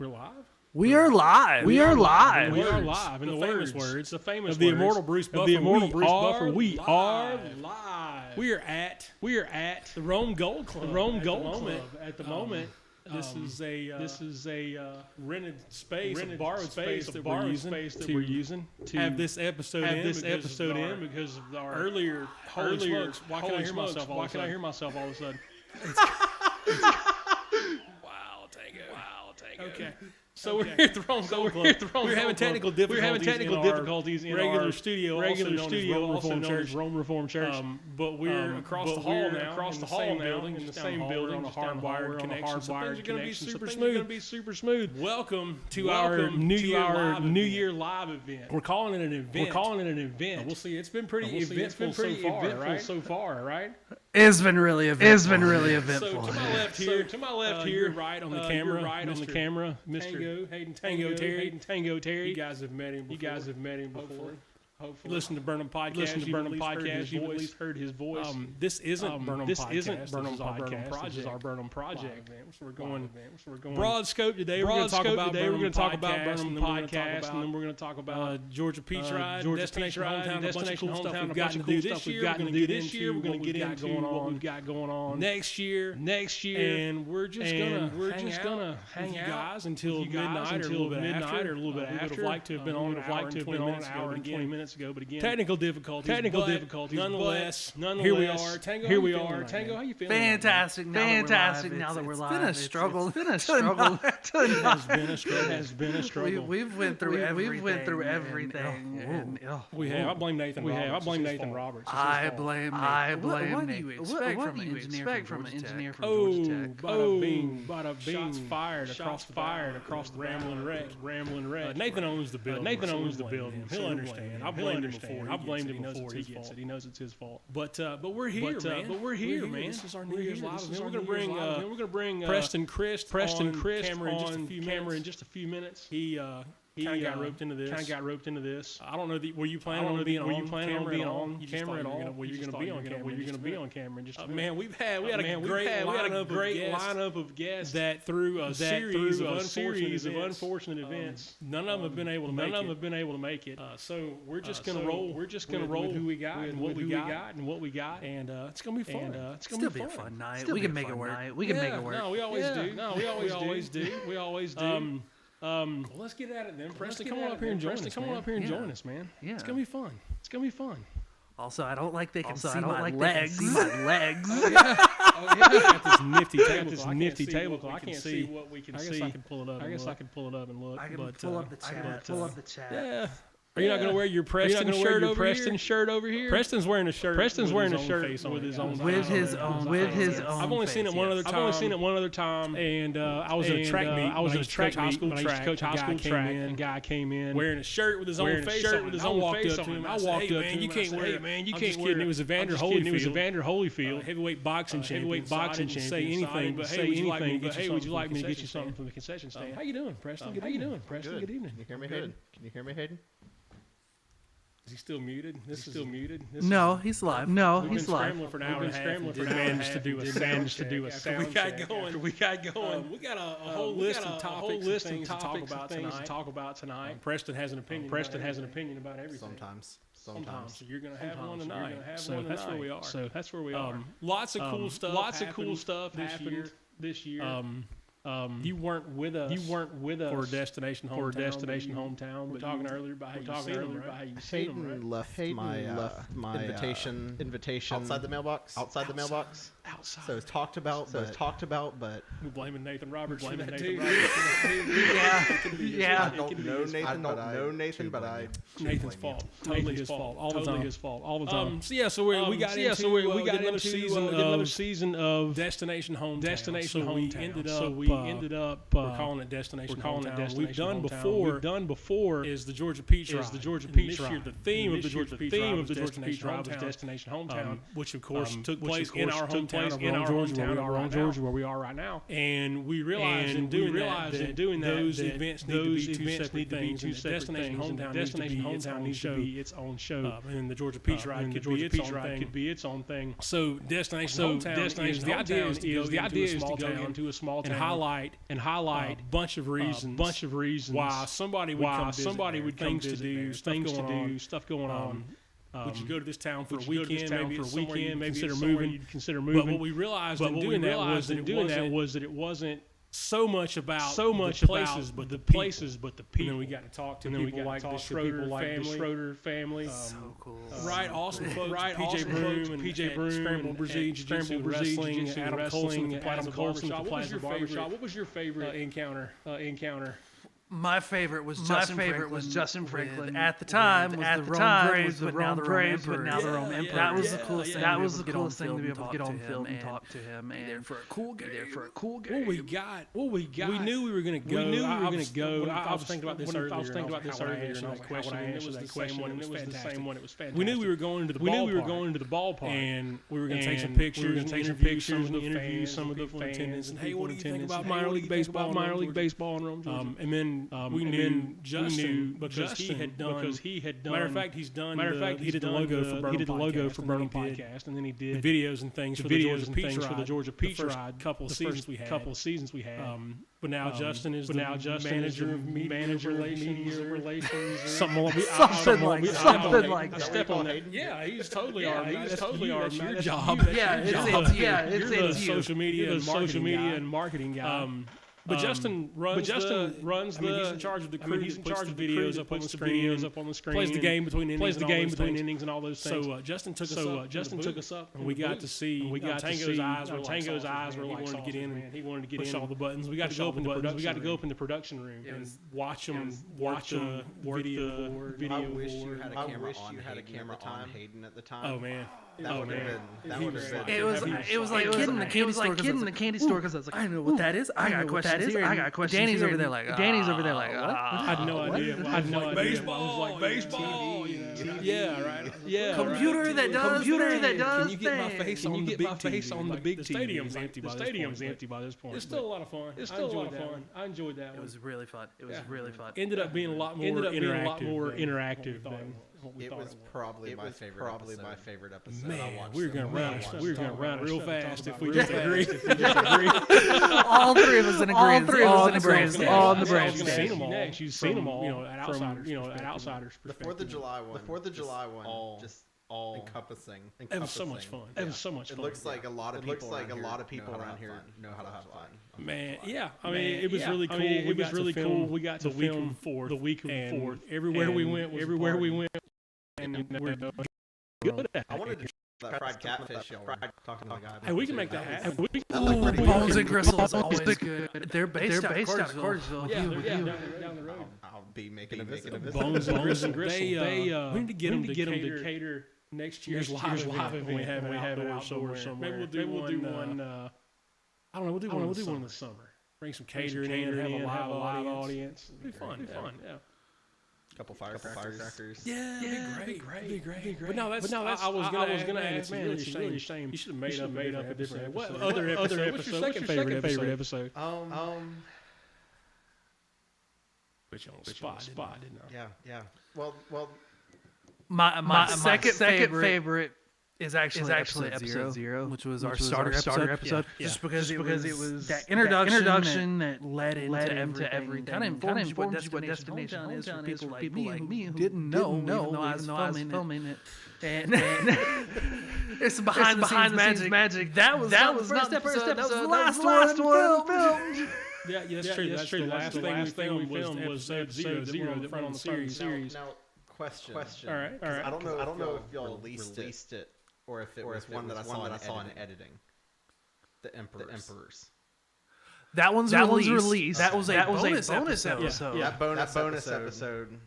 We're live? We are live. We are live. We are live. In the famous words. The famous of the words immortal Bruce Buffer. of the immortal we Bruce are Buffer. We are live. We are at the Rome Gold Club. The Rome at Gold the moment. Club. At the moment. This is a rented space, a borrowed space that we're using to have this episode in because of our earlier. Smokes, why can I hear myself all of a sudden? Wow, Tango. Okay. So we're at the Rome Gold Club. We're having technical difficulties in regular our studio, also known as Rome Reformed Church. But we're across the hall now, in the same building, on a hardwired connection. So things are going to be super smooth. Welcome to our New Year live event. We're calling it an event. We'll see. It's been pretty eventful so far, right? It's been really eventful. So to my left here, right on the camera, Mr. Hayden Tango Terry. You guys have met him before. Hopefully. Listen to Burnham Podcast. You've at least heard his voice. This isn't Burnham Podcast. This is our Burnham Project. We're going broad scope today. We're going to talk about Burnham Podcast, and then we're going to talk about Georgia Peach Ride, Destination Hometown, a bunch of cool stuff we've got to do this year. We're going to do this year. We're going to get into what we've got going on next year, and we're just gonna hang out guys until midnight or a little bit after. We would have liked to have been on an hour and 20 minutes ago, but again, technical difficulties. Nonetheless, here we are. Tango, how you feeling? Fantastic. Now that we're live. It's been a struggle. Has been a struggle. We've went through everything. We have. I blame Nathan Roberts. I blame Nathan. What do you expect from an engineer from Georgia Tech? Bada bing. Shots fired across the Rambling Wreck. Nathan owns the building. He'll understand. I've blamed him before. He gets it. He knows it's his fault. But we're here, man. This is our New Year's live event. We're gonna bring Preston Christ on camera in just a few minutes. He kind of got roped into this. I don't know. Were you planning on being on camera at all? Were you going to be on camera? Were you going to be on camera in just a minute? Man, we had a great lineup of guests that through a series of unfortunate events, none of them have been able to make it. So we're just going to roll. We're just going to roll who we got and what we got, and it's going to be fun. It's going to be a fun night. We can make it work. No, we always do. Well, let's get at it then. Preston, come on up here and join us, man. Yeah. It's gonna be fun. Also, I don't like they can see my legs. I got this nifty tablecloth. I can't see what we can see. I guess I can pull it up and look. I can pull up the chat. Yeah. Are you not going to wear your Preston shirt over here? Preston's wearing a shirt with his own face. I've only seen it one other time. And I was at a track meet. I was at a track high school track. Coach high school track. And a guy came in wearing a shirt with his own face on it. I walked up to him. I said, you can't wear it, man. You can't wear it. It was Evander Holyfield. Heavyweight boxing champion. Say anything, but hey, would you like me to get you something from the concession stand? How you doing, Preston? Good evening. Good evening. Can you hear me, Hayden? Can you hear me, Hayden? Is he still muted? No, he's live. We've been scrambling for an hour and a half and managed to do a sound we got going. We got a whole list of topics and things to talk about tonight. Preston has an opinion about everything. Sometimes. So you're going to have one tonight. So that's where we are. Lots of cool stuff happened this year. You weren't with us for Destination Hometown. We're talking earlier about how you seen them, right? Hayden left my invitation outside the mailbox. So it's talked about, but we're blaming Nathan Roberts. I don't know Nathan, but Nathan's fault. Totally his fault. All the time. So we got another season of Destination Hometown. We ended up we're calling it Destination Hometown. We've done before is the Georgia Peach Ride. This year the theme of the Georgia Peach Ride was Destination Hometown, which of course took place in our hometown. place in our hometown, Georgia, where we are right now. And we realized in doing that, those events need to be two separate things. Destination hometown needs to be its own show. And the Georgia Peach Ride could be its own thing. So destination hometown, the idea is to go into a small town and highlight a bunch of reasons why somebody would come to do stuff going on. Would you go to this town for a weekend? Maybe consider moving. But what we realized in doing that was that it wasn't so much about the places, but the people. And then we got to talk to people like the Schroeder family. So cool. Awesome folks. PJ Broom, Scramble Brazil, Jiu-Jitsu, Wrestling, Adam Colson at the Plaza Barbershop. What was your favorite encounter? My favorite was Justin Franklin. At the time, the Rome Graves, but now the Rome Emperor. That was the coolest thing. That was the coolest thing to be able to get on film and talk to him. And there for a cool game. What we got. We knew we were going to go. I was thinking about this earlier. And I was question. It was the same one. It was the same one. It was fantastic. We knew we were going to the ballpark. And we were going to take some pictures and interview some of the attendants. And hey, what do you think about minor league baseball in Rome, Georgia? And then we knew Justin because he had done. Matter of fact, he did the logo for Burnham Podcast, and then he did the videos and things for the Georgia Peach Ride. Couple of seasons we had. But now Justin is manager of media relations. Something like that. Step on that. Yeah, he's totally our. That's your job. It's the social media and marketing guy. But Justin runs the. He's in charge of the crew. He's in charge of videos up on the screen. Plays the game between innings and all those things. So Justin took us up, and we got to see. Tango's eyes were like, he wanted to get in, and he wanted to push all the buttons. We got to go open the production room and watch them work the video board. I wish you had a camera on Hayden at the time. Oh man. That would have been. It was like kid in the candy store because I was like, I know what that is. I got questions here. I got questions. Danny's over there like, what? I had no idea. Baseball. Yeah, right. Yeah. Computer that does. Can you get my face on the big TV? The stadium's empty by this point. It's still a lot of fun. I enjoyed that one. It was really fun. Ended up being a lot more interactive than what we thought. It was probably my favorite episode. Man, we were gonna run it real fast if we just agree. All three of us in agreement. On the brand. You've seen them all. At outsiders' perspective. The 4th of July one. Just all encompassing. It was so much fun. It looks like a lot of people around here know how to have fun. Man, yeah. I mean, it was really cool. We got to film the week of the 4th. Everywhere we went. And we're good at it. I wanted to try that fried catfish. Talking to the guy. Hey, we can make that happen. Bones and Gristle's always good. They're based out of Cartersville. Yeah, down the road. I'll be making a visit. Bones and Gristle. We need to get them to cater next year's live event when we have it outdoor somewhere. Maybe we'll do one. I don't know. We'll do one in the summer. Bring some catering in, have a live audience. It'll be fun. Yeah. Couple firecrackers. Yeah, it'd be great. But no, I was gonna ask. Man, it's really a shame. You should have made up a different. What other episode? What's your second favorite episode? Which on spot, didn't I? Yeah. Well. My second favorite is actually episode 0, which was our starter episode. Yeah. Just because it was that introduction that led into everything. Kind of informs you what Destination Hometown is for people like me who didn't know, even though I was filming it. And it's some behind the scenes magic. That was not the first episode. That was the last one filmed. Yeah, that's true. The last thing we filmed was episode 0 that went on the series. Now, question. All right. I don't know if y'all released it. Or if it was one that I saw in editing. The Emperors. That one's released. That was a bonus episode. Yeah, that bonus episode.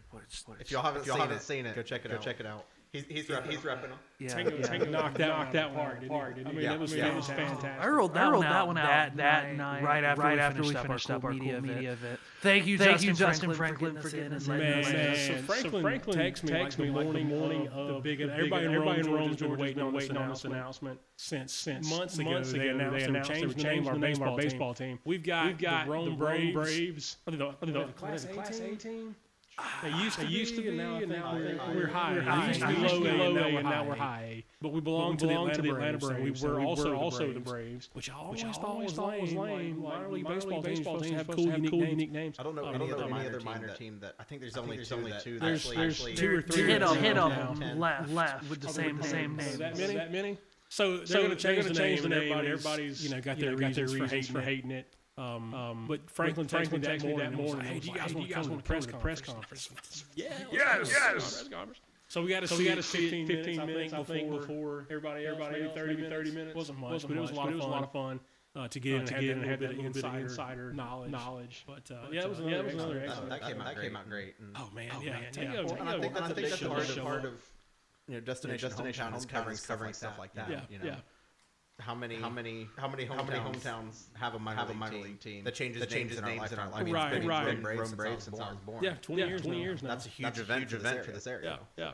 If y'all haven't seen it, go check it out. He's repping them. Tango knocked that one apart. I mean, it was fantastic. I rolled that one out that night, right after we finished up our media event. Thank you, Justin Franklin, for getting us in. So Franklin texts me morning of the big. Everybody in Rome, Georgia, waiting on this announcement since months ago. They announced they changed the name of our baseball team. We've got the Rome Braves. Are they the Class A team? They used to be, and now we're high. We used to be low A, and now we're high A. But we belong to the Atlanta Braves. We were also the Braves, which I always thought was lame. Minor league baseball teams have cool, unique names. I don't know any other minor team that. I think there's only two. There's actually 2 or 3 hit them left with the same name. That many? So they're going to change the name, and everybody's got their reasons for hating it. But Franklin texted me that morning. Hey, do you guys want to come to the press conference? Yes. So we got to see 15 minutes, I think, before everybody maybe 30 minutes. Wasn't much, but it was a lot of fun. To get in and have that little bit of insider knowledge. But it was another excellent. That came out great. Oh man, yeah. I think that's a big part of Destination Hometown is covering stuff like that. Yeah. How many hometowns have a minor league team that changes names in our lifetime? I mean, it's been Rome Braves since I was born. Yeah, 20 years now. That's a huge event for this area. Yeah.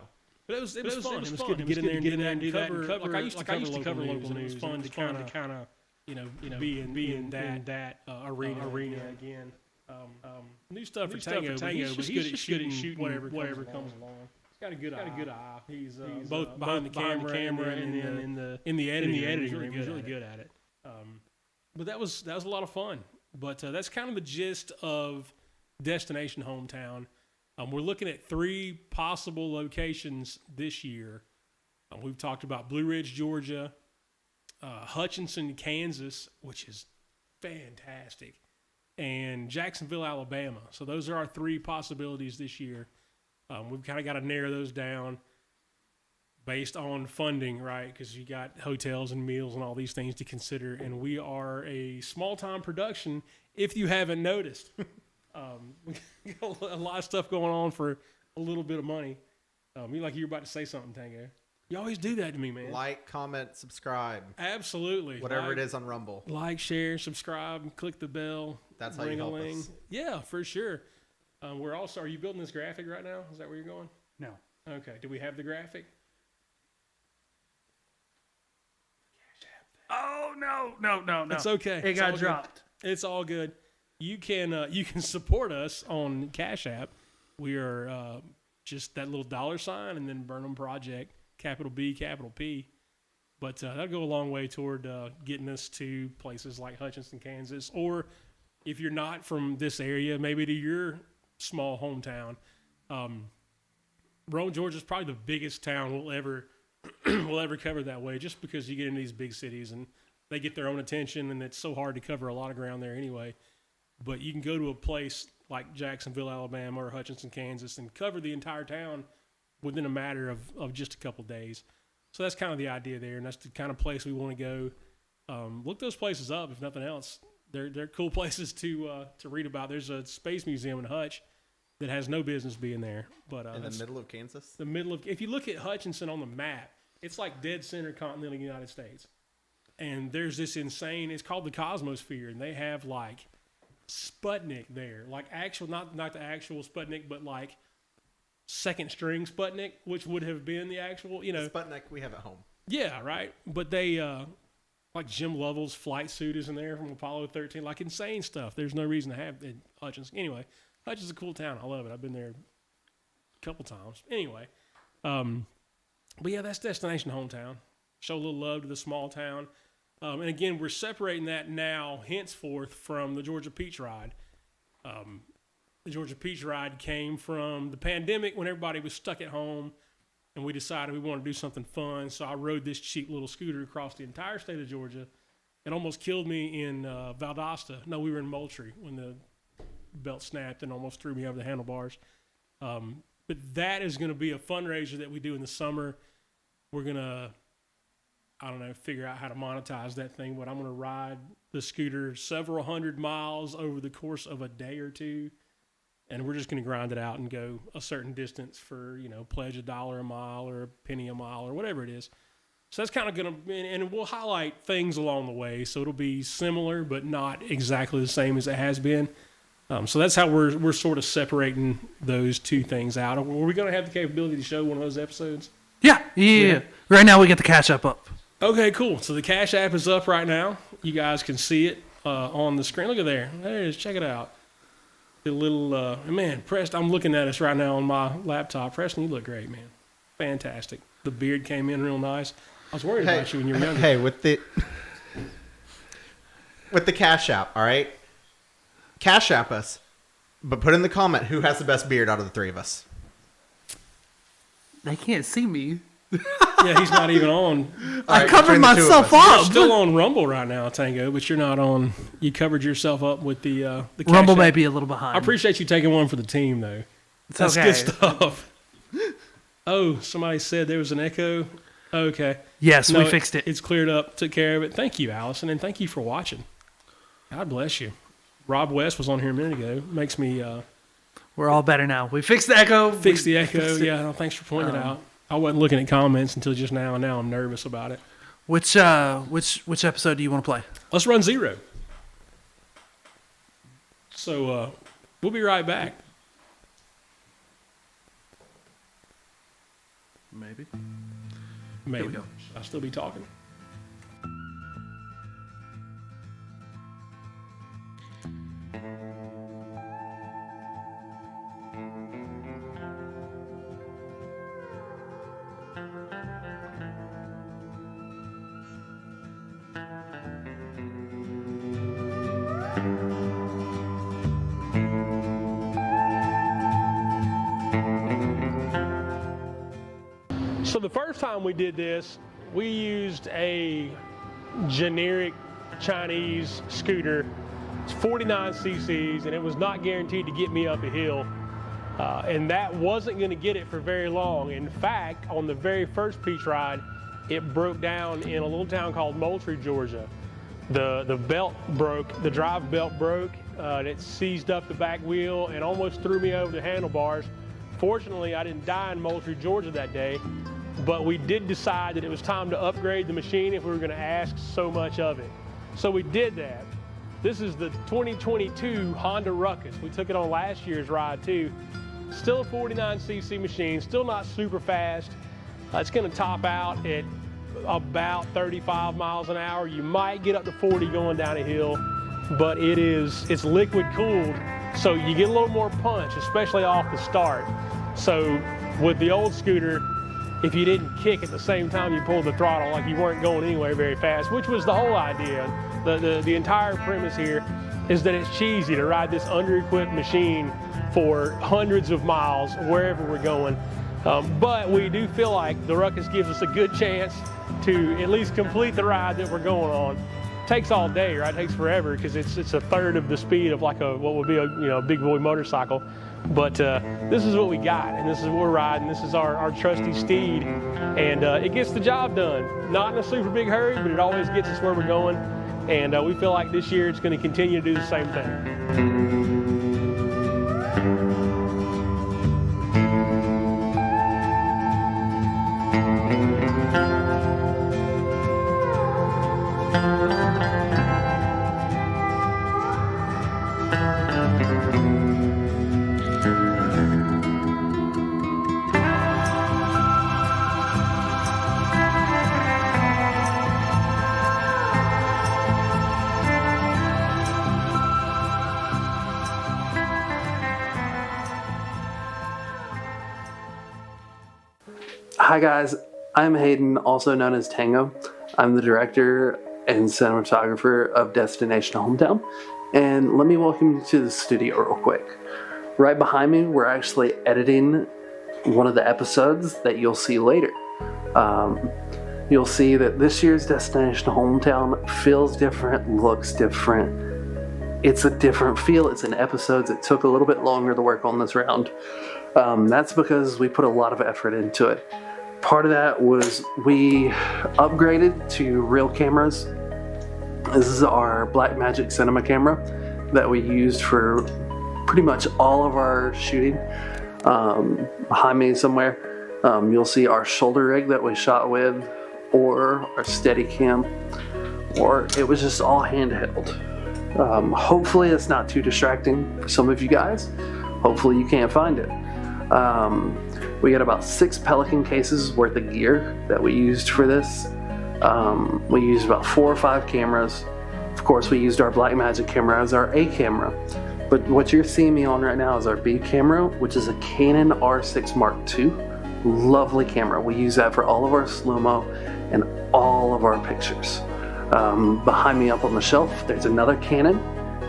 But it was fun. It was good to get in there and do that and cover. Like I used to cover local news. It was fun to kind of be in that arena again. New stuff for Tango, but he's just good at shooting whatever comes along. Got a good eye. He's both behind the camera and in the editing. He's really good at it. But that was a lot of fun. But that's kind of the gist of Destination Hometown. We're looking at 3 possible locations this year. We've talked about Blue Ridge, Georgia, Hutchinson, Kansas, which is fantastic, and Jacksonville, Alabama. So those are our 3 possibilities this year. We've kind of got to narrow those down based on funding, right? Because you got hotels and meals and all these things to consider. And we are a small-time production, if you haven't noticed. We got a lot of stuff going on for a little bit of money. You're about to say something, Tango. You always do that to me, man. Like, comment, subscribe. Absolutely. Whatever it is on Rumble. Like, share, subscribe, click the bell. That's how you help us. Yeah, for sure. We're also. Are you building this graphic right now? Is that where you're going? No. Okay. Do we have the graphic? Oh no! It's okay. It got dropped. It's all good. You can support us on Cash App. We are just that little $sign and then Burnham Project, capital B, capital P. But that'll go a long way toward getting us to places like Hutchinson, Kansas, or if you're not from this area, maybe to your small hometown. Rome, Georgia is probably the biggest town we'll ever cover that way, just because you get into these big cities and they get their own attention, and it's so hard to cover a lot of ground there anyway. But you can go to a place like Jacksonville, Alabama, or Hutchinson, Kansas, and cover the entire town within a matter of just a couple days. So that's kind of the idea there, and that's the kind of place we want to go. Look those places up, if nothing else. They're cool places to read about. There's a space museum in Hutch that has no business being there. But in the middle of Kansas? If you look at Hutchinson on the map, it's like dead center continental United States. And there's this insane, it's called the Cosmosphere, and they have like Sputnik there. Like actual, not the actual Sputnik, but like second string Sputnik, which would have been the actual, The Sputnik we have at home. Yeah, right. But they, like Jim Lovell's flight suit is in there from Apollo 13, like insane stuff. There's no reason to have it. Hutchinson. Anyway, Hutchinson's a cool town. I love it. I've been there a couple times. Anyway, but yeah, that's Destination Hometown. Show a little love to the small town. And again, we're separating that now, henceforth, from the Georgia Peach Ride. The Georgia Peach Ride came from the pandemic when everybody was stuck at home, and we decided we wanted to do something fun. So I rode this cheap little scooter across the entire state of Georgia. It almost killed me in Valdosta. No, we were in Moultrie when the belt snapped and almost threw me over the handlebars. But that is going to be a fundraiser that we do in the summer. We're going to, figure out how to monetize that thing, but I'm going to ride the scooter several hundred miles over the course of a day or two and we're just going to grind it out and go a certain distance for, pledge $1 a mile or a penny a mile or whatever it is. So that's kind of going to, and we'll highlight things along the way. So it'll be similar, but not exactly the same as it has been. So that's how we're sort of separating those two things out. Are we going to have the capability to show one of those episodes? Yeah. Right now we get the Cash App up. Okay, cool. So the Cash App is up right now. You guys can see it on the screen. Look at there. There it is. Check it out. The little, man, Preston, I'm looking at us right now on my laptop. Preston, you look great, man. Fantastic. The beard came in real nice. I was worried about you when you were younger. Hey, with the Cash App, all right? Cash App us, but put in the comment who has the best beard out of the three of us. They can't see me. Yeah, he's not even on. I covered myself up. You're still on Rumble right now, Tango, but you're not on. You covered yourself up with the Cash Rumble App. may be a little behind. I appreciate you taking one for the team, though. That's okay. Good stuff. Oh, somebody said there was an echo. Okay. Yes, we fixed it. It's cleared up. Took care of it. Thank you, Allison, and thank you for watching. God bless you. Rob West was on here a minute ago. Makes me. We're all better now. We fixed the echo. Fixed the echo. Yeah. No, thanks for pointing it out. I wasn't looking at comments until just now, and now I'm nervous about it. Which episode do you want to play? Let's run 0. So we'll be right back. Maybe. Here we go. I'll still be talking. So the first time we did this, we used a generic Chinese scooter. It's 49 cc's, and it was not guaranteed to get me up a hill. And that wasn't going to get it for very long. In fact, on the very first Peach ride, it broke down in a little town called Moultrie, Georgia. The belt broke, the drive belt broke, and it seized up the back wheel and almost threw me over the handlebars. Fortunately, I didn't die in Moultrie, Georgia that day, but we did decide that it was time to upgrade the machine if we were going to ask so much of it. So we did that. This is the 2022 Honda Ruckus. We took it on last year's ride too. Still a 49cc machine, still not super fast. It's going to top out at about 35 miles an hour. You might get up to 40 going down a hill, but it's liquid cooled, so you get a little more punch, especially off the start. So with the old scooter, if you didn't kick at the same time you pulled the throttle, like you weren't going anywhere very fast, which was the whole idea. The entire premise here is that it's cheesy to ride this under-equipped machine for hundreds of miles wherever we're going. But we do feel like the Ruckus gives us a good chance to at least complete the ride that we're going on. It takes all day, right? It takes forever because it's a third of the speed of like what would be a big boy motorcycle. But this is what we got, and this is what we're riding. This is our trusty steed, and it gets the job done. Not in a super big hurry, but it always gets us where we're going. And we feel like this year it's going to continue to do the same thing. Hi guys, I'm Hayden, also known as Tango. I'm the director and cinematographer of Destination Hometown, and let me welcome you to the studio real quick. Right behind me, we're actually editing one of the episodes that you'll see later. You'll see that this year's Destination Hometown feels different, looks different. It's a different feel. It's in episodes. It took a little bit longer to work on this round. That's because we put a lot of effort into it. Part of that was we upgraded to real cameras. This is our Blackmagic cinema camera that we used for pretty much all of our shooting. Behind me somewhere, you'll see our shoulder rig that we shot with, or our Steadicam, or it was just all handheld. Hopefully it's not too distracting for some of you guys. Hopefully you can't find it. We got about 6 Pelican cases worth of gear that we used for this. We used about 4 or 5 cameras. Of course, we used our Blackmagic camera as our A camera. But what you're seeing me on right now is our B camera, which is a Canon R6 Mark II. Lovely camera. We use that for all of our slow-mo and all of our pictures. Behind me up on the shelf, there's another Canon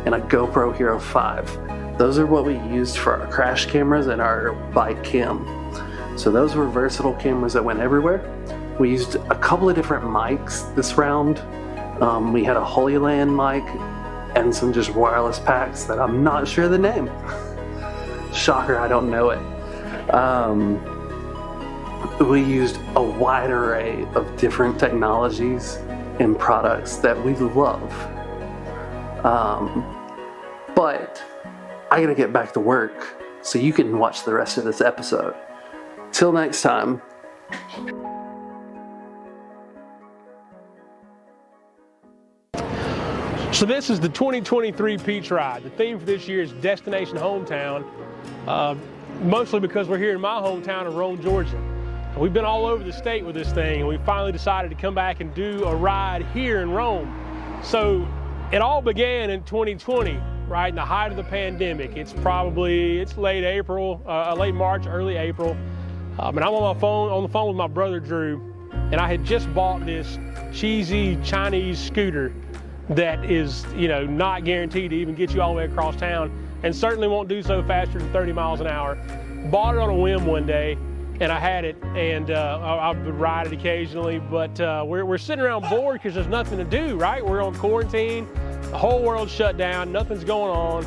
and a GoPro Hero 5. Those are what we used for our crash cameras and our bike cam. So those were versatile cameras that went everywhere. We used a couple of different mics this round. We had a Holy Land mic and some just wireless packs that I'm not sure the name. Shocker, I don't know it. We used a wide array of different technologies and products that we love. But I gotta get back to work so you can watch the rest of this episode. Till next time. So this is the 2023 Peach Ride. The theme for this year is Destination Hometown, mostly because we're here in my hometown of Rome, Georgia. We've been all over the state with this thing, and we finally decided to come back and do a ride here in Rome. So it all began in 2020, right in the height of the pandemic. It's late April, late March, early April. And I'm on the phone with my brother Drew, and I had just bought this cheesy Chinese scooter that is, not guaranteed to even get you all the way across town, and certainly won't do so faster than 30 miles an hour. Bought it on a whim one day, and I had it, and I would ride it occasionally, but we're sitting around bored because there's nothing to do, right? We're on quarantine, the whole world's shut down, nothing's going on,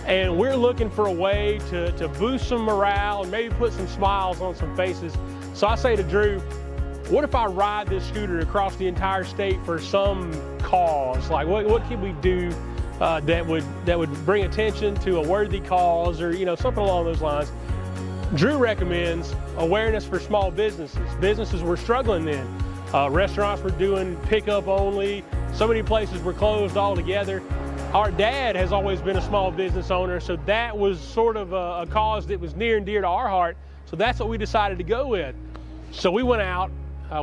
and we're looking for a way to boost some morale and maybe put some smiles on some faces. So I say to Drew, what if I ride this scooter across the entire state for some cause? Like, what can we do that would bring attention to a worthy cause, or something along those lines? Drew recommends awareness for small businesses. Businesses were struggling then. Restaurants were doing pickup only. So many places were closed altogether. Our dad has always been a small business owner, so that was sort of a cause that was near and dear to our heart. So that's what we decided to go with. So we went out.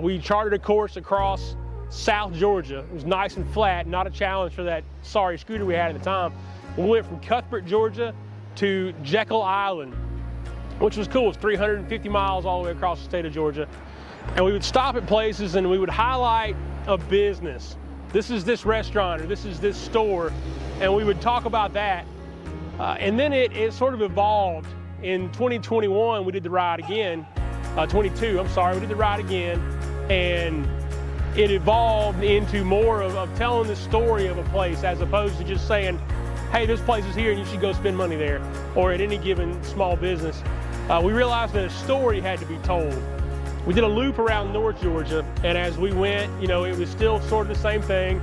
We chartered a course across South Georgia. It was nice and flat, not a challenge for that sorry scooter we had at the time. We went from Cuthbert, Georgia to Jekyll Island, which was cool. It's 350 miles all the way across the state of Georgia. And we would stop at places and we would highlight a business. This is this restaurant, or this is this store, and we would talk about that. And then it sort of evolved. In 2021, we did the ride again. 22, I'm sorry, we did the ride again, and it evolved into more of telling the story of a place, as opposed to just saying, hey, this place is here and you should go spend money there, or at any given small business. We realized that a story had to be told. We did a loop around North Georgia, and as we went, it was still sort of the same thing.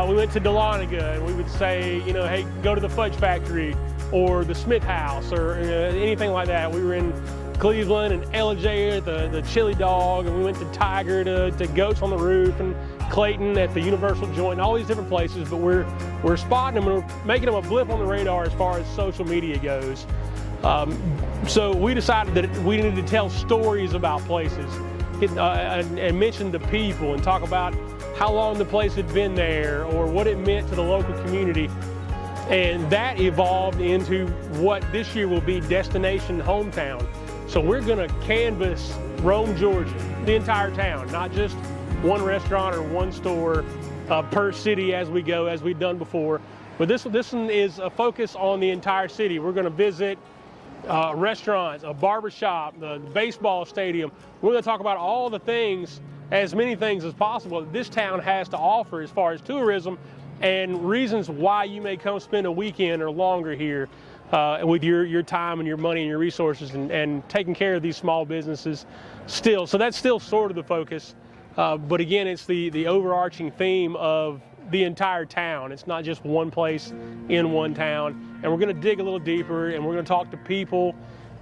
We went to Dahlonega, and we would say, hey, go to the Fudge Factory, or the Smith House, or anything like that. We were in Cleveland and Ellijay at the Chili Dog, and we went to Tiger to Goats on the Roof, and Clayton at the Universal Joint, and all these different places, but we're spotting them and we're making them a blip on the radar as far as social media goes. So we decided that we needed to tell stories about places and mention the people and talk about how long the place had been there or what it meant to the local community. And that evolved into what this year will be Destination Hometown. So we're gonna canvass Rome, Georgia, the entire town, not just one restaurant or one store per city as we go, as we've done before. But this one is a focus on the entire city. We're gonna visit restaurants, a barbershop, the baseball stadium. We're gonna talk about all the things, as many things as possible that this town has to offer as far as tourism, and reasons why you may come spend a weekend or longer here with your time and your money and your resources, and taking care of these small businesses still. So that's still sort of the focus. But again, it's the overarching theme of the entire town. It's not just one place in one town. And we're going to dig a little deeper, and we're going to talk to people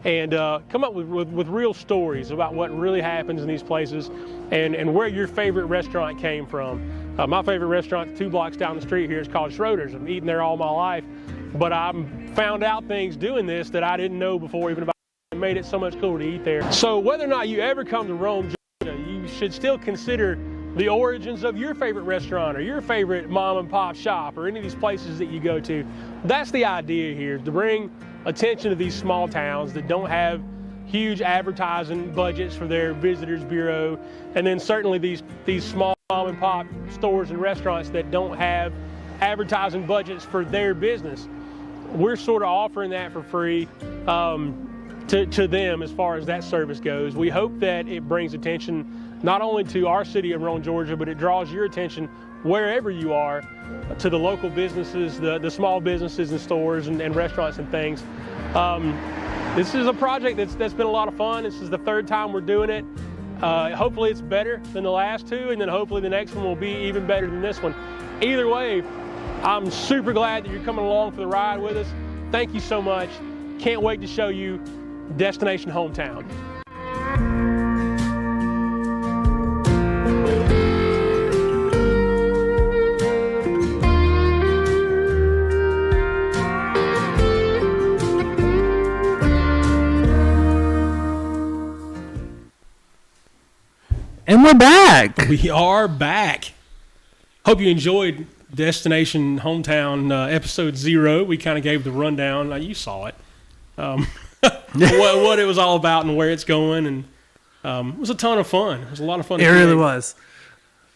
and come up with real stories about what really happens in these places and where your favorite restaurant came from. My favorite restaurant 2 blocks down the street here is called Schroeder's. I've eaten there all my life, but I found out things doing this that I didn't know before even about it. It made it so much cooler to eat there. So whether or not you ever come to Rome, Georgia, you should still consider the origins of your favorite restaurant or your favorite mom and pop shop or any of these places that you go to. That's the idea here, to bring attention to these small towns that don't have huge advertising budgets for their visitors bureau, and then certainly these small mom and pop stores and restaurants that don't have advertising budgets for their business. We're sort of offering that for free to them as far as that service goes. We hope that it brings attention not only to our city of Rome, Georgia, but it draws your attention wherever you are to the local businesses, the small businesses and stores and restaurants and things. This is a project that's been a lot of fun. This is the 3rd time we're doing it. Hopefully it's better than the last 2, and then hopefully the next one will be even better than this one. Either way, I'm super glad that you're coming along for the ride with us. Thank you so much. Can't wait to show you Destination Hometown. And we're back. We are back. Hope you enjoyed Destination Hometown episode 0. We kind of gave the rundown. You saw it. What it was all about and where it's going. And it was a ton of fun. It was a lot of fun. It really was.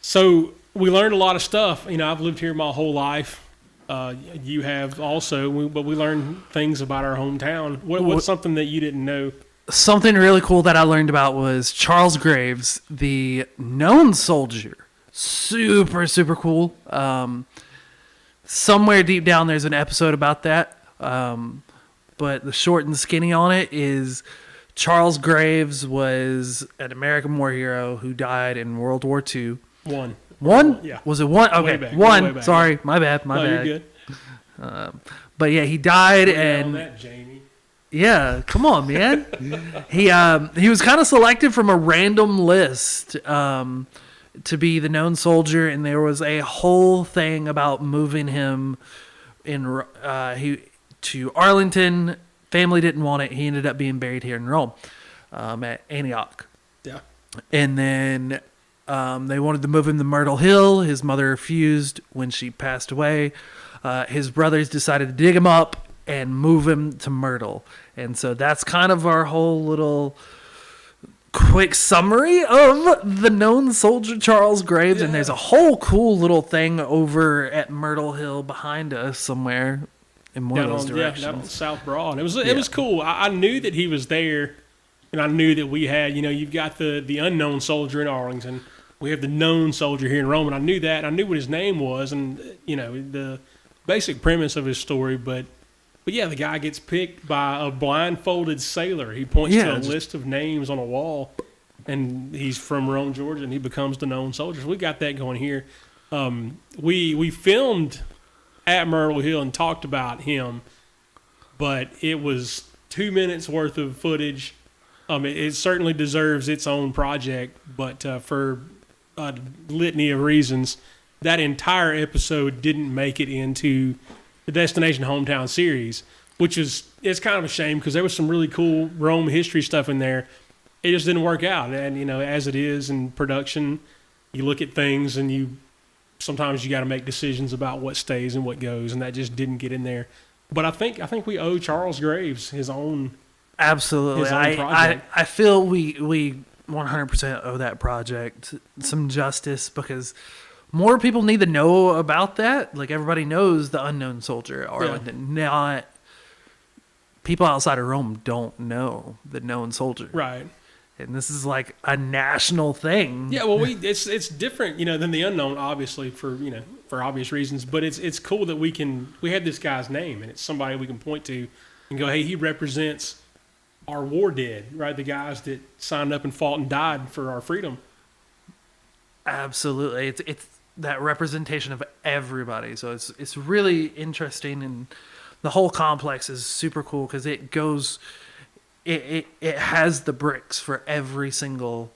So we learned a lot of stuff. You know, I've lived here my whole life. You have also, but we learned things about our hometown. What's something that you didn't know? Something really cool that I learned about was Charles Graves, the known soldier. Super, super cool. Somewhere deep down there's an episode about that. But the short and skinny on it is Charles Graves was an American war hero who died in World War II. One? Yeah. Was it one? Okay, back, one. back. Sorry, my bad. You're good. But yeah, he died, On that, Jamie. yeah, come on, man. He was kind of selected from a random list to be the known soldier, and there was a whole thing about moving him to Arlington. Family didn't want it. He ended up being buried here in Rome at Antioch. Yeah. And then they wanted to move him to Myrtle Hill. His mother refused when she passed away. His brothers decided to dig him up and move him to Myrtle. And so that's kind of our whole little quick summary of the known soldier Charles Graves. Yeah. And there's a whole cool little thing over at Myrtle Hill behind us somewhere in one of those directions. Yeah, down on South Broad. It was cool. I knew that he was there, and I knew that we had, you've got the unknown soldier in Arlington. We have the known soldier here in Rome, and I knew that. I knew what his name was and, the basic premise of his story, but yeah, the guy gets picked by a blindfolded sailor. He points to a list of names on a wall, and he's from Rome, Georgia, and he becomes the known soldier. So we got that going here. We filmed at Myrtle Hill and talked about him, but it was 2 minutes worth of footage. It certainly deserves its own project, but for a litany of reasons, that entire episode didn't make it into the Destination Hometown series, it's kind of a shame because there was some really cool Rome history stuff in there. It just didn't work out. And, as it is in production, you look at things and sometimes you got to make decisions about what stays and what goes, and that just didn't get in there. But I think we owe Charles Graves his own Absolutely. project. I feel we 100% owe that project some justice because more people need to know about that. Like, everybody knows the unknown soldier at Arlington. Yeah. Not people outside of Rome don't know the known soldier. Right. And this is like a national thing. Yeah, well, it's different, than the unknown, obviously, for obvious reasons. But it's cool that we have this guy's name, and it's somebody we can point to and go, hey, he represents our war dead, right? The guys that signed up and fought and died for our freedom. Absolutely. that representation of everybody. So it's really interesting, and the whole complex is super cool because it has the bricks for every single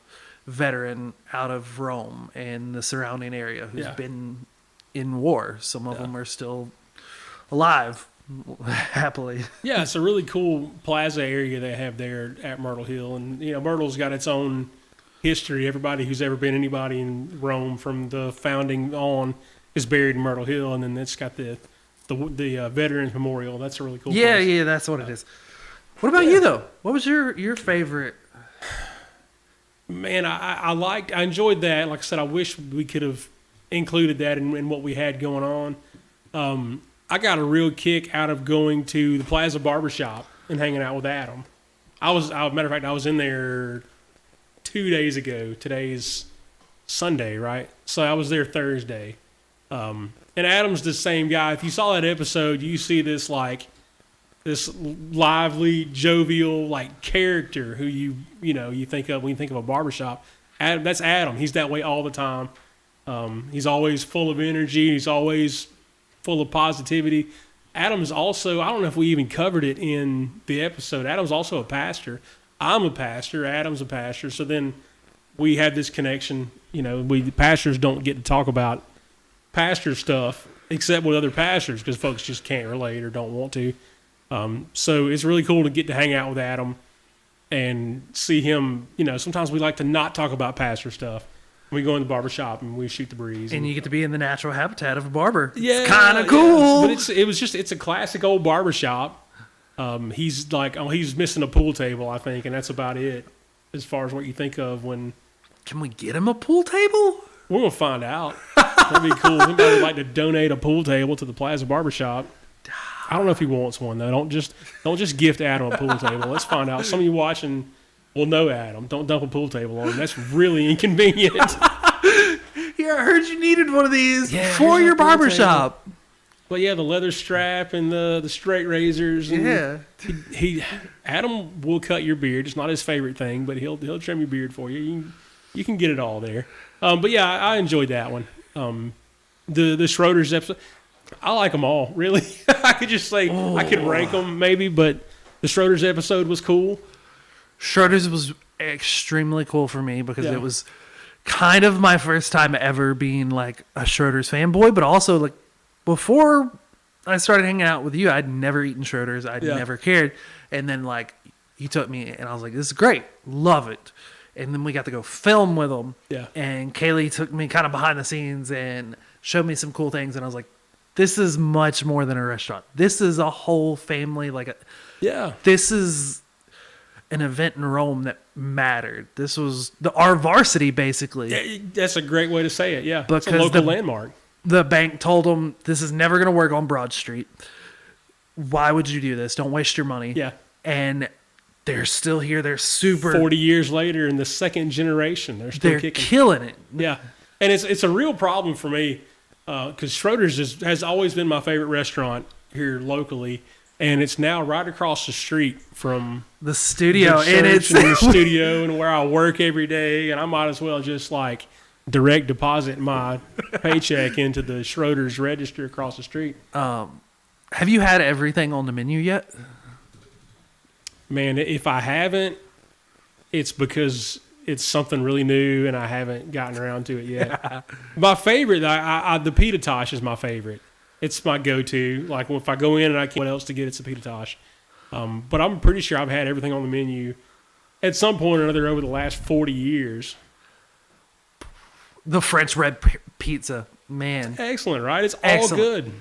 veteran out of Rome and the surrounding area who's been in war. Some of them are still alive, happily. Yeah, it's a really cool plaza area they have there at Myrtle Hill, and Myrtle's got its own history. Everybody who's ever been anybody in Rome from the founding on is buried in Myrtle Hill, and then it's got the Veterans Memorial. That's a really cool place. Yeah, that's what it is. What about you though? What was your favorite? Man, I enjoyed that. Like I said, I wish we could have included that in what we had going on. I got a real kick out of going to the Plaza Barbershop and hanging out with Adam. Matter of fact, I was in there 2 days ago. Today's Sunday, right? So I was there Thursday. And Adam's the same guy. If you saw that episode, you see this lively, jovial character who you think of when you think of a barbershop. Adam, that's Adam. He's that way all the time. He's always full of energy. He's always full of positivity. Adam's also, I don't know if we even covered it in the episode, Adam's also a pastor. I'm a pastor. Adam's a pastor. So then we had this connection. We pastors don't get to talk about pastor stuff except with other pastors because folks just can't relate or don't want to. So it's really cool to get to hang out with Adam and see him. Sometimes we like to not talk about pastor stuff. We go in the barbershop and we shoot the breeze. And you get to be in the natural habitat of a barber. Yeah. It's kind of cool. But it's a classic old barbershop. He's missing a pool table, I think, and that's about it as far as what you think of when. Can we get him a pool table? We're going to find out. That'd be cool. Anybody would like to donate a pool table to the Plaza Barbershop. I don't know if he wants one, though. Don't just gift Adam a pool table. Let's find out. Some of you watching will know Adam. Don't dump a pool table on him. That's really inconvenient. Yeah, I heard you needed one of these for your barbershop. But yeah, the leather strap and the straight razors. And Adam will cut your beard. It's not his favorite thing, but he'll trim your beard for you. You can get it all there. But yeah, I enjoyed that one. The Schroeder's episode, I like them all, really. I could just say I could rank them maybe, but the Schroeder's episode was cool. Schroeder's was extremely cool for me because it was kind of my first time ever being like a Schroeder's fanboy, but also like before I started hanging out with you, I'd never eaten Schroeder's. I'd never cared. And then you took me and I was like, this is great. Love it. And then we got to go film with them. Yeah. And Kaylee took me kind of behind the scenes and showed me some cool things. And I was like, this is much more than a restaurant. This is a whole family. This is an event in Rome that mattered. This was our varsity, basically. Yeah, that's a great way to say it. Yeah. Because it's a local landmark. The bank told them, this is never going to work on Broad Street. Why would you do this? Don't waste your money. Yeah. And they're still here. They're super. 40 years later, in the second generation, they're kicking. Killing it. Yeah, and it's a real problem for me because Schroeder's has always been my favorite restaurant here locally, and it's now right across the street from the studio, and the studio, and where I work every day, and I might as well just direct deposit my paycheck into the Schroeder's register across the street. Have you had everything on the menu yet? Man, if I haven't, it's because it's something really new and I haven't gotten around to it yet. My favorite, the pita tosh is my favorite. It's my go-to. Like if I go in and I can't what else to get, it's a pita tosh. But I'm pretty sure I've had everything on the menu at some point or another over the last 40 years. The French bread pizza, man. Excellent, right? It's all good.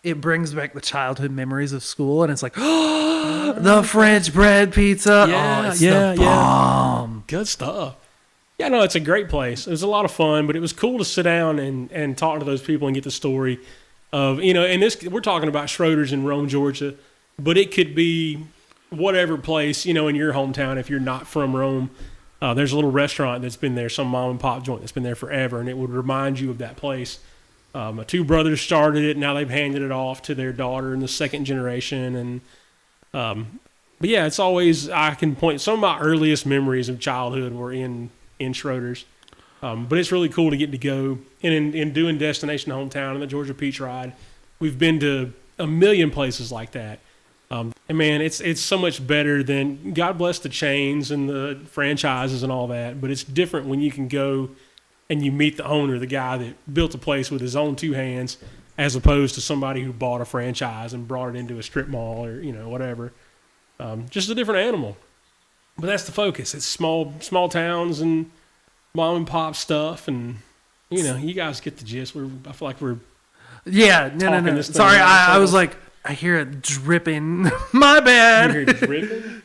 It brings back the childhood memories of school, and it's like, oh, the French bread pizza. Yeah, it's the bomb. Good stuff. Yeah, no, it's a great place. It was a lot of fun, but it was cool to sit down and talk to those people and get the story of, and we're talking about Schroeder's in Rome, Georgia, but it could be whatever place, in your hometown if you're not from Rome. There's a little restaurant that's been there, some mom and pop joint that's been there forever, and it would remind you of that place. My two brothers started it. Now they've handed it off to their daughter in the second generation. And, but yeah, it's always, I can point, some of my earliest memories of childhood were in Schroeder's. But it's really cool to get to go. And in doing Destination Hometown and the Georgia Peach Ride, we've been to a million places like that. And man, it's so much better than, God bless the chains and the franchises and all that, but it's different when you can go and you meet the owner, the guy that built a place with his own two hands, as opposed to somebody who bought a franchise and brought it into a strip mall or, whatever. Just a different animal. But that's the focus. It's small towns and mom and pop stuff, and you guys get the gist. I feel like we're no. Sorry, I was like, I hear it dripping. My bad. You hear it dripping?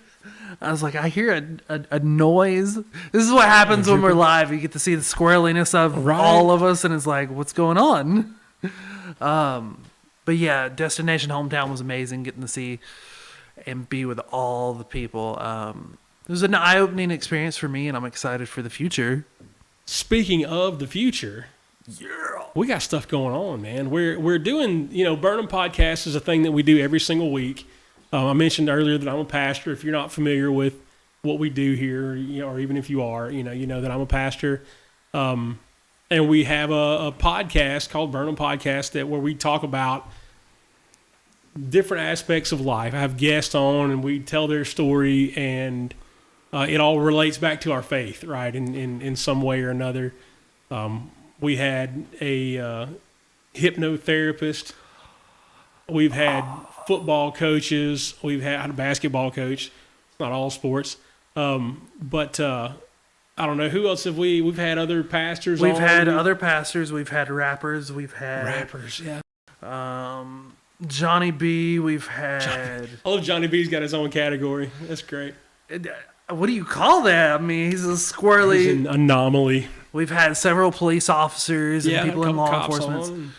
I was like, I hear a noise. This is what happens when we're live. You get to see the squirreliness of all of us, and it's like, what's going on? But yeah, Destination Hometown was amazing. Getting to see and be with all the people. It was an eye-opening experience for me, and I'm excited for the future. Speaking of the future, we got stuff going on, man. We're doing, Burnham Podcast is a thing that we do every single week. I mentioned earlier that I'm a pastor. If you're not familiar with what we do here, or even if you are, you know that I'm a pastor. And we have a podcast called Burnham Podcast where we talk about different aspects of life. I have guests on, and we tell their story, and it all relates back to our faith, right? In some way or another. We had a hypnotherapist. We've had football coaches. We've had a basketball coach. It's not all sports. But I don't know. Who else have we've had other pastors? We've had other pastors. We've had rappers. We've had rappers, yeah. Johnny B. We've had. I love Johnny B's got his own category. That's great. What do you call that? I mean, he's a squirrely. He's an anomaly. We've had several police officers and people in law enforcement.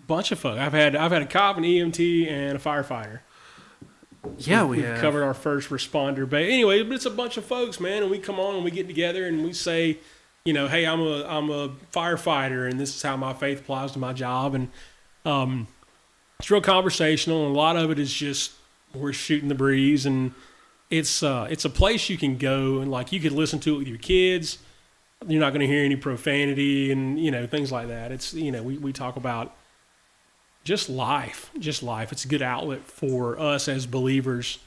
Bunch of folks. I've had a cop, an EMT, and a firefighter. Yeah, we've covered our first responder base. Anyway, but it's a bunch of folks, man, and we come on and we get together and we say, hey, I'm a firefighter, and this is how my faith applies to my job, and it's real conversational, and a lot of it is just we're shooting the breeze, and it's a place you can go and like you could listen to it with your kids. You're not going to hear any profanity and things like that. It's we talk about just life. It's a good outlet for us as believers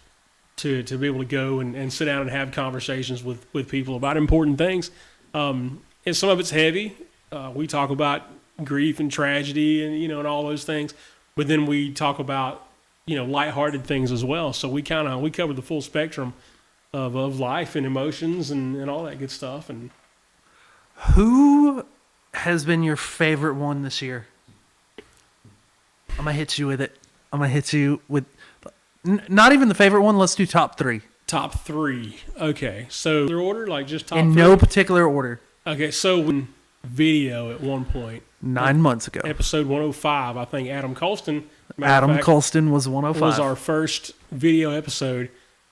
to be able to go and sit down and have conversations with people about important things. And some of it's heavy. We talk about grief and tragedy and and all those things, but then we talk about lighthearted things as well. So we cover the full spectrum of life and emotions and all that good stuff. And who has been your favorite one this year? I'm going to hit you with it. I'm going to hit you with not even the favorite one. Let's do top three. Top three. Okay. So their order, like just top in three? No particular order. Okay. So when video at one point. 9 months ago. Episode 105, I think Adam Colston. Colston was 105. Was our first video episode.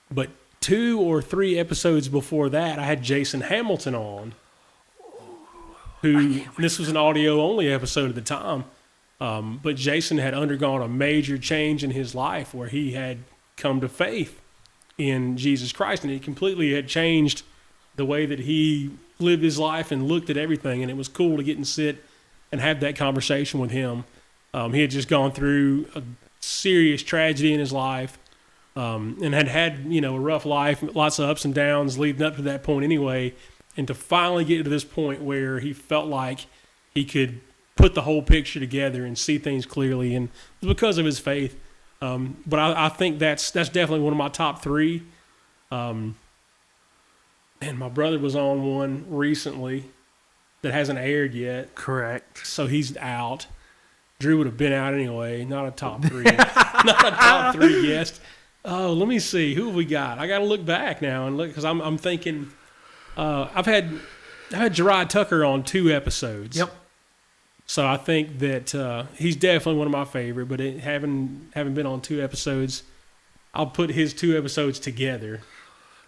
But 2 or 3 episodes before that, I had Jason Hamilton on. This was an audio-only episode at the time. But Jason had undergone a major change in his life where he had come to faith in Jesus Christ, and he completely had changed the way that he lived his life and looked at everything, and it was cool to get and sit and have that conversation with him. He had just gone through a serious tragedy in his life and had a rough life, lots of ups and downs leading up to that point anyway, and to finally get to this point where he felt like he could put the whole picture together and see things clearly, and it was because of his faith. But I think that's definitely one of my top 3. And my brother was on one recently that hasn't aired yet. Correct. So he's out. Drew would have been out anyway. Not a top 3. Not a top 3 guest. Oh, let me see. Who have we got? I got to look back now and look because I'm thinking. I've had Gerard Tucker on 2 episodes. Yep. So I think that he's definitely one of my favorite, but having been on 2 episodes, I'll put his 2 episodes together.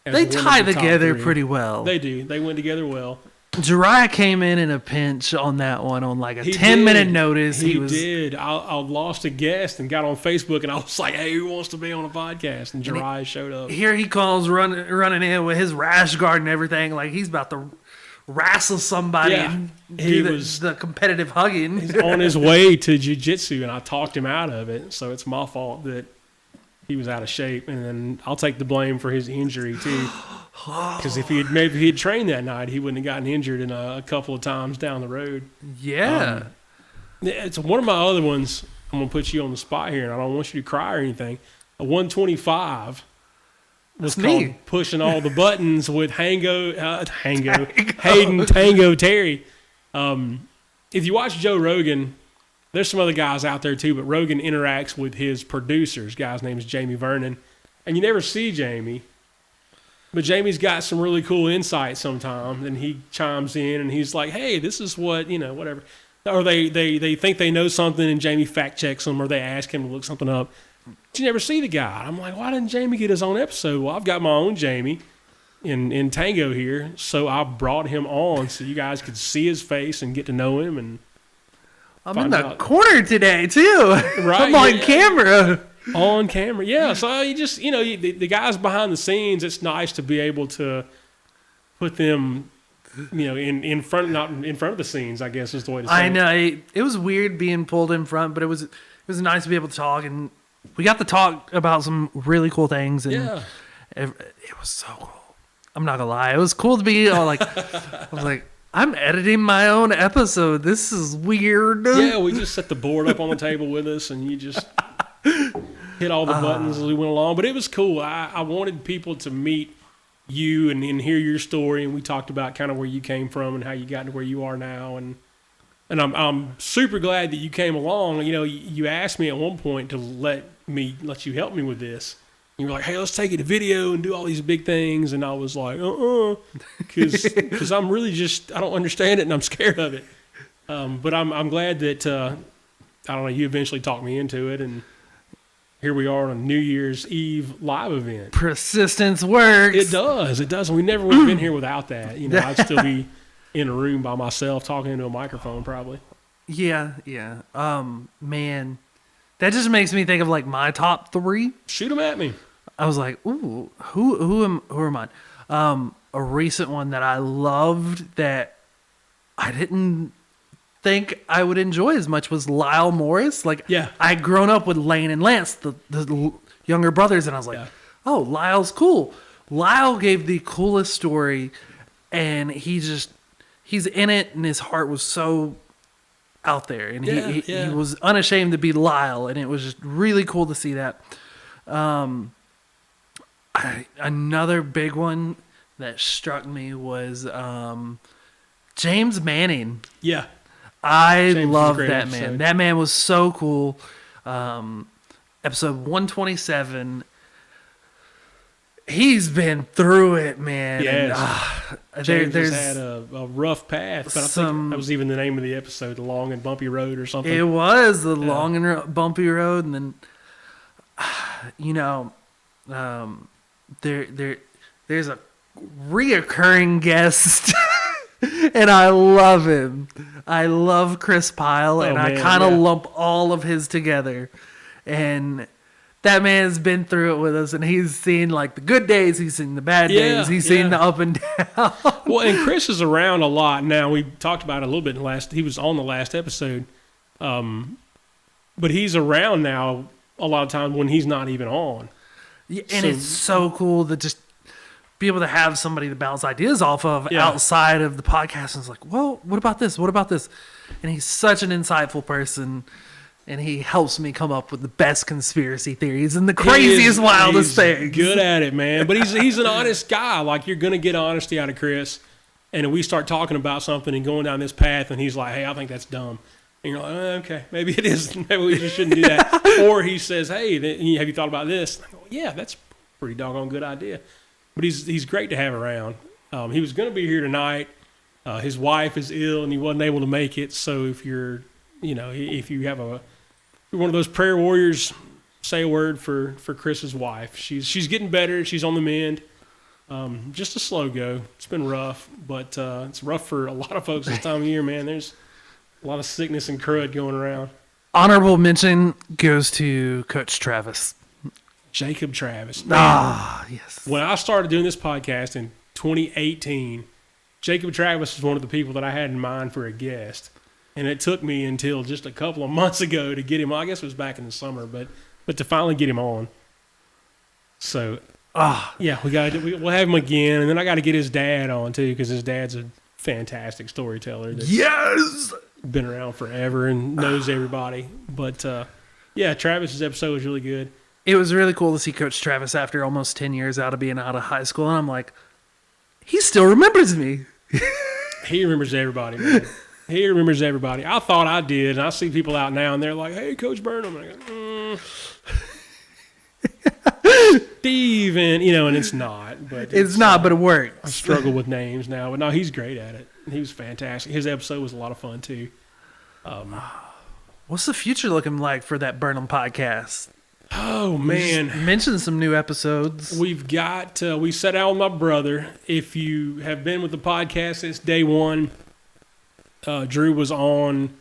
They tie together pretty well. They do. They went together well. Jariah came in a pinch on that one on like a 10-minute notice. He did. I lost a guest and got on Facebook, and I was like, hey, who wants to be on a podcast? And Jariah showed up. Here he comes running in with his rash guard and everything. Like he's about to wrestle somebody and do the competitive hugging. He's on his way to jiu-jitsu, and I talked him out of it. So it's my fault that he was out of shape, and then I'll take the blame for his injury too. Because if he had trained that night, he wouldn't have gotten injured in a couple of times down the road. Yeah. It's one of my other ones. I'm gonna put you on the spot here, and I don't want you to cry or anything. A 125 was called Pushing All the Buttons with Hayden Tango Terry. If you watch Joe Rogan, there's some other guys out there too, but Rogan interacts with his producers. Guy's name is Jamie Vernon, and you never see Jamie. But Jamie's got some really cool insight sometimes, and he chimes in, and he's like, hey, this is what, whatever. Or they think they know something, and Jamie fact-checks them, or they ask him to look something up. But you never see the guy. I'm like, why didn't Jamie get his own episode? Well, I've got my own Jamie in Tango here, so I brought him on so you guys could see his face and get to know him. And I'm in the corner today, too. Right, I'm on camera. On camera, yeah. So you just, the guys behind the scenes, it's nice to be able to put them, in front, not in front of the scenes, I guess is the way to say it. I know. It was weird being pulled in front, but it was nice to be able to talk, and we got to talk about some really cool things, and it was so cool. I'm not gonna lie, it was cool to be all like, I was like, I'm editing my own episode. This is weird. Yeah, we just set the board up on the table with us, and you just hit all the buttons as we went along. But it was cool. I wanted people to meet you and hear your story, and we talked about kind of where you came from and how you got to where you are now. And I'm super glad that you came along. You asked me at one point to let you help me with this. You were like, hey, let's take it to video and do all these big things. And I was like, because I'm really I don't understand it, and I'm scared of it. But I'm glad that, I don't know, you eventually talked me into it, and here we are on a New Year's Eve live event. Persistence works. It does. And we never would have been here without that. I'd still be in a room by myself talking into a microphone probably. Yeah. Man, that just makes me think of like my top 3. Shoot them at me. I was like, ooh, who am I? A recent one that I loved that I didn't think I would enjoy as much was Lyle Morris. Like, I had grown up with Lane and Lance, the younger brothers, and I was like, oh, Lyle's cool. Lyle gave the coolest story, and he's in it, and his heart was so out there, and he was unashamed to be Lyle, and it was just really cool to see that. Another big one that struck me was James Manning. Yeah. I love that man. That man was so cool. Episode 127. He's been through it, man. Yes. James has had a rough path, but I think that was even the name of the episode, The Long and Bumpy Road or something. It was The Long and Bumpy Road, and then there's a reoccurring guest and I love him. I love Chris Pyle, and I kind of lump all of his together. And that man's been through it with us, and he's seen like the good days, he's seen the bad days, he's seen the up and down. Well, and Chris is around a lot now. We talked about it a little bit he was on the last episode. But he's around now a lot of times when he's not even on. Yeah, and it's so cool to just be able to have somebody to bounce ideas off of outside of the podcast. And it's like, well, what about this? What about this? And he's such an insightful person, and he helps me come up with the best conspiracy theories and the craziest, wildest things. Good at it, man. But he's an honest guy. Like, you're going to get honesty out of Chris. And we start talking about something and going down this path, and he's like, hey, I think that's dumb. And you're like, okay, maybe it is. Maybe we just shouldn't do that. Or he says, hey, have you thought about this? And I go, yeah, that's a pretty doggone good idea. But he's great to have around. He was going to be here tonight. His wife is ill, and he wasn't able to make it. So if you're one of those prayer warriors, say a word for Chris's wife. She's getting better. She's on the mend. Just a slow go. It's been rough, but it's rough for a lot of folks this time of year, man. There's a lot of sickness and crud going around. Honorable mention goes to Coach Travis. Jacob Travis. Man, yes. When I started doing this podcast in 2018, Jacob Travis is one of the people that I had in mind for a guest, and it took me until just a couple of months ago to get him on. I guess it was back in the summer, but to finally get him on. So, yeah, we'll have him again, and then I got to get his dad on too, because his dad's a fantastic storyteller. Yes, been around forever and knows everybody. But yeah, Travis's episode was really good. It was really cool to see Coach Travis after almost 10 years out of being out of high school, and I'm like, he still remembers me. He remembers everybody, man. He remembers everybody. I thought I did, and I see people out now, and they're like, "Hey, Coach Burnham," and I go, Steve, and and it's not. But it's not, but it works. I struggle with names now, but no, he's great at it. He was fantastic. His episode was a lot of fun too. What's the future looking like for that Burnham podcast? Oh man, mention some new episodes. We've got we sat down with my brother. If you have been with the podcast since day one, Drew was on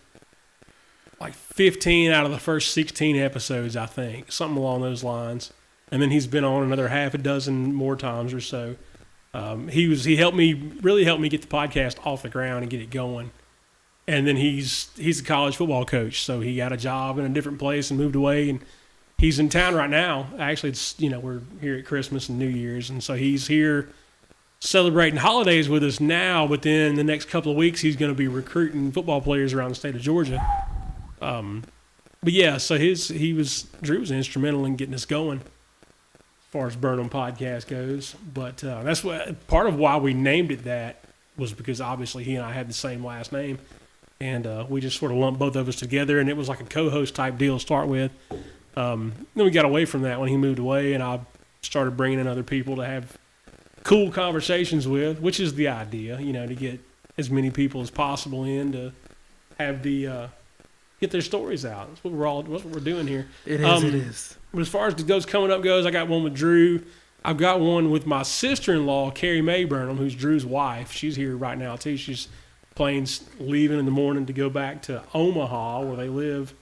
like 15 out of the first 16 episodes, I think, something along those lines. And then he's been on another half a dozen more times or so. He helped me get the podcast off the ground and get it going. And then he's a college football coach, so he got a job in a different place and moved away, and he's in town right now. Actually, it's we're here at Christmas and New Year's, and so he's here celebrating holidays with us now. But then the next couple of weeks, he's going to be recruiting football players around the state of Georgia. But yeah, so Drew was instrumental in getting us going as far as Burnham Podcast goes. But that's part of why we named it that was because obviously he and I had the same last name, and we just sort of lumped both of us together, and it was like a co-host type deal to start with. Then we got away from that when he moved away, and I started bringing in other people to have cool conversations with, which is the idea, to get as many people as possible in to have get their stories out. That's what we're doing here. It is. But as far as those coming up goes, I got one with Drew. I've got one with my sister-in-law, Carrie Mae Burnham, who's Drew's wife. She's here right now too. She's leaving in the morning to go back to Omaha, where they live.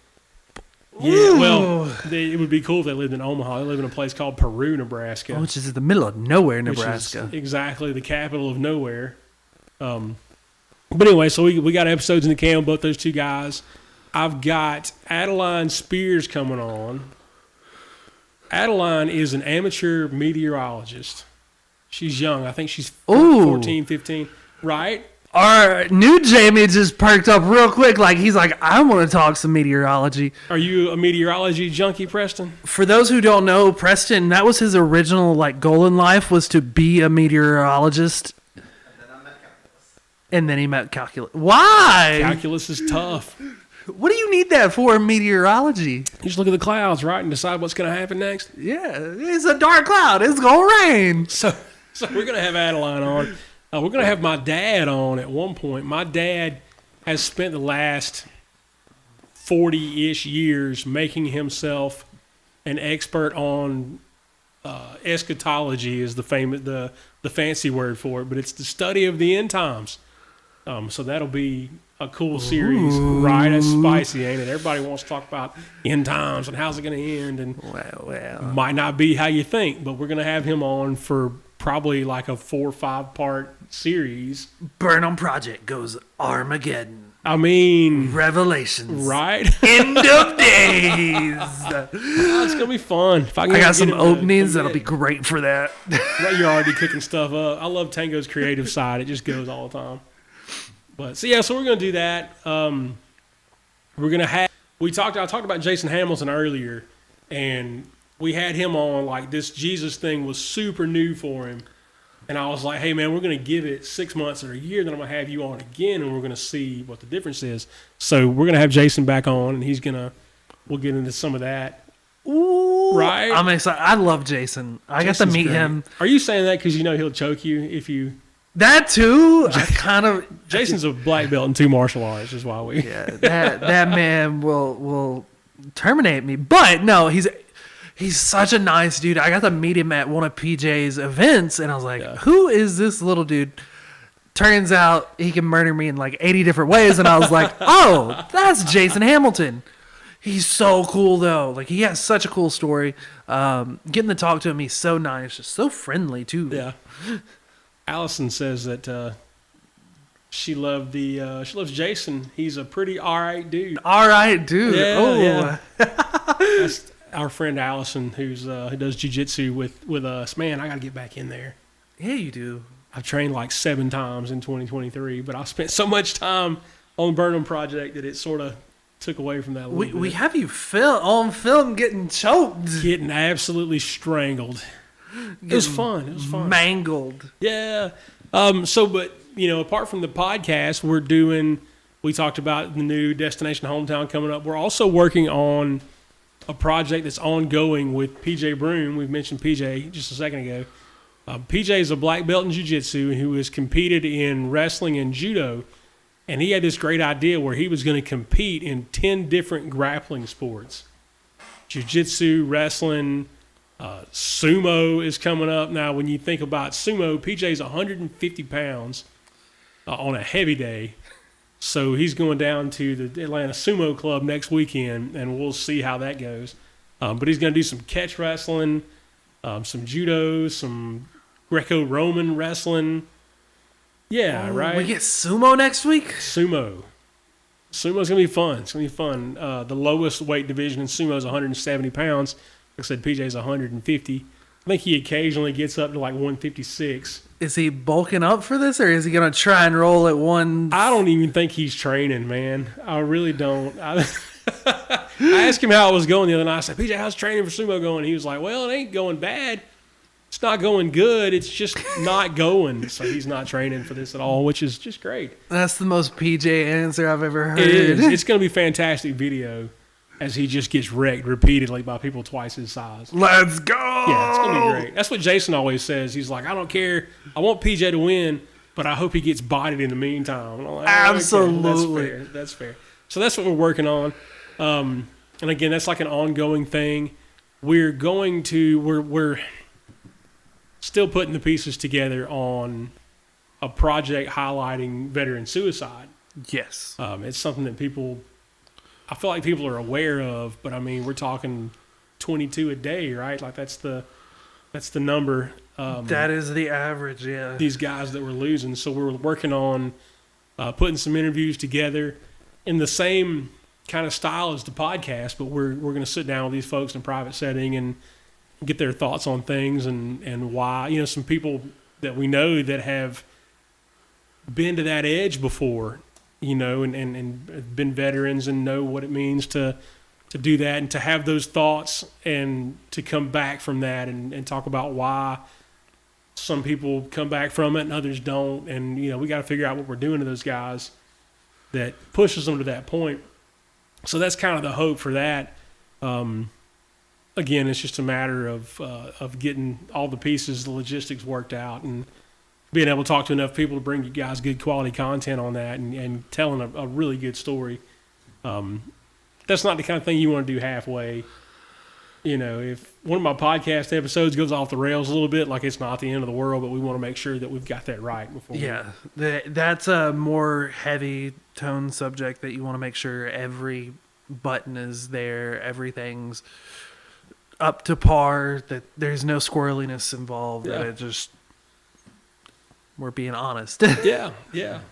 Yeah, well, it would be cool if they lived in Omaha. They live in a place called Peru, Nebraska. Which is in the middle of nowhere, Nebraska. Which is exactly the capital of nowhere. But anyway, so we got episodes in the can, both those two guys. I've got Adeline Spears coming on. Adeline is an amateur meteorologist. She's young. I think she's 14, 15, right? Our new Jamie just perked up real quick. Like, he's like, I want to talk some meteorology. Are you a meteorology junkie, Preston? For those who don't know, Preston, that was his original goal in life, was to be a meteorologist. And then he met calculus. Why? Calculus is tough. What do you need that for, meteorology? You just look at the clouds, right, and decide what's going to happen next? Yeah, it's a dark cloud. It's going to rain. So we're going to have Adeline on. We're going to have my dad on at one point. My dad has spent the last 40-ish years making himself an expert on eschatology is the fancy word for it, but it's the study of the end times. So that'll be a cool series, right? That's spicy, ain't it? Everybody wants to talk about end times and how's it going to end, and might not be how you think, but we're going to have him on for probably like a 4 or 5 part series. Burnham Project goes Armageddon. I mean, Revelations. Right? End of days. It's going to be fun. If I got some openings that'll be great for that. You're already cooking stuff up. I love Tango's creative side. It just goes all the time. But so we're going to do that. We're going to have, I talked about Jason Hamilton earlier, and we had him on, like, this Jesus thing was super new for him. And I was like, hey, man, we're going to give it 6 months or a year, then I'm going to have you on again, and we're going to see what the difference is. So we're going to have Jason back on, and we'll get into some of that. Ooh, right? I'm excited. I love Jason. I got to meet him. Are you saying that because you know he'll choke you if you... That too, Jason's a black belt in 2 martial arts, is why we... Yeah, that man will terminate me. But no, he's such a nice dude. I got to meet him at one of PJ's events, and I was like, who is this little dude? Turns out he can murder me in like 80 different ways, and I was like, oh, that's Jason Hamilton. He's so cool, though. Like, he has such a cool story. Getting to talk to him, he's so nice, just so friendly, too. Yeah. Allison says that She loves Jason. He's a pretty all right dude. All right dude. Yeah, That's our friend Allison, who does jiu-jitsu with us. Man, I got to get back in there. Yeah, you do. I've trained like 7 times in 2023, but I spent so much time on the Burnham Project that it sort of took away from that a little bit. We have you on film getting choked. Getting absolutely strangled. It was fun. Mangled. Yeah. But, apart from the podcast, we talked about the new Destination Hometown coming up. We're also working on a project that's ongoing with PJ Broom. We've mentioned PJ just a second ago. PJ is a black belt in jiu-jitsu who has competed in wrestling and judo. And he had this great idea where he was going to compete in 10 different grappling sports. Jiu-jitsu, wrestling, sumo is coming up. Now, when you think about sumo, PJ's 150 pounds on a heavy day. So he's going down to the Atlanta Sumo Club next weekend, and we'll see how that goes. But he's going to do some catch wrestling, some judo, some Greco-Roman wrestling. Yeah, right. We get sumo next week? Sumo's going to be fun. It's going to be fun. The lowest weight division in sumo is 170 pounds. Like I said, PJ's 150. I think he occasionally gets up to like 156. Is he bulking up for this, or is he going to try and roll at one? I don't even think he's training, man. I really don't. I asked him how it was going the other night. I said, PJ, how's training for sumo going? He was like, well, it ain't going bad. It's not going good. It's just not going. So he's not training for this at all, which is just great. That's the most PJ answer I've ever heard. It is. It's going to be a fantastic video as he just gets wrecked repeatedly by people twice his size. Let's go! Yeah, it's going to be great. That's what Jason always says. He's like, I don't care. I want PJ to win, but I hope he gets bodied in the meantime. I'm like, absolutely. Okay, that's fair. So that's what we're working on. And again, that's like an ongoing thing. We're still putting the pieces together on a project highlighting veteran suicide. Yes. It's something that I feel like people are aware of, but I mean, we're talking 22 a day, right? Like that's the number. That is the average, yeah. These guys that we're losing. So we're working on putting some interviews together in the same kind of style as the podcast, but we're going to sit down with these folks in a private setting and get their thoughts on things and why, some people that we know that have been to that edge before, and been veterans and know what it means to do that and to have those thoughts and to come back from that and talk about why some people come back from it and others don't. And, we got to figure out what we're doing to those guys that pushes them to that point. So that's kind of the hope for that. Again, it's just a matter of getting all the pieces, the logistics worked out, and being able to talk to enough people to bring you guys good quality content on that and telling a really good story. That's not the kind of thing you want to do halfway. If one of my podcast episodes goes off the rails a little bit, like it's not the end of the world, but we want to make sure that we've got that right before. Yeah, that's a more heavy tone subject that you want to make sure every button is there, everything's up to par, that there's no squirreliness involved, that it just, we're being honest. Yeah. There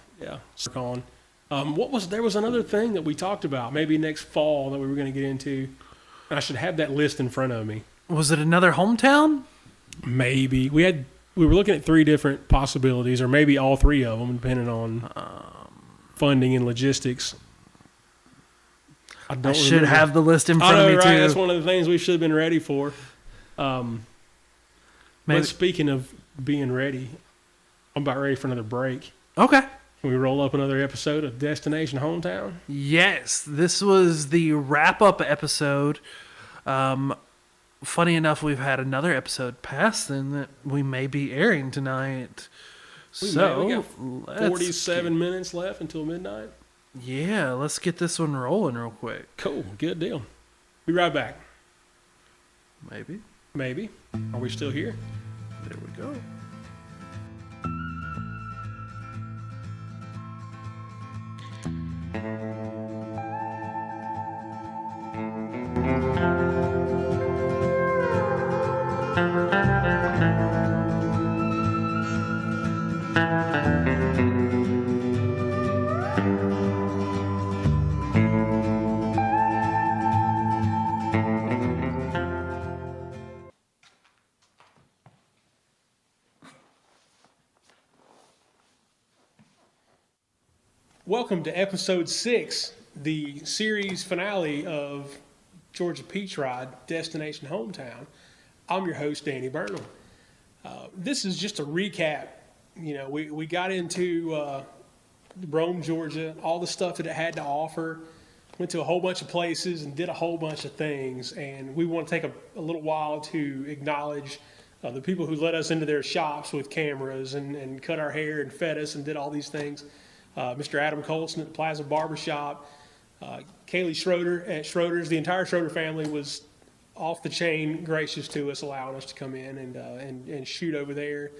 was another thing that we talked about maybe next fall that we were going to get into. I should have that list in front of me. Was it another hometown? Maybe. We were looking at 3 different possibilities, or maybe all 3 of them, depending on funding and logistics. I should have the list in front of me, too. That's one of the things we should have been ready for. But speaking of being ready, I'm about ready for another break. Okay. Can we roll up another episode of Destination Hometown? Yes. This was the wrap-up episode. Funny enough, we've had another episode pass then that we may be airing tonight. We got 47 minutes left until midnight. Yeah, let's get this one rolling real quick. Cool, good deal. Be right back. Maybe. Are we still here? There we go. welcome to episode 6, the series finale of Georgia Peach Ride, Destination Hometown. I'm your host, Danny Burnham. This is just a recap. You know, we got into Rome, Georgia, all the stuff that it had to offer. Went to a whole bunch of places and did a whole bunch of things. And we want to take a little while to acknowledge the people who let us into their shops with cameras and cut our hair and fed us and did all these things. Mr. Adam Colson at the Plaza Barbershop, Kaylee Schroeder at Schroeder's. The entire Schroeder family was off the chain gracious to us, allowing us to come in and shoot over there.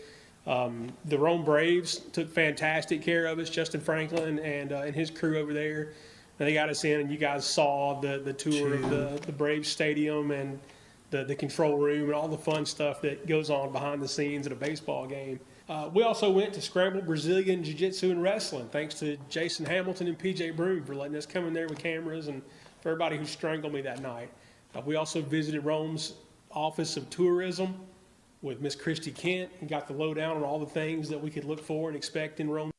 The Rome Braves took fantastic care of us, Justin Franklin and his crew over there. And they got us in, and you guys saw the tour of the Braves Stadium and the control room and all the fun stuff that goes on behind the scenes at a baseball game. We also went to Scrambled Brazilian Jiu-Jitsu and Wrestling, thanks to Jason Hamilton and PJ Broom for letting us come in there with cameras and for everybody who strangled me that night. We also visited Rome's Office of Tourism with Miss Christy Kent and got the lowdown on all the things that we could look for and expect in Rome.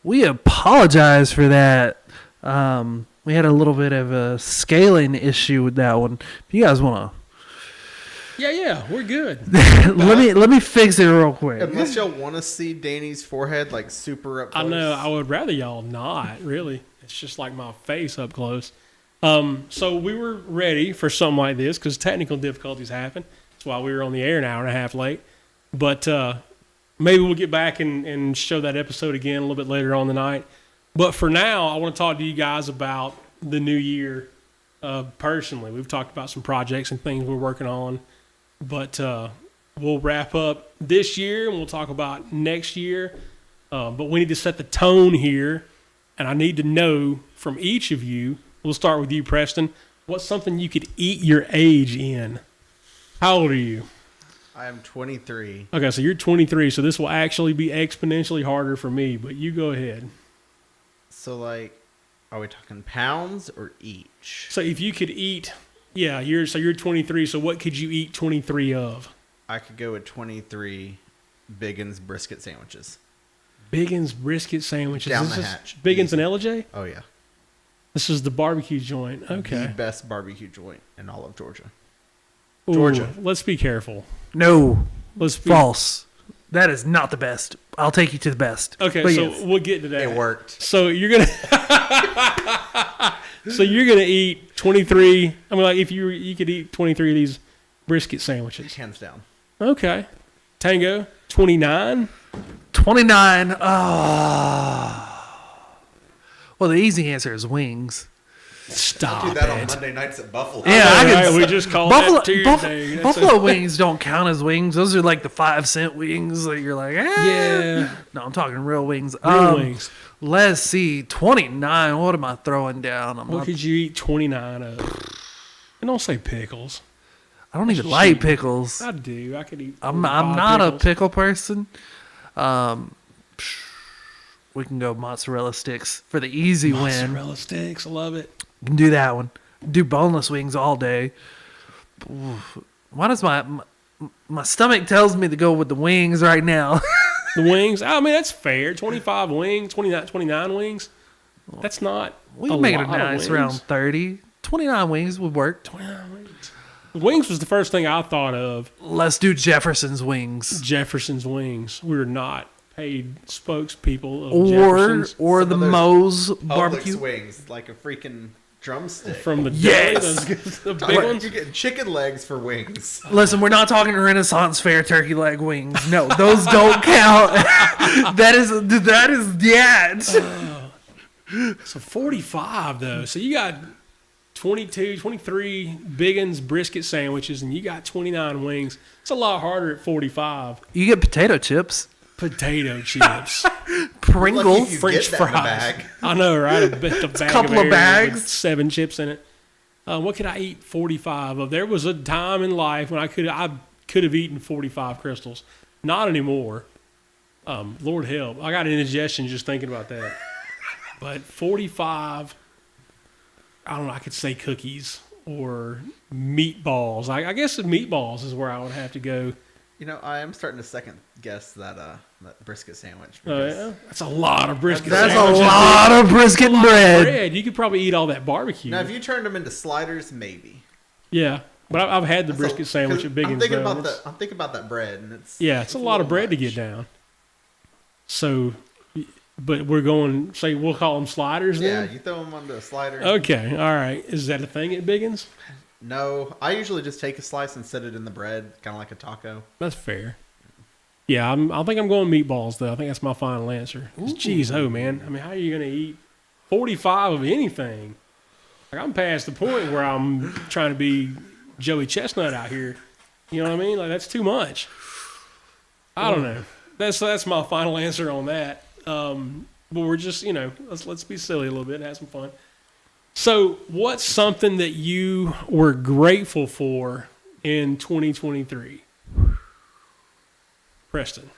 We apologize for that. We had a little bit of a scaling issue with that one. If you guys want to... Yeah, we're good. let me fix it real quick. Unless y'all want to see Danny's forehead like super up close. I know. I would rather y'all not, really. It's just like my face up close. So we were ready for something like this because technical difficulties happen. That's why we were on the air an hour and a half late. But maybe we'll get back and show that episode again a little bit later on the night. But for now, I want to talk to you guys about the new year personally. We've talked about some projects and things we're working on. But we'll wrap up this year and we'll talk about next year. But we need to set the tone here. And I need to know from each of you, we'll start with you, Preston, what's something you could eat your age in? How old are you? I am 23. Okay, so you're 23, so this will actually be exponentially harder for me, but you go ahead. So, like, are we talking pounds or each? So if you could eat, you're 23, so what could you eat 23 of? I could go with 23 Biggins brisket sandwiches. Biggins brisket sandwiches. Down the hatch. Biggins and LJ? Oh, yeah. This is the barbecue joint. Okay. The best barbecue joint in all of Georgia. Ooh, Georgia. Let's be careful. No. Let's be false. That is not the best. I'll take you to the best. Okay, but so yes. we'll get to that. It worked. So you're gonna eat 23. I mean, like if you could eat 23 of these brisket sandwiches. Hands down. Okay. Tango, 29. 29. Well, the easy answer is wings. Stop I do that it. on Monday nights at Buffalo. Yeah, we just called Buffalo, that Tuesday. Buffalo wings don't count as wings. Those are like the 5-cent wings that you're like, Yeah. No, I'm talking real wings. Real wings. Let's see, 29. What am I throwing down? What could you eat 29 of? And don't say pickles. I don't even like pickles. I do. I could eat. I'm not a pickle person. We can go mozzarella sticks for the easy win. Mozzarella sticks. I love it. You can do that one. Do boneless wings all day. Oof. Why does my stomach tells me to go with the wings right now? The wings. I mean, that's fair. 25 wings, 29 wings. That's not. We can make it a nice around 30. 29 wings would work. 29 wings. Wings was the first thing I thought of. Let's do Jefferson's wings. Jefferson's wings. We're not paid spokespeople of Jefferson's. Or the Moe's barbecue wings, like a freaking drumstick. From the yes, the big ones. You're getting chicken legs for wings. Listen, we're not talking Renaissance Fair turkey leg wings. No, those don't count. that is So 45 though. So you got 22, 23 Biggins brisket sandwiches, and you got 29 wings. It's a lot harder at 45. You get potato chips. Potato chips. Pringle. French fries. I know, right? A couple of bags. With 7 chips in it. What could I eat 45 of? There was a time in life when I could have eaten 45 crystals. Not anymore. Lord help. I got indigestion just thinking about that. But 45, I don't know, I could say cookies or meatballs. I guess the meatballs is where I would have to go. You know, I am starting to second guess that That brisket sandwich. Oh, yeah? That's a lot of brisket That's sandwiches. a lot of brisket and bread. You could probably eat all that barbecue. Now, if you turned them into sliders, maybe. Yeah. But I've had the brisket sandwich at Biggins. I'm thinking about that bread, and it's a lot of bread to get down. So, but we're going. Say we'll call them sliders. Then? Yeah, you throw them onto a slider. Okay, all right. Is that a thing at Biggins? No, I usually just take a slice and set it in the bread, kind of like a taco. That's fair. Yeah, I think I'm going meatballs though. I think that's my final answer. Jeez, man. I mean, how are you going to eat 45 of anything? Like I'm past the point where I'm trying to be Joey Chestnut out here. You know what I mean? Like that's too much. I don't know. That's my final answer on that. But we're just let's be silly a little bit and have some fun. So, what's something that you were grateful for in 2023? Preston.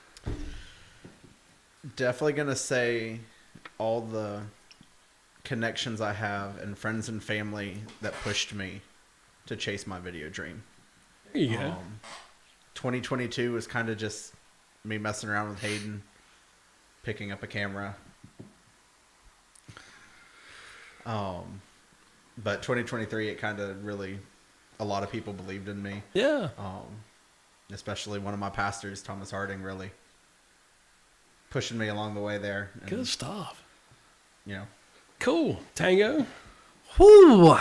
Definitely gonna say all the connections I have and friends and family that pushed me to chase my video dream. There you go. 2022 was kind of just me messing around with Hayden, picking up a camera. But 2023, it kind of really, a lot of people believed in me. Yeah. Especially one of my pastors, Thomas Harding, really pushing me along the way there. And, good stuff. Cool. Tango? Whew.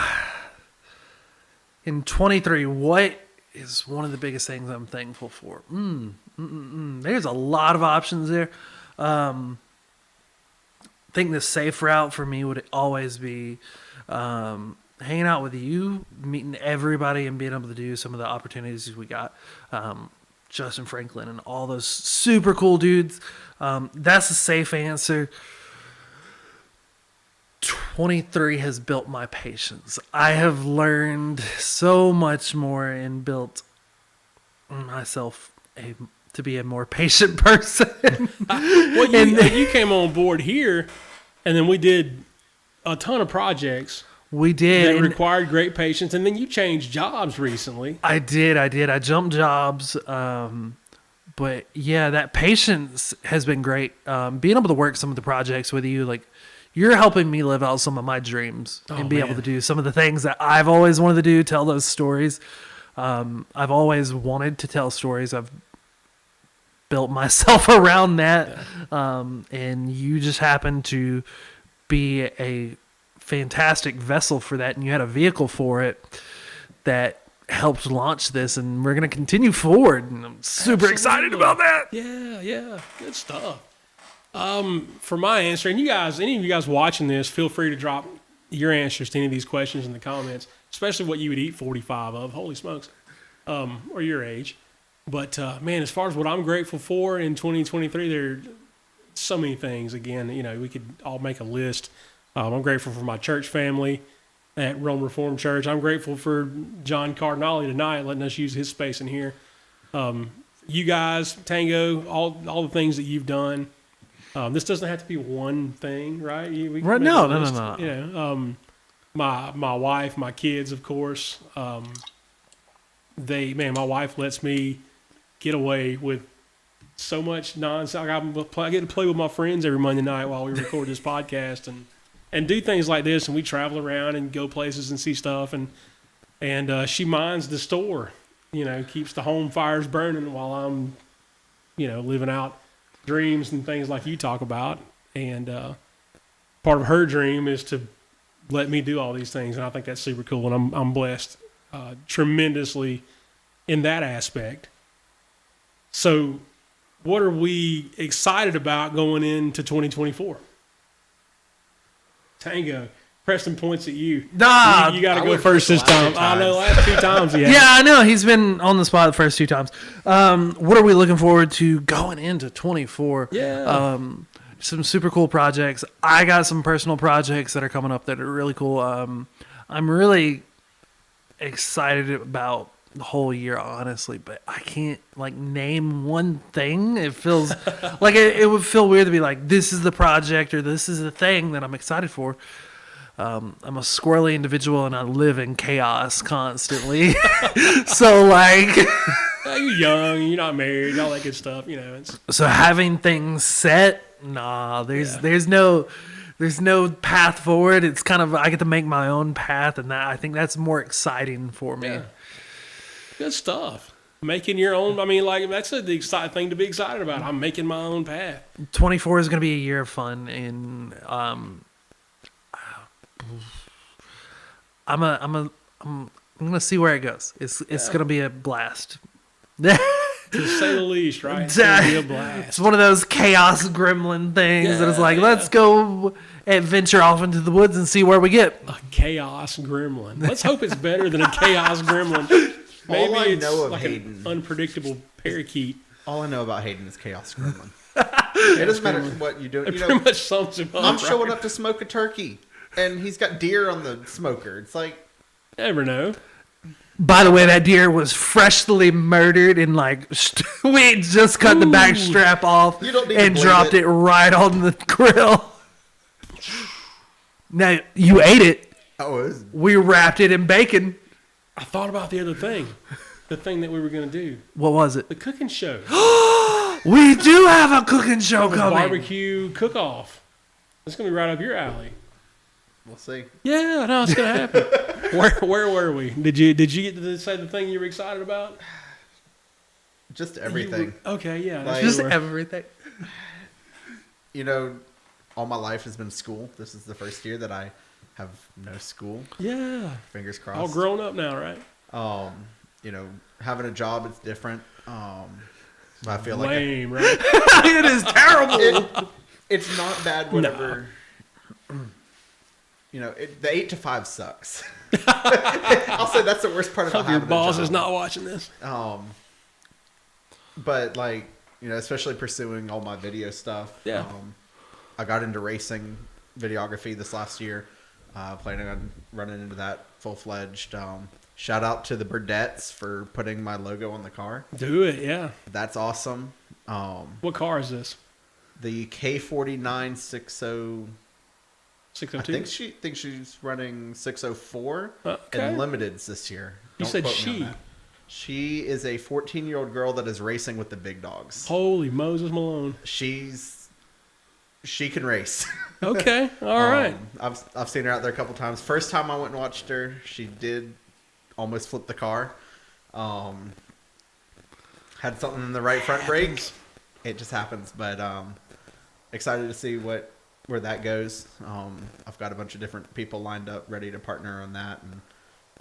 In 23, what is one of the biggest things I'm thankful for? There's a lot of options there. I think the safe route for me would always be hanging out with you, meeting everybody, and being able to do some of the opportunities we got. Justin Franklin and all those super cool dudes. That's a safe answer. 23 has built my patience. I have learned so much more and built myself to be a more patient person. Well, you came on board here, and then we did a ton of projects. We did. That required great patience, and then you changed jobs recently. I did. I jumped jobs. But yeah, that patience has been great. Being able to work some of the projects with you, like you're helping me live out some of my dreams and be able to do some of the things that I've always wanted to do, tell those stories. I've always wanted to tell stories. I've built myself around that. And you just happen to be a fantastic vessel for that, and you had a vehicle for it that helped launch this, and we're going to continue forward, and I'm super excited about that. Yeah, good stuff. For my answer, and any of you guys watching this, feel free to drop your answers to any of these questions in the comments, especially what you would eat 45 of, holy smokes, or your age. But man, as far as what I'm grateful for in 2023, there are so many things. Again, we could all make a list. I'm grateful for my church family at Rome Reformed Church. I'm grateful for John Cardinale tonight letting us use his space in here. You guys, Tango, all the things that you've done. This doesn't have to be one thing, right? No. My wife, my kids, of course. My wife lets me get away with so much nonsense. I get to play with my friends every Monday night while we record this podcast and do things like this, and we travel around and go places and see stuff, and she minds the store, keeps the home fires burning while I'm, living out dreams and things like you talk about, and part of her dream is to let me do all these things, and I think that's super cool, and I'm blessed tremendously in that aspect. So what are we excited about going into 2024? Tango. Preston points at you. Nah, you got to go first this time. I know, last 2 times. Yeah, I know. He's been on the spot the first 2 times. What are we looking forward to going into 24? Yeah. Some super cool projects. I got some personal projects that are coming up that are really cool. I'm really excited about the whole year, honestly, but I can't name one thing. It feels like it would feel weird to be like, this is the project or this is the thing that I'm excited for. I'm a squirrely individual and I live in chaos constantly. So You're young, you're not married, all that good stuff. You know. So having things set, there's no path forward. It's kind of I get to make my own path, and I think that's more exciting for me. Yeah. Good stuff. Making your own. I mean, like that's the exciting thing to be excited about. I'm making my own path. 24 is going to be a year of fun, and I'm gonna see where it goes. It's gonna be a blast. To say the least, right? It's gonna be a blast. It's one of those chaos gremlin things that it's like, let's go adventure off into the woods and see where we get. A chaos gremlin. Let's hope it's better than a chaos gremlin. Maybe All I it's know of like Hayden. an unpredictable parakeet. All I know about Hayden is Chaos Gremlin. It doesn't matter what you do. It You pretty know, much sums him up. I'm showing up to smoke a turkey, and he's got deer on the smoker. It's like, Never know. By the way, that deer was freshly murdered and we just cut the back strap off You don't need to and blame dropped it right on the grill. Now, you ate it. oh, it was, We wrapped it in bacon. I thought about the other thing. The thing that we were going to do. What was it? The cooking show. We do have a cooking show coming. Barbecue cook-off. It's going to be right up your alley. we'll see. Yeah, no, it's going to happen. Where were we? Did you get to say the thing you were excited about? Just everything. Okay, yeah. Like- Just sure. everything. You know, all my life has been school. This is the first year that I have no school. Yeah. Fingers crossed. All grown up now, right? You know, having a job is different. I feel like Lame, right? It is terrible. it's not bad whenever. You know, the 8 to 5 sucks. I'll say that's the worst part about Hope your having boss a job. is not watching this. But you know, especially pursuing all my video stuff. Yeah. I got into racing videography this last year. Planning on running into that full-fledged. Shout out to the Burdettes for putting my logo on the car. Do it, yeah. That's awesome. What car is this? The K49 60. 602? I think she's running 604 Okay. in limiteds this year. You Don't said quote me on she. that. She is a 14-year-old girl that is racing with the big dogs. Holy Moses Malone. She can race. Okay, all right. I've seen her out there a couple times. First time I went and watched her, she did almost flip the car. Had something in the right front brake. It just happens, but excited to see where that goes. I've got a bunch of different people lined up ready to partner on that, and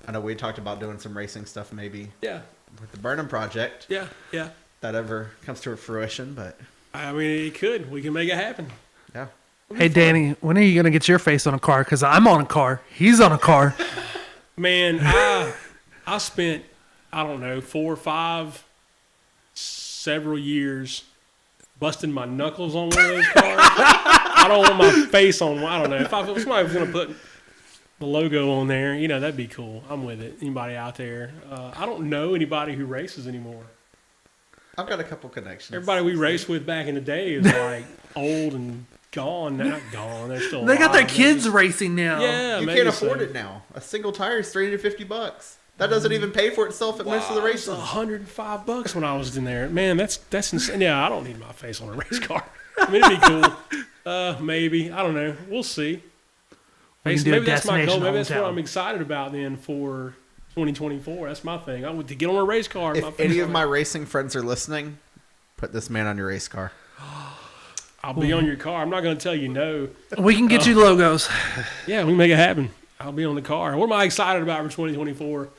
I know we talked about doing some racing stuff maybe Yeah, with the Burnham project. yeah. If that ever comes to fruition, but I mean, it could. We can make it happen. yeah. Hey, Danny, when are you going to get your face on a car? Because I'm on a car. He's on a car. Man, I spent, I don't know, 4 or 5, several years busting my knuckles on one of those cars. I don't want my face on one. I don't know. If somebody was going to put the logo on there, you know, that'd be cool. I'm with it. Anybody out there? I don't know anybody who races anymore. I've got a couple connections. Everybody we raced with back in the day is like old and gone. They're not gone. They're still They got their alive. kids racing now. Yeah, You maybe can't afford so. it now. A single tire is $350. That doesn't even pay for itself at most of the Wow, it's races. $105 when I was in there. Man, that's insane. Yeah, I don't need my face on a race car. I mean, it'd be cool. Maybe. I don't know. We'll see. We can do a Maybe that's my goal. destination Maybe that's what hometown. I'm excited about then for 2024. That's my thing. I want to get on a race car. If my face any on of it. my racing friends are listening, put this man on your race car. I'll be on your car. I'm not going to tell you no. We can get you logos. Yeah, we can make it happen. I'll be on the car. What am I excited about for 2024?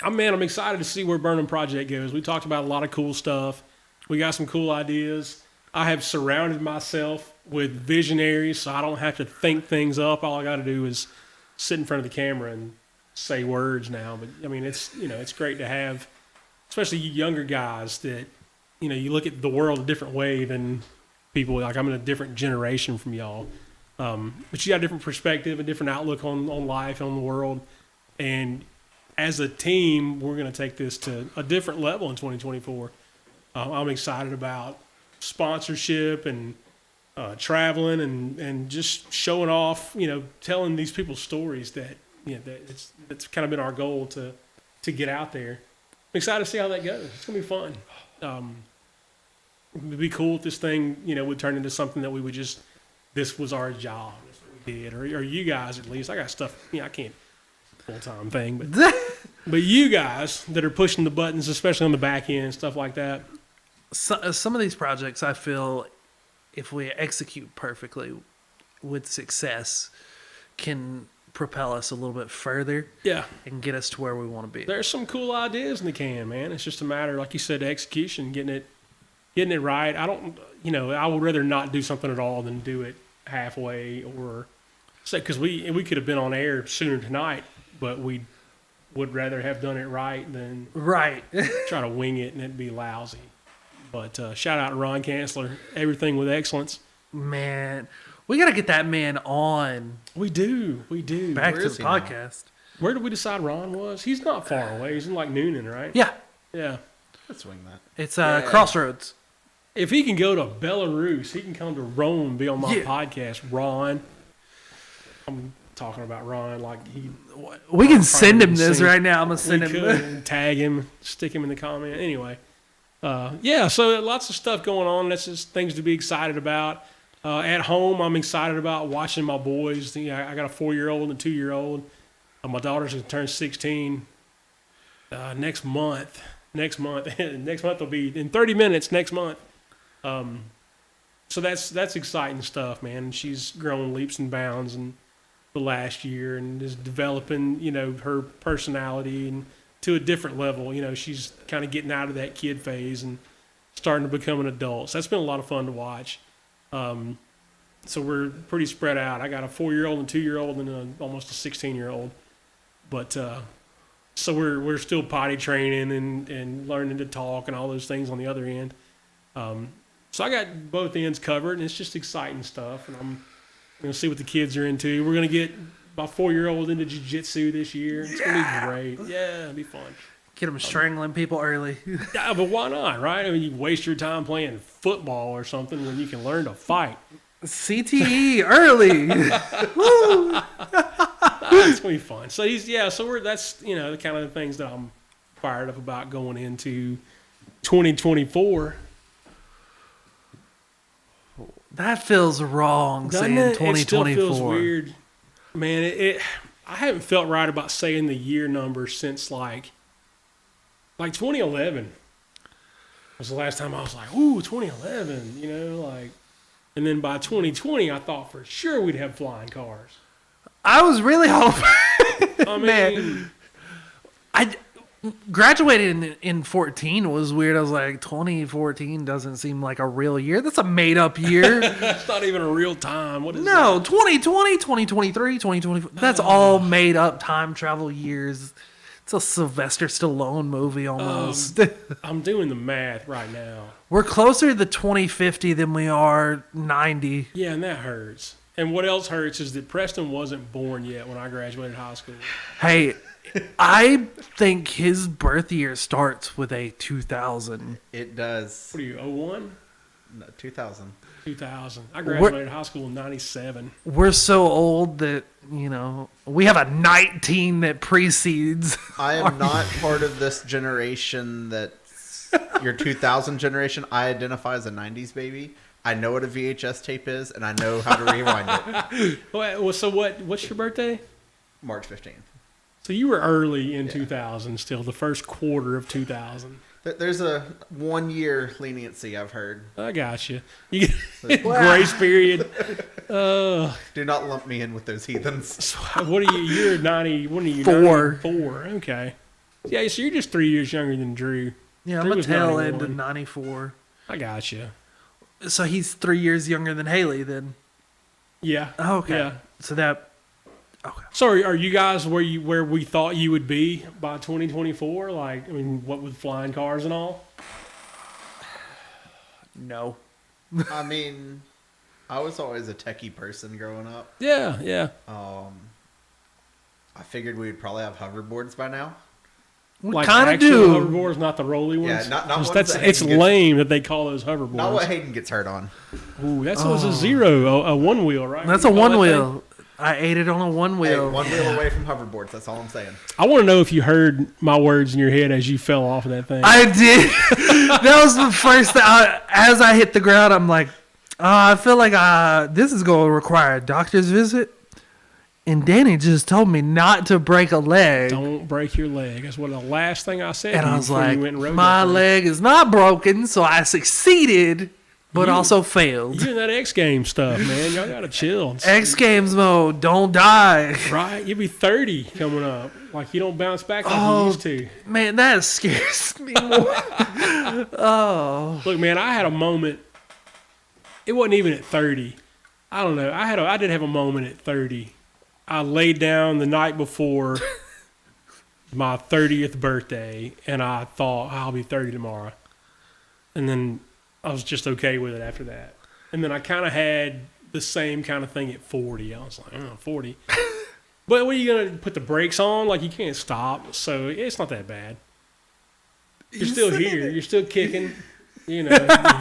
I'm excited to see where Burnham Project goes. We talked about a lot of cool stuff. We got some cool ideas. I have surrounded myself with visionaries, so I don't have to think things up. All I got to do is sit in front of the camera and say words now. But I mean, it's great to have, especially you younger guys that, you look at the world a different way than people. Like I'm in a different generation from y'all. But you got a different perspective, a different outlook on life, on the world. And as a team, we're going to take this to a different level in 2024. I'm excited about sponsorship and traveling and just showing off, telling these people stories that, that it's kind of been our goal to get out there. excited to see how that goes. It's gonna be fun. It'd be cool if this thing, would turn into something that we would just, this was our job, that's what we did, or you guys at least. I got stuff, I can't full-time thing, but you guys that are pushing the buttons, especially on the back end, stuff like that. Some of these projects, I feel, if we execute perfectly with success, can propel us a little bit further. Yeah. And get us to where we want to be. There's some cool ideas in the can, man. It's just a matter, like you said, execution, getting it right. I would rather not do something at all than do it halfway, or say, because we could have been on air sooner tonight, but we would rather have done it right than try to wing it and it'd be lousy. But shout out to Ron Kanzler, everything with excellence. Man, we got to get that man on. We do. Back to the podcast. Where did we decide Ron was? He's not far away. He's in like Noonan, right? Yeah. Let's swing that. It's Crossroads. If he can go to Belarus, he can come to Rome and be on my podcast. Ron. I'm talking about Ron like he. We can send him this right now. I'm going to send him. Tag him, stick him in the comment. Anyway. So lots of stuff going on. That's just things to be excited about. At home, I'm excited about watching my boys. I got a 4-year-old and a 2-year-old. My daughter's going to turn 16 next month. Next month will be in 30 minutes next month. So that's exciting stuff, man. And she's grown leaps and bounds in the last year and is developing, her personality and to a different level. She's kind of getting out of that kid phase and starting to become an adult. So that's been a lot of fun to watch. So we're pretty spread out. I got a 4-year-old and 2-year-old and almost a 16-year-old. But so we're still potty training and learning to talk and all those things on the other end. So I got both ends covered, and it's just exciting stuff. And I'm going to see what the kids are into. We're going to get my 4-year-old into jiu-jitsu this year. It's going to be great. Yeah, it'll be fun. Get them strangling people early. Yeah, but why not, right? I mean, you waste your time playing football or something when you can learn to fight. CTE early. Woo! It's going to be fun. So that's, the kind of things that I'm fired up about going into 2024. That feels wrong. Doesn't saying it? 2024. It still feels weird. Man, I haven't felt right about saying the year number since like 2011 was the last time I was like, ooh, 2011, and then by 2020, I thought for sure we'd have flying cars. I was really hoping. I mean, I graduated in 14 was weird. I was like, 2014 doesn't seem like a real year. That's a made up year. That's not even a real time. What is that? 2020, 2020, 2023, 2024. That's all made up time travel years. It's a Sylvester Stallone movie almost. I'm doing the math right now. We're closer to 2050 than we are 90. Yeah, and that hurts. And what else hurts is that Preston wasn't born yet when I graduated high school. Hey, I think his birth year starts with a 2000. It does. What are you, 01? No, 2000. 2000. I graduated high school in 97. We're so old that, we have a 19 that precedes. I am not part of this generation that's your 2000 generation. I identify as a 90s baby. I know what a VHS tape is, and I know how to rewind it. Well, so what's your birthday? March 15th. So you were early in 2000 still, the first quarter of 2000. There's a 1-year leniency, I've heard. I got you. You get grace period. Do not lump me in with those heathens. So what are you? You're 90. What are you? 4. 94. Okay. Yeah, so you're just 3 years younger than Drew. Yeah, Drew I'm a was tail 91. end of 94. I got you. So he's 3 years younger than Haley then. Yeah. Oh, okay. Yeah. So that. Okay. So are you guys where we thought you would be by 2024? What with flying cars and all? No. I mean, I was always a techie person growing up. Yeah. I figured we would probably have hoverboards by now. We kind of do. Hoverboards, not the rolly ones. Yeah, not ones it's lame that they call those hoverboards. Not what Hayden gets hurt on. Ooh, that was a zero, a one wheel, right? That's a one wheel. I ate it on a one wheel. Hey, one wheel away from hoverboards. That's all I'm saying. I want to know if you heard my words in your head as you fell off of that thing. I did. That was the first thing. As I hit the ground, I'm like, I feel like this is going to require a doctor's visit. And Danny just told me not to break a leg. Don't break your leg. That's what the last thing I said. And I was like, my my leg is not broken, so I succeeded, but also failed. You and that X Games stuff, man. Y'all got to chill. X Games mode, don't die. Right? You'll be 30 coming up. Like, you don't bounce back like you used to. Man, that scares me more. Oh. Look, man, I had a moment. It wasn't even at 30. I don't know. I did have a moment at 30. I laid down the night before my 30th birthday, and I thought, I'll be 30 tomorrow. And then I was just okay with it after that. And then I kind of had the same kind of thing at 40. I was like, 40. But what are you going to put the brakes on? Like, you can't stop. So it's not that bad. You're still here. You're still kicking. You know,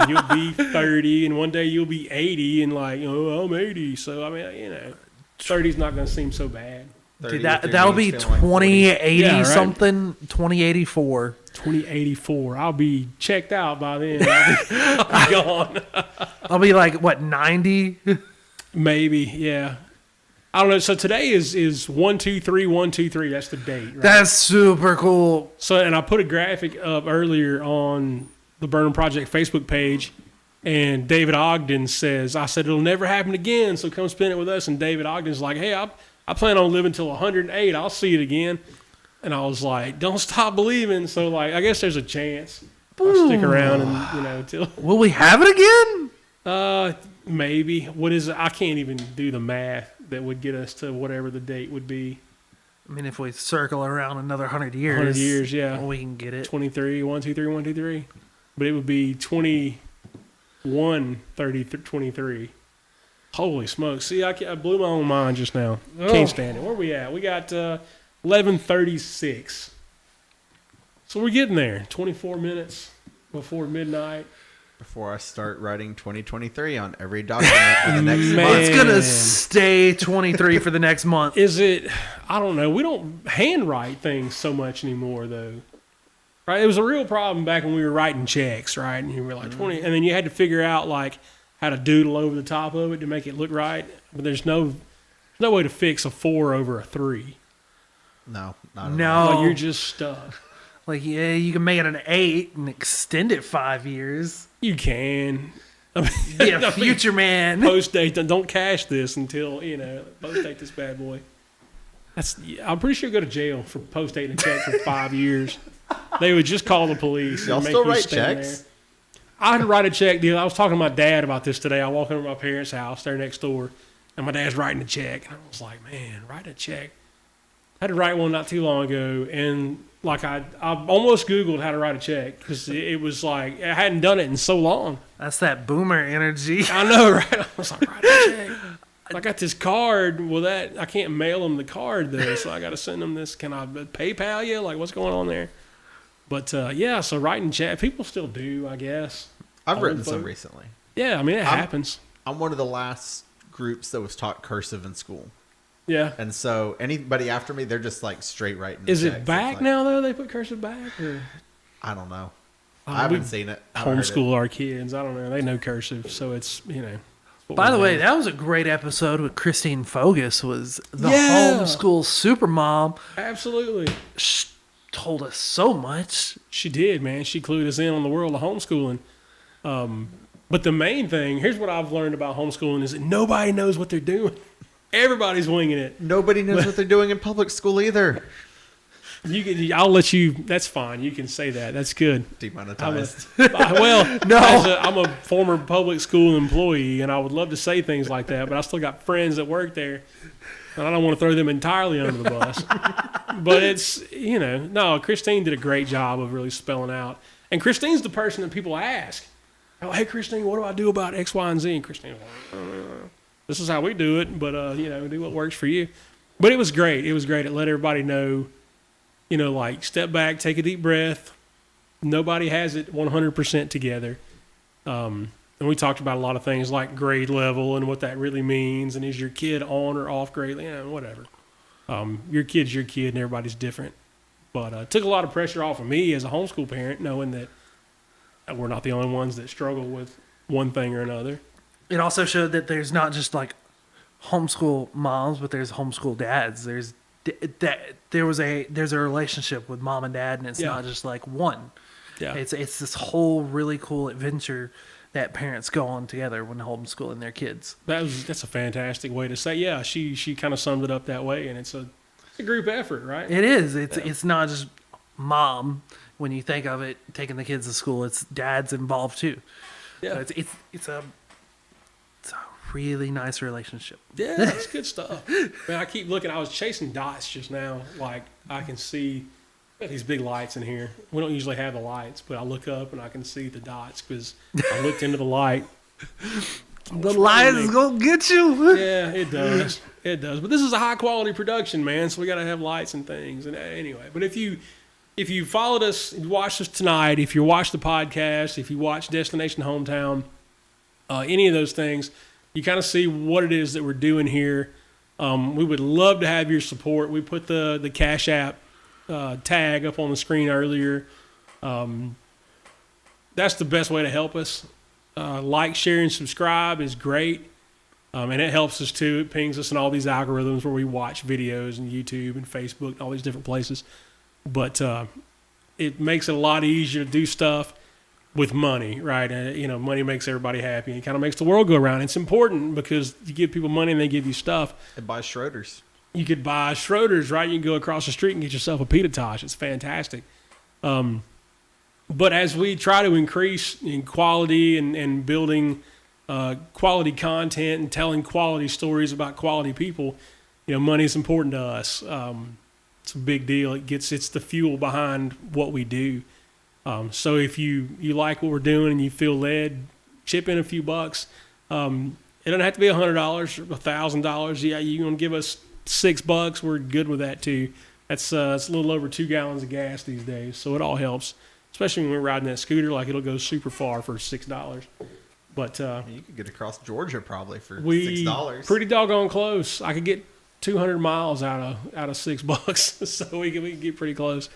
you'll be 30, and one day you'll be 80, and like, I'm 80. So, I mean, 30's not going to seem so bad. Dude, that'll be 2080 something, 2084. 2084. I'll be checked out by then. I'll be gone. I'll be like, what, 90? Maybe, yeah. I don't know. So today is 123-123. That's the date, right? That's super cool. So, and I put a graphic up earlier on the Burnham Project Facebook page, and David Ogden says, I said, it'll never happen again, so come spend it with us. And David Ogden's like, hey, I plan on living till 108. I'll see it again. And I was like, don't stop believing. So, like, I guess there's a chance I'll stick around and, till. Will we have it again? Maybe. What is it? I can't even do the math that would get us to whatever the date would be. I mean, if we circle around another 100 years. 100 years, yeah. We can get it. 23, 1, 2, 3, 1, 2, 3. But it would be 21, 30, 23. Holy smokes. See, I blew my own mind just now. Can't stand it. Where are we at? We got 11:36. So we're getting there. 24 minutes before midnight. Before I start writing 2023 on every document for the next month. It's going to stay 23 for the next month. Is it? I don't know. We don't handwrite things so much anymore, though. Right? It was a real problem back when we were writing checks, right? And you were like 20, and then you had to figure out like how to doodle over the top of it to make it look right. But there's no way to fix a 4 over a 3. No, not no. at all. Like, you're just stuck. Like, yeah, you can make it an 8 and extend it 5 years. You can. I mean, Yeah, future man. Post date. Don't cash this until post date this bad boy. I'm pretty sure go to jail for post dating a check for 5 years. They would just call the police. Y'all and make still you write stand checks? there. I had to write a check. I was talking to my dad about this today. I walk over to my parents' house. They're next door, and my dad's writing a check. And I was like, man, write a check. I had to write one not too long ago, and like I almost Googled how to write a check because it was like I hadn't done it in so long. That's that boomer energy. I know, right? I was like, write a check. I got this card. Well, I can't mail them the card though, so I got to send them this. Can I PayPal you? Like, what's going on there? But yeah, so writing chat, people still do, I guess. I've written some recently. Yeah, I mean it happens. I'm one of the last groups that was taught cursive in school. Yeah. And so anybody after me, they're just like straight writing. Is it back now though? They put cursive back, or I don't know. I haven't seen it. Homeschool our kids. I don't know. They know cursive, so it's By the way, that was a great episode with Christine Fogus. Was the homeschool supermom. Absolutely. She told us so much. She did, man. She clued us in on the world of homeschooling. But the main thing, here's what I've learned about homeschooling, is that nobody knows what they're doing. Everybody's winging it. Nobody knows what they're doing in public school either. I'll let you. That's fine. You can say that. That's good. Demonetized. Well, no. I'm a former public school employee, and I would love to say things like that, but I still got friends that work there, and I don't want to throw them entirely under the bus. But it's, no, Christine did a great job of really spelling out. And Christine's the person that people ask. Oh, hey, Christine, what do I do about X, Y, and Z? And Christine's like, this is how we do it, but, do what works for you. But it was great. It was great. It let everybody know, like, step back, take a deep breath. Nobody has it 100% together. And we talked about a lot of things like grade level and what that really means, and is your kid on or off grade, whatever. Your kid's your kid, and everybody's different. But it took a lot of pressure off of me as a homeschool parent, knowing that we're not the only ones that struggle with one thing or another. It also showed that there's not just like homeschool moms, but there's homeschool dads. There's a relationship with mom and dad, and it's not just like one. Yeah, it's this whole really cool adventure that parents go on together when homeschooling their kids. That's a fantastic way to say. Yeah, she kind of summed it up that way, and it's a group effort, right? It is. It's not just mom when you think of it taking the kids to school. It's dad's involved too. Yeah, so it's a really nice relationship. Yeah, that's good stuff. Man, I keep looking. I was chasing dots just now. Like I can see these big lights in here. We don't usually have the lights, but I look up and I can see the dots because I looked into the light. The light is gonna get you. Yeah, it does. It does. But this is a high quality production, man. So we got to have lights and things. And anyway, but if you followed us, you watched us tonight, if you watched the podcast, if you watched Destination Hometown, any of those things, you kind of see what it is that we're doing here. We would love to have your support. We put the Cash App tag up on the screen earlier. That's the best way to help us. Like, share, and subscribe is great. And it helps us too. It pings us in all these algorithms where we watch videos and YouTube and Facebook and all these different places. But it makes it a lot easier to do stuff with money, right? Money makes everybody happy. It kind of makes the world go around. It's important because you give people money and they give you stuff. It buys Schroeder's. You could buy Schroeder's, right? You can go across the street and get yourself a pita tosh. It's fantastic. But as we try to increase in quality and building quality content and telling quality stories about quality people, money is important to us. It's a big deal. It's the fuel behind what we do. So if you like what we're doing and you feel led, chip in a few bucks. It doesn't have to be $100 or $1,000. Yeah, you want to give us $6? We're good with that too. That's it's a little over 2 gallons of gas these days, so it all helps. Especially when we're riding that scooter, like it'll go super far for $6. But you could get across Georgia probably for $6. Pretty doggone close. I could get 200 miles out of $6, so we can get pretty close.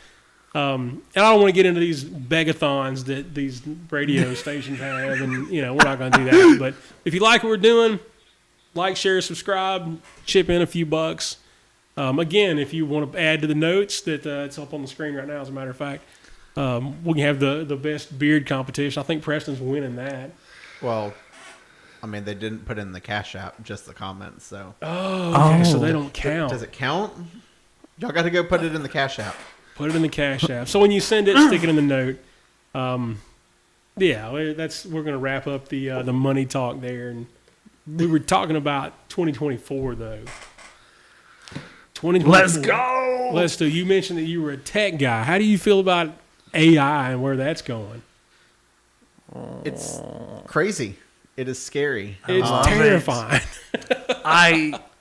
And I don't want to get into these begathons that these radio stations have, and we're not going to do that. But if you like what we're doing, like, share, subscribe, chip in a few bucks. Again, if you want to add to the notes, that it's up on the screen right now. As a matter of fact, we can have the best beard competition. I think Preston's winning that. Well, I mean, they didn't put in the Cash App, just the comments. So okay, so they don't count. Does it count? Y'all got to go put it in the Cash App. Put it in the Cash App. So when you send it, stick it in the note. Yeah, we're going to wrap up the money talk there. And we were talking about 2024 though. 2024. Let's go. Let's do. You mentioned that you were a tech guy. How do you feel about AI and where that's going? It's crazy. It is scary. It's terrifying.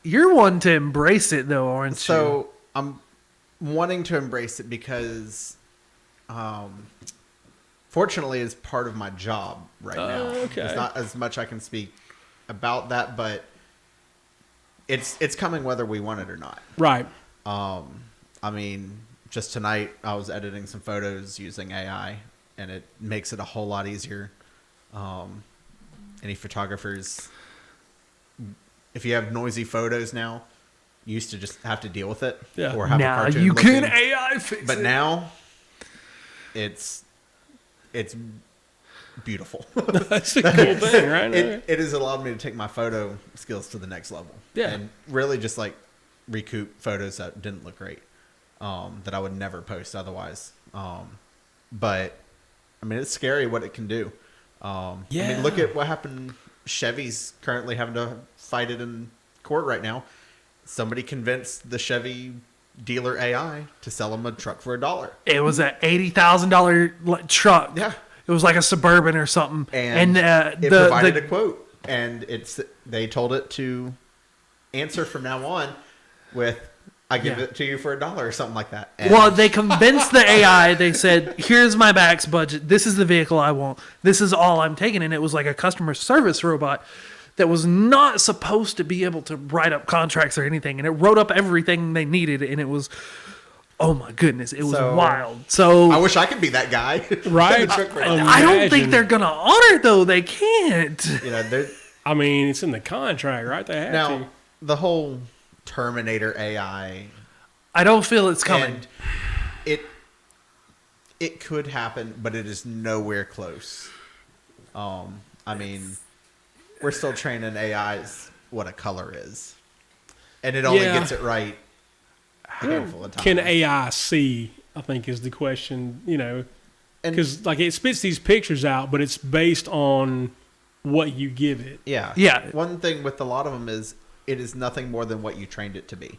You're one to embrace it though, aren't you? So I'm wanting to embrace it because, fortunately, it's part of my job right now. Okay. It's not as much I can speak about that, but it's coming whether we want it or not. Right. I mean, just tonight I was editing some photos using AI, and it makes it a whole lot easier. Any photographers, if you have noisy photos now, you used to just have to deal with it. Yeah. Or have now a cartoon you can looking, AI fix but it. now it's beautiful. That's a cool thing, right? It has allowed me to take my photo skills to the next level. Yeah. And really just like recoup photos that didn't look great, that I would never post otherwise. But I mean, it's scary what it can do. I mean, look at what happened. Chevy's currently having to fight it in court right now. Somebody convinced the Chevy dealer AI to sell him a truck for $1. It was an $80,000 truck. Yeah. It was like a Suburban or something. And it provided a quote. And they told it to answer from now on with, I give it to you for $1 or something like that. And Well, they convinced the AI. They said, here's my max budget. This is the vehicle I want. This is all I'm taking. And it was like a customer service robot that was not supposed to be able to write up contracts or anything. And it wrote up everything they needed. And it was, oh my goodness, it was wild. So I wish I could be that guy. Right? I don't think they're going to honor it, though. They can't. You know, I mean, it's in the contract, right? They have now to. the whole Terminator AI. I don't feel it's coming. And it could happen, but it is nowhere close. I mean, we're still training AIs what a color is, and it only gets it right a handful of times. Can AI see? I think is the question. You know, because like it spits these pictures out, but it's based on what you give it. Yeah. Yeah. One thing with a lot of them is it is nothing more than what you trained it to be.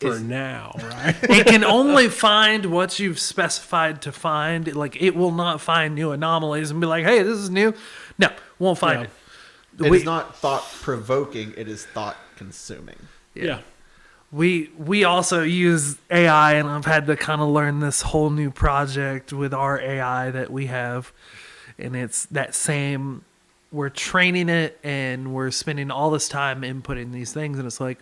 For now, right? It can only find what you've specified to find. Like, it will not find new anomalies and be like, hey, this is new. No, won't find it. It is not thought-provoking. It is thought-consuming. Yeah. We also use AI, and I've had to kind of learn this whole new project with our AI that we have. And it's that same, we're training it, and we're spending all this time inputting these things. And it's like,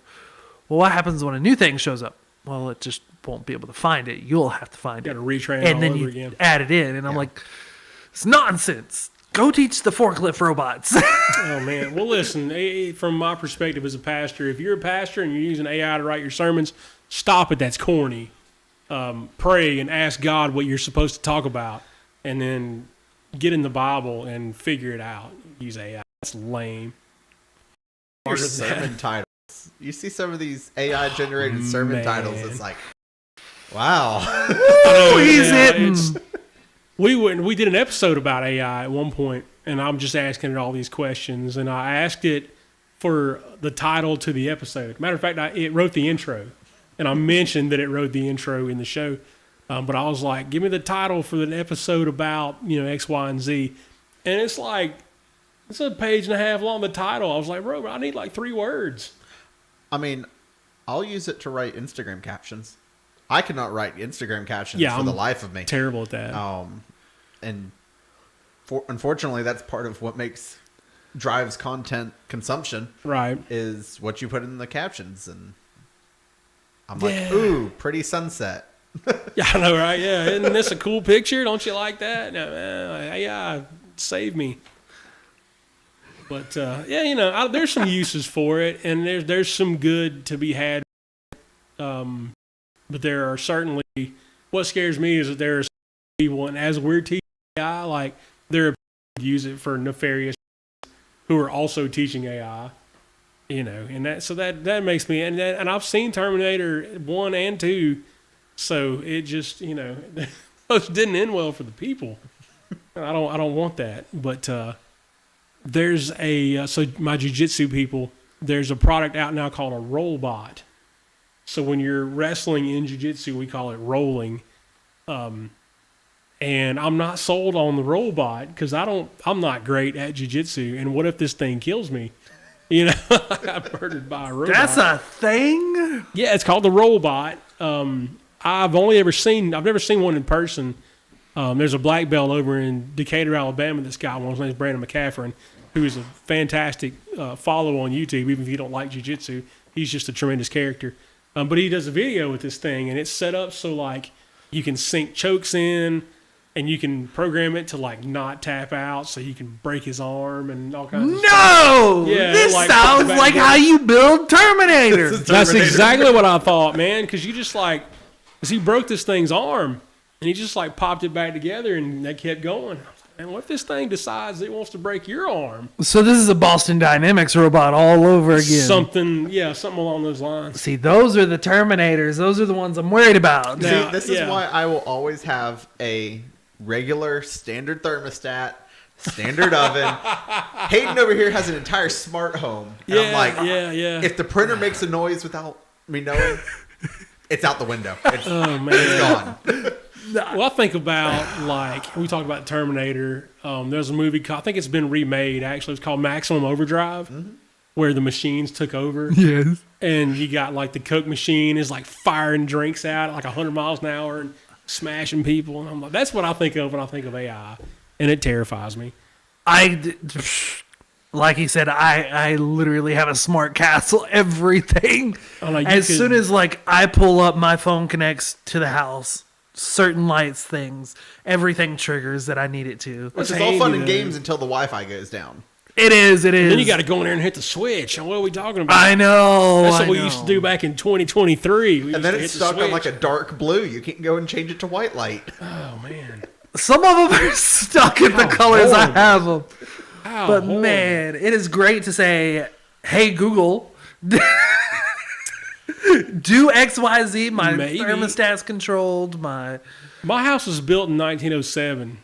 well, what happens when a new thing shows up? Well, it just won't be able to find it. You'll have to find it. Got to retrain and all then over you again. add it in. And I'm like, it's nonsense. Go teach the forklift robots. Oh, man. Well, listen, from my perspective as a pastor, if you're a pastor and you're using AI to write your sermons, stop it. That's corny. Pray and ask God what you're supposed to talk about, and then get in the Bible and figure it out. Use AI. That's lame. Your sermon titles. You see some of these AI-generated sermon titles. It's like, wow. He's hitting. We did an episode about AI at one point, and I'm just asking it all these questions, and I asked it for the title to the episode. Matter of fact, it wrote the intro, and I mentioned that it wrote the intro in the show, but I was like, give me the title for the episode about, X, Y, and Z, and it's like, it's a page and a half long, the title. I was like, bro, I need like 3 words. I mean, I'll use it to write Instagram captions. I cannot write Instagram captions for the life of me. Terrible at that. And unfortunately, that's part of what drives content consumption. Right. Is what you put in the captions. And I'm like, ooh, pretty sunset. Yeah, I know, right? Yeah, isn't this a cool picture? Don't you like that? No, AI, save me. But there's some uses for it, and there's some good to be had. But there are certainly, what scares me is that there are people, and as we're teaching AI, like there are people who use it for nefarious, who are also teaching AI. And that makes me, and I've seen Terminator 1 and 2, so it just those didn't end well for the people. I don't want that, but. There's so my jiu-jitsu people, there's a product out now called a Rollbot. So when you're wrestling in jiu-jitsu, we call it rolling. And I'm not sold on the Rollbot because I'm not great at jiu-jitsu. And what if this thing kills me? I got murdered by a robot. That's a thing? Yeah, it's called the Rollbot. I've never seen one in person. There's a black belt over in Decatur, Alabama. This guy, his name is Brandon McCaffrey, who is a fantastic follow on YouTube. Even if you don't like jiu-jitsu, he's just a tremendous character. But he does a video with this thing, and it's set up so like you can sink chokes in, and you can program it to like not tap out, so you can break his arm and all kinds of stuff. Yeah, this sounds like how you build Terminator. That's exactly what I thought, man. Because he broke this thing's arm. And he just like popped it back together, and they kept going. And what if this thing decides it wants to break your arm? So this is a Boston Dynamics robot all over again. Something along those lines. See, those are the Terminators. Those are the ones I'm worried about. Now, this is why I will always have a regular standard thermostat, standard oven. Hayden over here has an entire smart home. And I'm like, if the printer makes a noise without me knowing, it's out the window. It's gone. Well, I think about, like, we talked about Terminator. There's a movie, I think it's been remade, actually. It's called Maximum Overdrive. Mm-hmm. where the machines took over. Yes. And you got like the Coke machine is like firing drinks out at like 100 miles an hour and smashing people. And I'm like, that's what I think of when I think of AI. And it terrifies me. Like he said, I literally have a smart castle. Everything. Soon as like I pull up, my phone connects to the house. Certain lights, things, everything triggers that I need it to. Which is all fun and games until the Wi-Fi goes down. It is. And then you got to go in there and hit the switch. And what are we talking about? I know. That's what we used to do back in 2023. And then it's stuck on like a dark blue. You can't go and change it to white light. Oh, man. Some of them are stuck in the colors I have them. But horrible. man, it is great to say, hey, Google, do XYZ. My thermostat's controlled. My house was built in 1907.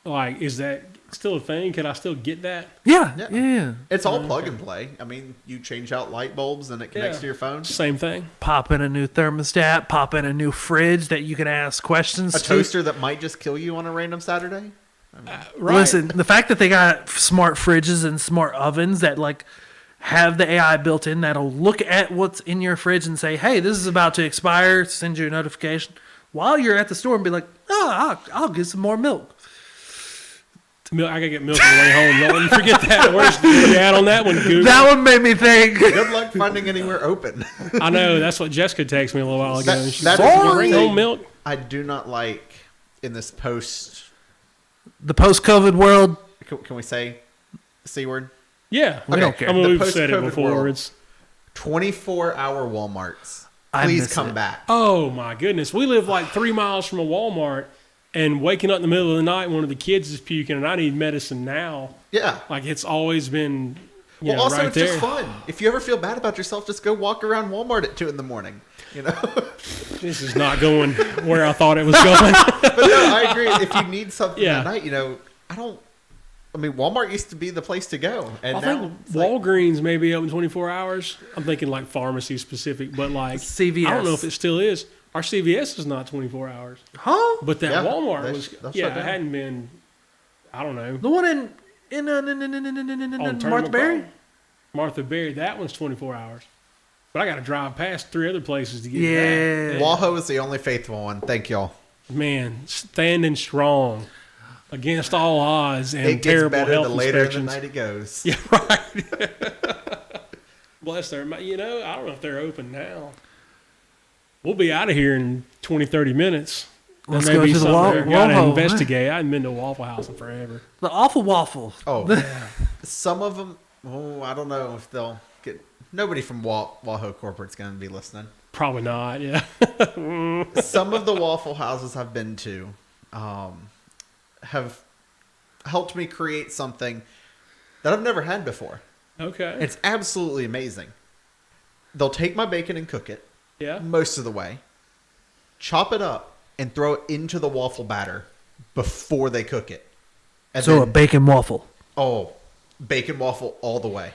Like, is that still a thing? Can I still get that? Yeah. It's all plug and play. I mean, you change out light bulbs and it connects to your phone. Same thing. Pop in a new thermostat. Pop in a new fridge that you can ask questions A to. toaster that might just kill you on a random Saturday. Right. Listen, the fact that they got smart fridges and smart ovens that like have the AI built in that'll look at what's in your fridge and say, hey, this is about to expire, send you a notification while you're at the store and be like, I'll get some more milk. I gotta get milk on the way home. Don't forget that. Where's the ad on that one, Google? That one made me think. Good luck finding anywhere open. I know. That's what Jessica texted me a little while ago. That- She that said, is "Can you one bring thing home milk?" I do not like in this The post-COVID world. Can we say C word? Yeah. We don't care. I mean, The we've said it post-COVID before. world. It's 24-hour Walmarts. I Please miss come it. back. oh my goodness. We live like 3 miles from a Walmart, and waking up in the middle of the night, one of the kids is puking, and I need medicine now. Yeah. Like it's always been. You know, Also, right it's there. just fun. If you ever feel bad about yourself, just go walk around Walmart at 2 a.m. You know. This is not going where I thought it was going. But no, I agree. If you need something Yeah. at night, I mean, Walmart used to be the place to go, and I now think it's like, Walgreens may be open 24 hours. I'm thinking like pharmacy specific, but like CVS. I don't know if it still is. Our CVS is not 24 hours, Huh? but that Yeah, Walmart they- was. they'll Yeah, shut it down. hadn't been. I don't know. The one in On Martha Berry? Martha Berry. That one's 24 hours. But I got to drive past 3 other places to get Yeah. that. Waho is the only faithful one. Thank y'all. Man, standing strong against all odds and It gets terrible better health the later in the inspections. night it goes. Yeah, right. Bless their, you know, I don't know if they're open now. We'll be out of here in 20, 30 minutes. There Let's may go be to the something there. Gotta Waffle. investigate. I haven't been to a Waffle House in forever. The Awful Waffle. Oh, some of them. Oh, I don't know if they'll get. Nobody from Waho Corporate's going to be listening. Probably not, yeah. Some of the Waffle Houses I've been to have helped me create something that I've never had before. Okay. It's absolutely amazing. They'll take my bacon and cook it Yeah. most of the way, chop it up, and throw it into the waffle batter before they cook it. And So a then, bacon waffle. oh, bacon waffle all the way.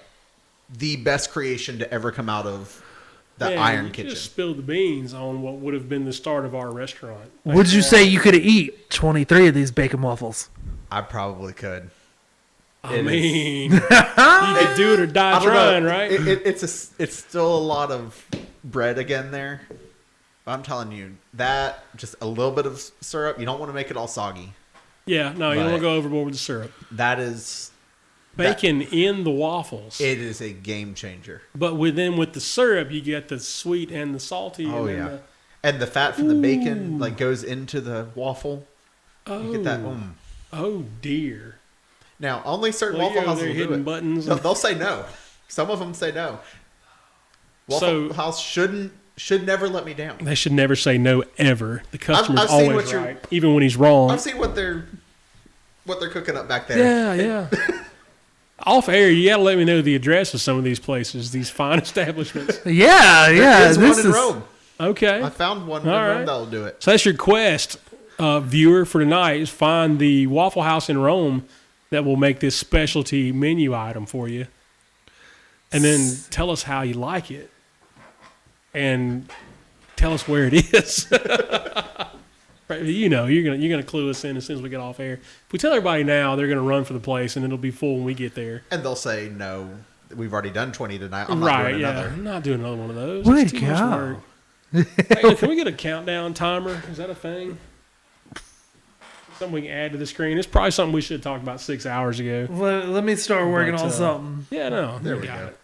The best creation to ever come out of the Man, Iron you Kitchen. just spilled the beans on what would have been the start of our restaurant. Would you say you could eat 23 of these bacon waffles? I probably could. I It is- mean, you could do it or die I don't know. trying, right? It's still a lot of bread again there. I'm telling you, that just a little bit of syrup. You don't want to make it all soggy. Yeah, no, you don't But- want to go overboard with the syrup. That is, Bacon in the waffles. it is a game changer. But with the syrup, you get the sweet and the salty. Oh, and then yeah. the, And the fat from the bacon like goes into the waffle. oh, You get that. oh dear. Now, only certain Well, Waffle you're over Houses there will do hitting it. buttons. No, they'll say no. Some of them say no. Waffle So- House should never let me down. They should never say no ever. The customer's I've seen always what you're- right, even when he's wrong. I've seen what they're cooking up back there. Yeah, yeah. Off air, you got to let me know the address of some of these places, these fine establishments. Yeah, There yeah. is one in Rome. Okay. I found one in All Rome right. that'll do it. So that's your quest, viewer, for tonight is find the Waffle House in Rome that will make this specialty menu item for you. And then tell us how you like it. And tell us where it is. You know, you're gonna clue us in as soon as we get off air. If we tell everybody now, they're gonna run for the place, and it'll be full when we get there. And they'll say no we've already done 20 tonight. I'm not doing another. I'm not doing another one of those. Way It's to too much go. work. Hey, can we get a countdown timer? Is that a thing? Something we can add to the screen. It's probably something we should have talked about 6 hours ago. Let me start working on something. Yeah, no. There we got go. it.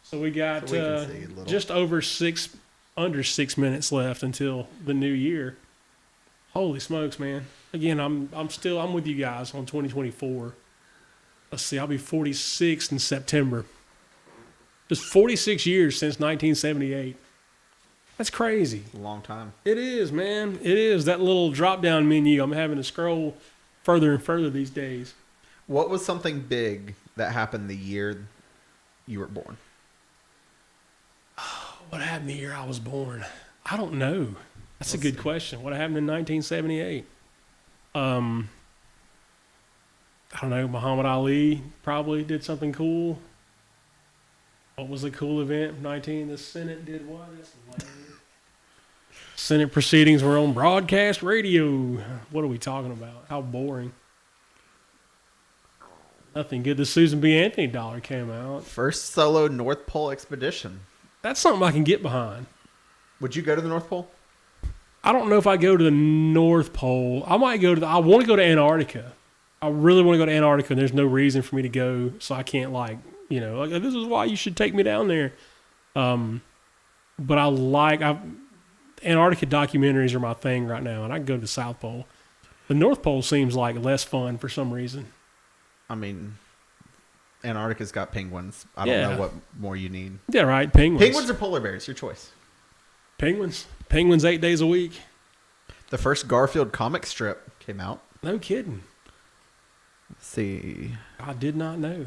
So we got So we can see a little. just under 6 minutes left until the new year. Holy smokes, man. Again, I'm with you guys on 2024. Let's see, I'll be 46 in September. Just 46 years since 1978. That's crazy. A long time. It is, man. It is. That little drop-down menu, I'm having to scroll further and further these days. What was something big that happened the year you were born? What happened the year I was born? I don't know. That's a good question. What happened in 1978? I don't know. Muhammad Ali probably did something cool. What was the cool event from 19? The Senate did what? That's lame. Senate proceedings were on broadcast radio. What are we talking about? How boring. Nothing good. The Susan B. Anthony dollar came out. First solo North Pole expedition. That's something I can get behind. Would you go to the North Pole? I don't know if I go to the North Pole. I might go to I want to go to Antarctica. I really want to go to Antarctica, and there's no reason for me to go, so I can't this is why you should take me down there. But Antarctica documentaries are my thing right now, and I can go to the South Pole. The North Pole seems like less fun for some reason. I mean, Antarctica's got penguins. I don't know what more you need. Yeah, right. Penguins. Penguins or polar bears? Your choice. Penguins. Penguins 8 days a week. The first Garfield comic strip came out. No kidding. Let's see. I did not know.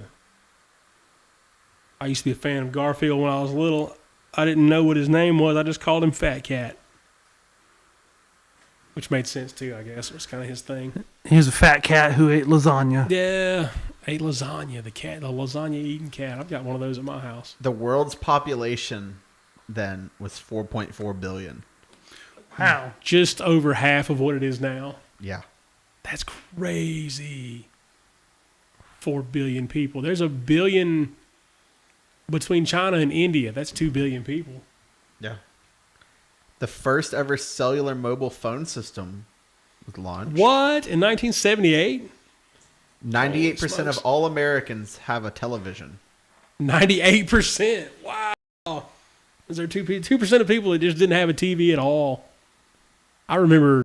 I used to be a fan of Garfield when I was little. I didn't know what his name was. I just called him Fat Cat. Which made sense too, I guess. It was kind of his thing. He was a fat cat who ate lasagna. Yeah. Ate lasagna. The lasagna eating cat. I've got one of those at my house. The world's population then was 4.4 billion. Wow. Just over half of what it is now. Yeah. That's crazy. 4 billion people. There's a billion between China and India. That's 2 billion people. Yeah. The first ever cellular mobile phone system was launched. What? In 1978? 98% of all Americans have a television. 98%. Wow. Is there 2% of people that just didn't have a TV at all? I remember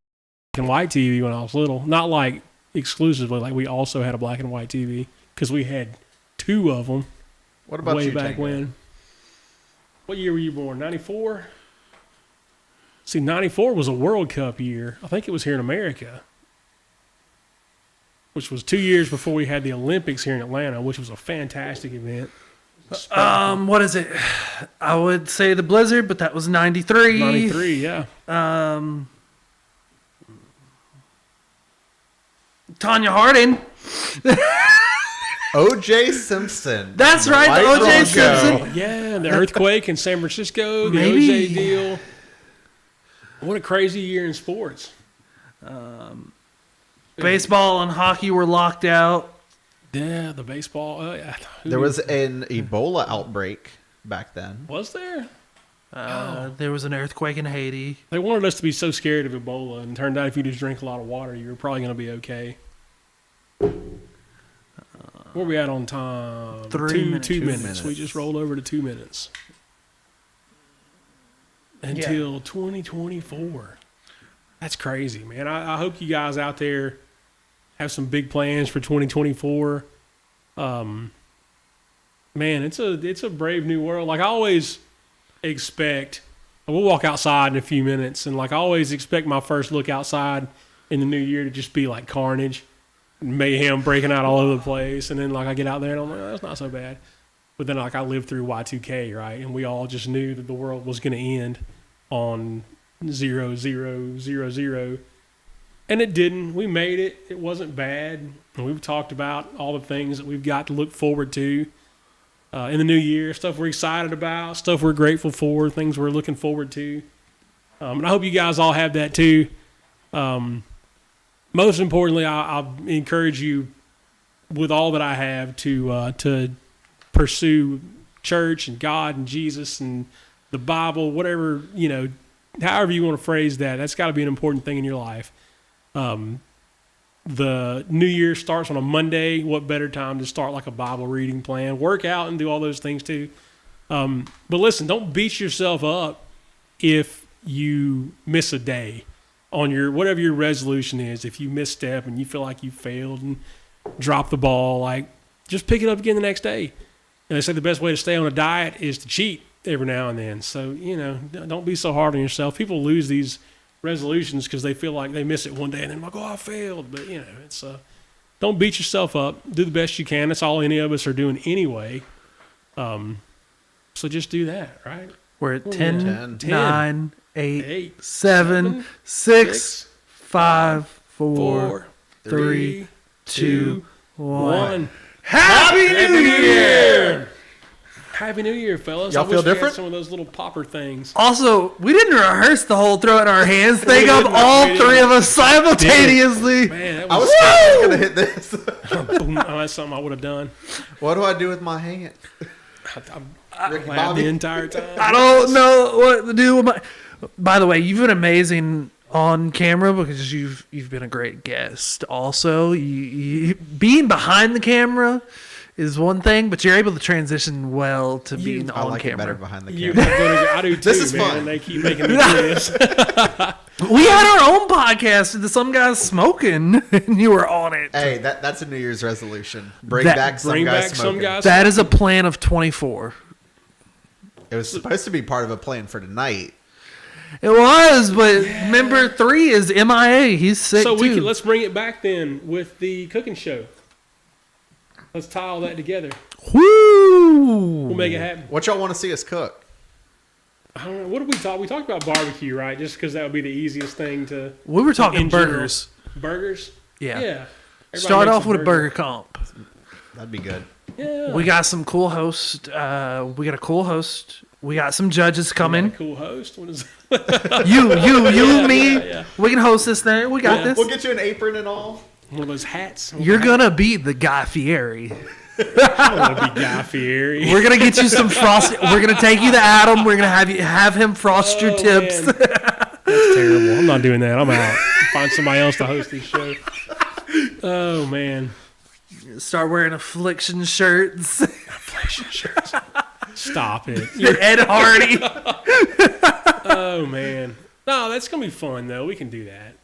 black and white TV when I was little. Not like exclusively, like we also had a black and white TV because we had 2 of them. What about way you, back Tango? when? What year were you born? 94? See, 94 was a World Cup year. I think it was here in America, which was 2 years before we had the Olympics here in Atlanta, which was a fantastic event. What is it? I would say the Blizzard, but that was 93. 93, yeah. Tanya Harding. O.J. Simpson. That's right, the White O.J. Bronco. Simpson. Yeah, the earthquake in San Francisco, the Maybe. OJ deal. What a crazy year in sports. Baseball and hockey were locked out. Yeah, the baseball. Yeah. There was an Ebola outbreak back then. Was there? There was an earthquake in Haiti. They wanted us to be so scared of Ebola, and it turned out if you just drink a lot of water, you were probably going to be okay. Where are we at on time? 3 minutes. 2 2 minutes. minutes. We just rolled over to 2 minutes. Until 2024. That's crazy, man. I hope you guys out there have some big plans for 2024. Man, it's a brave new world. Like I always expect, we'll walk outside in a few minutes, and like I always expect my first look outside in the new year to just be like carnage, mayhem breaking out all over the place, and then like I get out there and I'm like, oh, that's not so bad. But then like I lived through Y2K, right, and we all just knew that the world was going to end on 0000, and it didn't. We made it. It wasn't bad, and we've talked about all the things that we've got to look forward to in the new year, stuff we're excited about, stuff we're grateful for, things we're looking forward to. And I hope you guys all have that too. Most importantly, I'll encourage you with all that I have to pursue church and God and Jesus and the Bible, whatever, however you want to phrase that, that's got to be an important thing in your life. The new year starts on a Monday. What better time to start like a Bible reading plan, work out and do all those things too. But listen, don't beat yourself up if you miss a day on your, whatever your resolution is. If you misstep and you feel like you failed and drop the ball, like just pick it up again the next day. And they say the best way to stay on a diet is to cheat every now and then. So, don't be so hard on yourself. People lose these resolutions because they feel like they miss it one day and then like, I failed. But, it's don't beat yourself up. Do the best you can. That's all any of us are doing anyway. So just do that, right? We're at 10, 9, 8, 7, 6, 5, 4, 3, 2, 1. Happy New Year! Happy New Year, fellas. Y'all feel different? Some of those little popper things. Also, we didn't rehearse the whole throw in our hands thing of all three of us simultaneously. Man, I was going to hit this. That's something I would have done. What do I do with my hand? I'm glad the entire time. I don't know what to do with my... By the way, you've been amazing on camera because you've been a great guest. Also, you being behind the camera is one thing, but you're able to transition well to being I on like camera. it better behind the camera. I do too, This is man. fun. They keep making me do this. We had our own podcast and some guys smoking, and you were on it. Hey, that's a New Year's resolution. Bring back some guys smoking. That is a plan of 24. It was supposed to be part of a plan for tonight. It was, but member 3 is MIA. He's sick So too. let's bring it back then with the cooking show. Let's tie all that together. Woo! We'll make it happen. What y'all want to see us cook? I don't know. What did we talk? We talked about barbecue, right? Just because that would be the easiest thing to. We were talking in general. burgers. Burgers? Yeah. Yeah. Everybody Start makes off with a burger comp. That'd be good. Yeah. We got some cool hosts. We got a cool host. We got some judges We got coming. a cool host. What is You, me. yeah. We can host this thing. We got Yeah. this. We'll get you an apron and all. one of those hats? You're gonna beat the Guy Fieri. I don't want to be Guy Fieri. We're gonna get you some frost. We're gonna take you to Adam. We're gonna have him frost your tips. Man. That's terrible. I'm not doing that. I'm out. Find somebody else to host this show. Oh man. Start wearing affliction shirts. Affliction shirts. Stop it. You're Ed Hardy. Oh man. No, that's gonna be fun though. We can do that.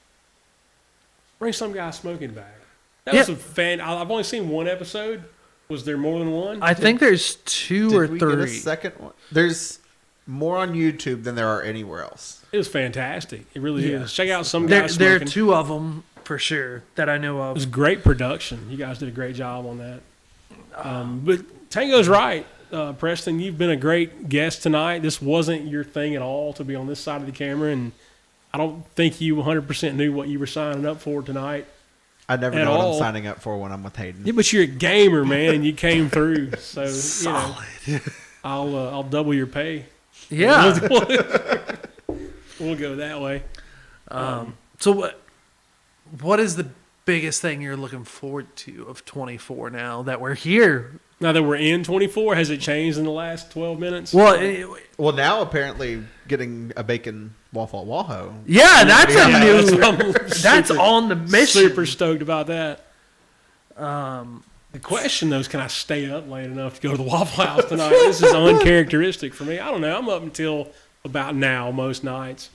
Bring some guy smoking back. That was a fan. I've only seen one episode. Was there more than one? I think there's 2 or Did we 3. get a second one? There's more on YouTube than there are anywhere else. It was fantastic. It really Yeah. is. Check out some guys There are smoking. 2 of them for sure that I know It was of. great production. You guys did a great job on that. But Tango's right. Preston, you've been a great guest tonight. This wasn't your thing at all to be on this side of the camera, and I don't think you 100% knew what you were signing up for tonight. I never At know what all. I'm signing up for when I'm with Hayden. Yeah, but you're a gamer, man. You came through, so I'll double your pay. Yeah. We'll go that way. So what is the biggest thing you're looking forward to of 24 now that we're here? Now that we're in 24, has it changed in the last 12 minutes? Well, Well, now apparently getting a bacon waffle waho. yeah, that's a new. I'm That's super- on the mission. Super stoked about that. The question though is, can I stay up late enough to go to the Waffle House tonight? This is uncharacteristic for me. I don't know. I'm up until about now most nights.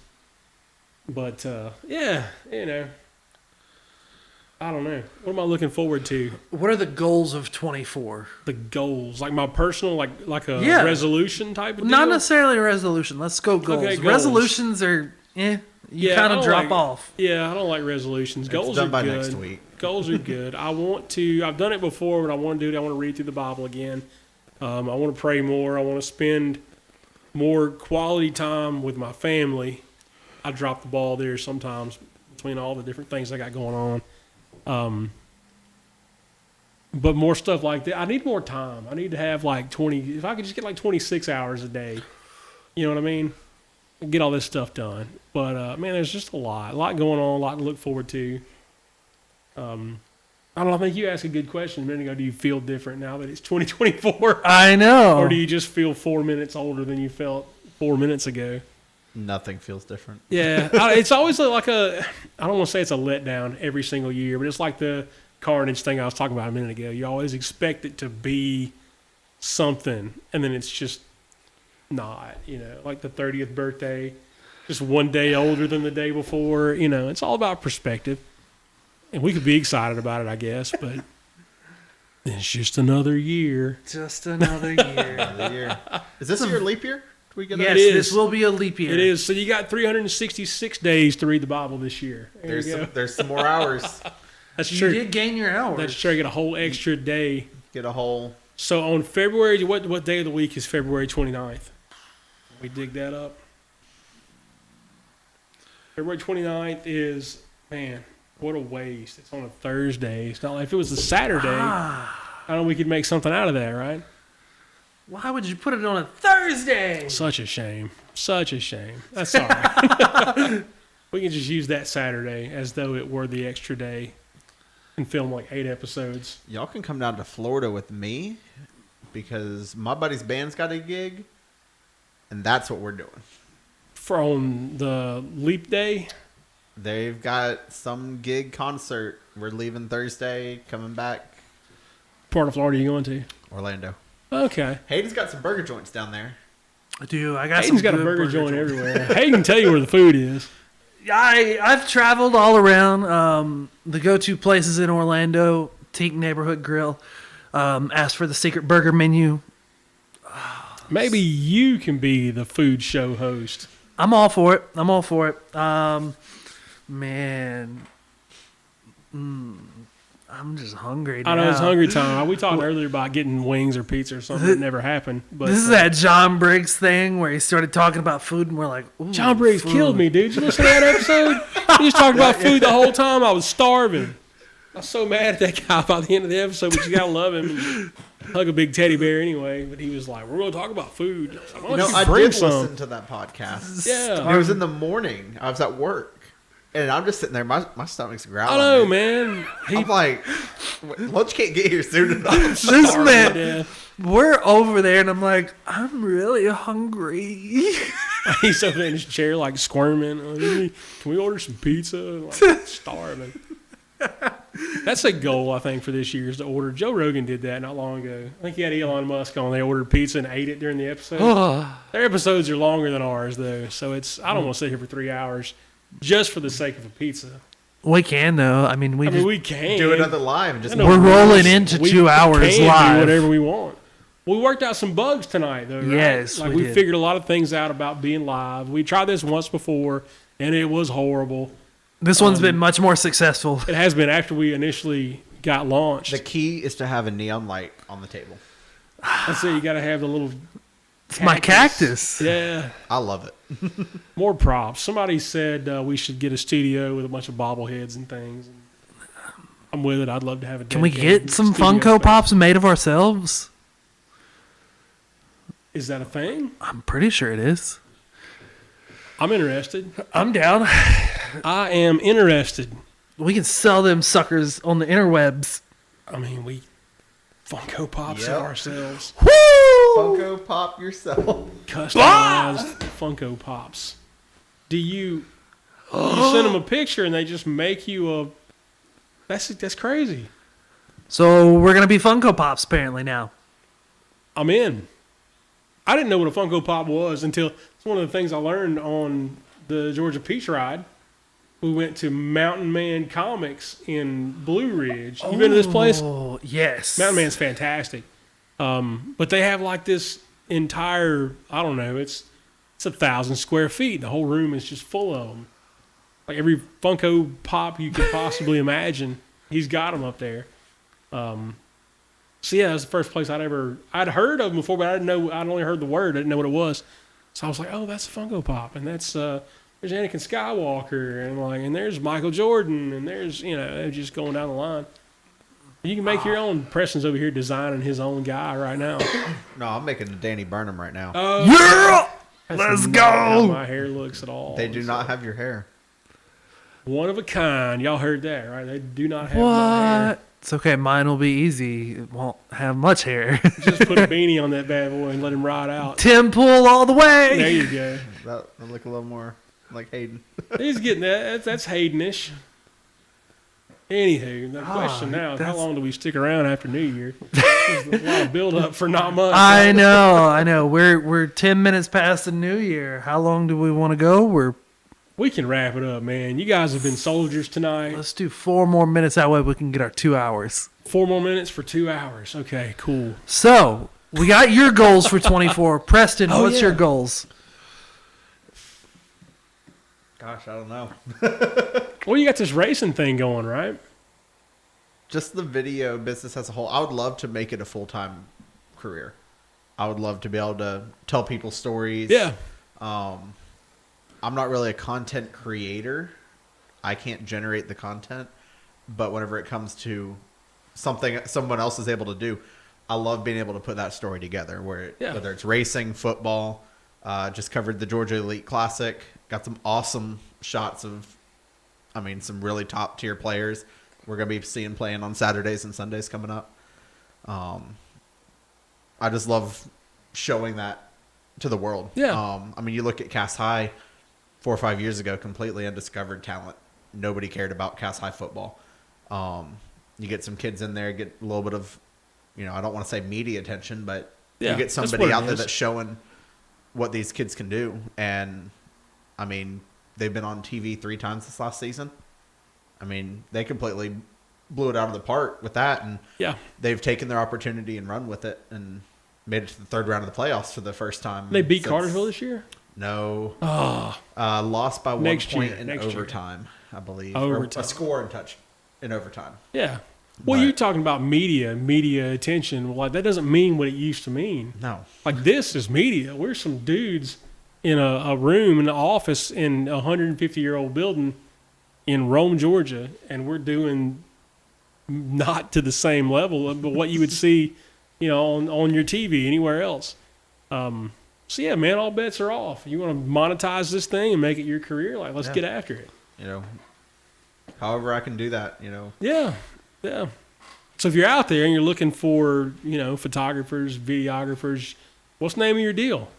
But yeah, I don't know. What am I looking forward to? What are the goals of 24? The goals, like my personal, like a Yeah. resolution type of deal. Not necessarily a resolution. Let's go goals. Okay, goals. Resolutions are, you Yeah, kind I of don't drop like- off. Yeah, I don't like resolutions. It's Goals done are by good. next week. Goals are good. I've done it before, but I want to do it. I want to read through the Bible again. I want to pray more. I want to spend more quality time with my family. I drop the ball there sometimes between all the different things I got going on. But more stuff like that. I need more time. I need to have like 20, if I could just get like 26 hours a day, you know what I mean? Get all this stuff done. But man, there's just a lot going on, a lot to look forward to. I don't know. I think you asked a good question a minute ago. Do you feel different now that it's 2024? I know. Or do you just feel 4 minutes older than you felt 4 minutes ago? Nothing feels different. Yeah. It's always like I don't want to say it's a letdown every single year, but it's like the Carnage thing I was talking about a minute ago. You always expect it to be something, and then it's just not, like the 30th birthday, just one day older than the day before. It's all about perspective. And we could be excited about it, I guess, but it's just another year. Just another year. Another year. Is this your leap year? Do we get Yes, It is. this will be a leap year. It is. So you got 366 days to read the Bible this year. There's some more hours. That's You true. did gain your hours. That's true. You get a whole extra day. Get a whole. So on February, what day of the week is February 29th? We dig that up. February 29th is, man, what a waste. It's on a Thursday. It's not like if it was a Saturday, I don't know, we could make something out of that, right? Why would you put it on a Thursday? Such a shame. Such a shame. That's all right. We can just use that Saturday as though it were the extra day and film like 8 episodes. Y'all can come down to Florida with me because my buddy's band's got a gig, and that's what we're doing. For on the leap day? They've got some gig concert. We're leaving Thursday, coming back Part of Florida you going to? Orlando. Okay. Hayden's got some burger joints down there. I do. I got Hayden's some got a good burger joint joints. everywhere. Hayden can tell you where the food is. I've traveled all around. The go-to places in Orlando, Teak Neighborhood Grill. Asked for the secret burger menu. Maybe you can be the food show host. I'm all for it. Man. I'm just hungry now. I know it's hungry time. We talked earlier about getting wings or pizza or something that never happened. But This is that John Briggs thing where he started talking about food and we're like, ooh, John Briggs food. killed me, dude. You listen to that episode? He just talked about food the whole time. I was starving. I was so mad at that guy by the end of the episode, but you gotta love him. And hug a big teddy bear anyway. But he was like, "We're gonna talk about food." I was like, "Why don't you I bring did some?" listen to that podcast. Yeah. It was in the morning. I was at work. And I'm just sitting there. My stomach's growling. I know, man. I'm like, lunch can't get here soon enough. This man, Yeah. we're over there and I'm like, I'm really hungry. He's over in his chair, like squirming. Can we order some pizza? Like, starving. That's a goal, I think, for this year is to order. Joe Rogan did that not long ago. I think he had Elon Musk on. They ordered pizza and ate it during the episode. Their episodes are longer than ours, though. So I don't want to sit here for 3 hours just for the sake of a pizza. We can though. I mean, We can do another live. And just we're rolling into we 2 hours can live. do whatever we want. We worked out some bugs tonight, though. Right? Yes, like we we did. figured a lot of things out about being live. We tried this once before, and it was horrible. This one's been much more successful. It has been after we initially got launched. the key is to have a neon light on the table. That's it. You got to have the little. It's my cactus. Yeah, I love it. more props. Somebody said we should get a studio with a bunch of bobbleheads and things. I'm with it. I'd love to have a. Can we dedicated get some studio Funko space. Pops made of ourselves? Is that a thing? I'm pretty sure it is. I'm interested. I'm down. I am interested. We can sell them suckers on the interwebs. I mean, we Funko Pops Yep. it ourselves. Woo! Funko Pop yourself. Customized Funko Pops. Do you send them a picture and they just make you a? That's crazy. So we're gonna be Funko Pops apparently now. I'm in. I didn't know what a Funko Pop was until it's one of the things I learned on the Georgia Peach Ride. We went to Mountain Man Comics in Blue Ridge. You been to this place? Oh yes. Mountain Man's fantastic. But they have like this entire, I don't know, it's 1,000 square feet. The whole room is just full of them. Like every Funko Pop you could possibly imagine, he's got them up there. So yeah, that's the first place I'd heard of them before, but I didn't know, I'd only heard the word, I didn't know what it was. So I was like, oh, that's a Funko Pop. And that's, there's Anakin Skywalker, and there's Michael Jordan, and there's, just going down the line. You can make your own. Preston's over here designing his own guy right now. No, I'm making a Danny Burnham right now. Yeah! Let's not how go! my hair looks at all. They do not have your hair. One of a kind. Y'all heard that, right? They do not have my hair. What? It's okay. Mine will be easy. It won't have much hair. Just put a beanie on that bad boy and let him ride out. Tim Pool all the way. There you go. That'll look a little more like Hayden. He's getting that. That's Haydenish. Anywho, the question now is how long do we stick around after New Year? There's a lot of build up for not much. I know. We're 10 minutes past the New Year. How long do we want to go? We can wrap it up, man. You guys have been soldiers tonight. Let's do 4 more minutes. That way we can get our 2 hours. 4 more minutes for 2 hours. Okay, cool. So we got your goals for 24. Preston, what's your goals? Gosh, I don't know. Well, you got this racing thing going, right? Just the video business as a whole. I would love to make it a full-time career. I would love to be able to tell people stories. Yeah. I'm not really a content creator. I can't generate the content. But whenever it comes to something someone else is able to do, I love being able to put that story together. Whether it's racing, football, just covered the Georgia Elite Classic. Got some awesome shots of, some really top tier players. We're going to be seeing playing on Saturdays and Sundays coming up. I just love showing that to the world. Yeah. You look at Cass High 4 or 5 years ago, completely undiscovered talent. Nobody cared about Cass High football. You get some kids in there, get a little bit of, I don't want to say media attention, but you get somebody out there that's showing what these kids can do. And they've been on TV 3 times this last season. They completely blew it out of the park with that. And they've taken their opportunity and run with it and made it to the 3rd round of the playoffs for the first time. They beat Cartersville this year? No. Oh. Lost by 1 point in overtime, I believe. Overtime. A score and touch in overtime. Yeah. Well, you're talking about media attention. Well, that doesn't mean what it used to mean. No. Like, this is media. We're some dudes in a room, in an office in a 150-year-old building in Rome, Georgia, and we're doing not to the same level of what you would see, on your TV anywhere else. So yeah, man, all bets are off. You want to monetize this thing and make it your career? Like, let's get after it. However I can do that, Yeah. So if you're out there and you're looking for, photographers, videographers, what's the name of your deal?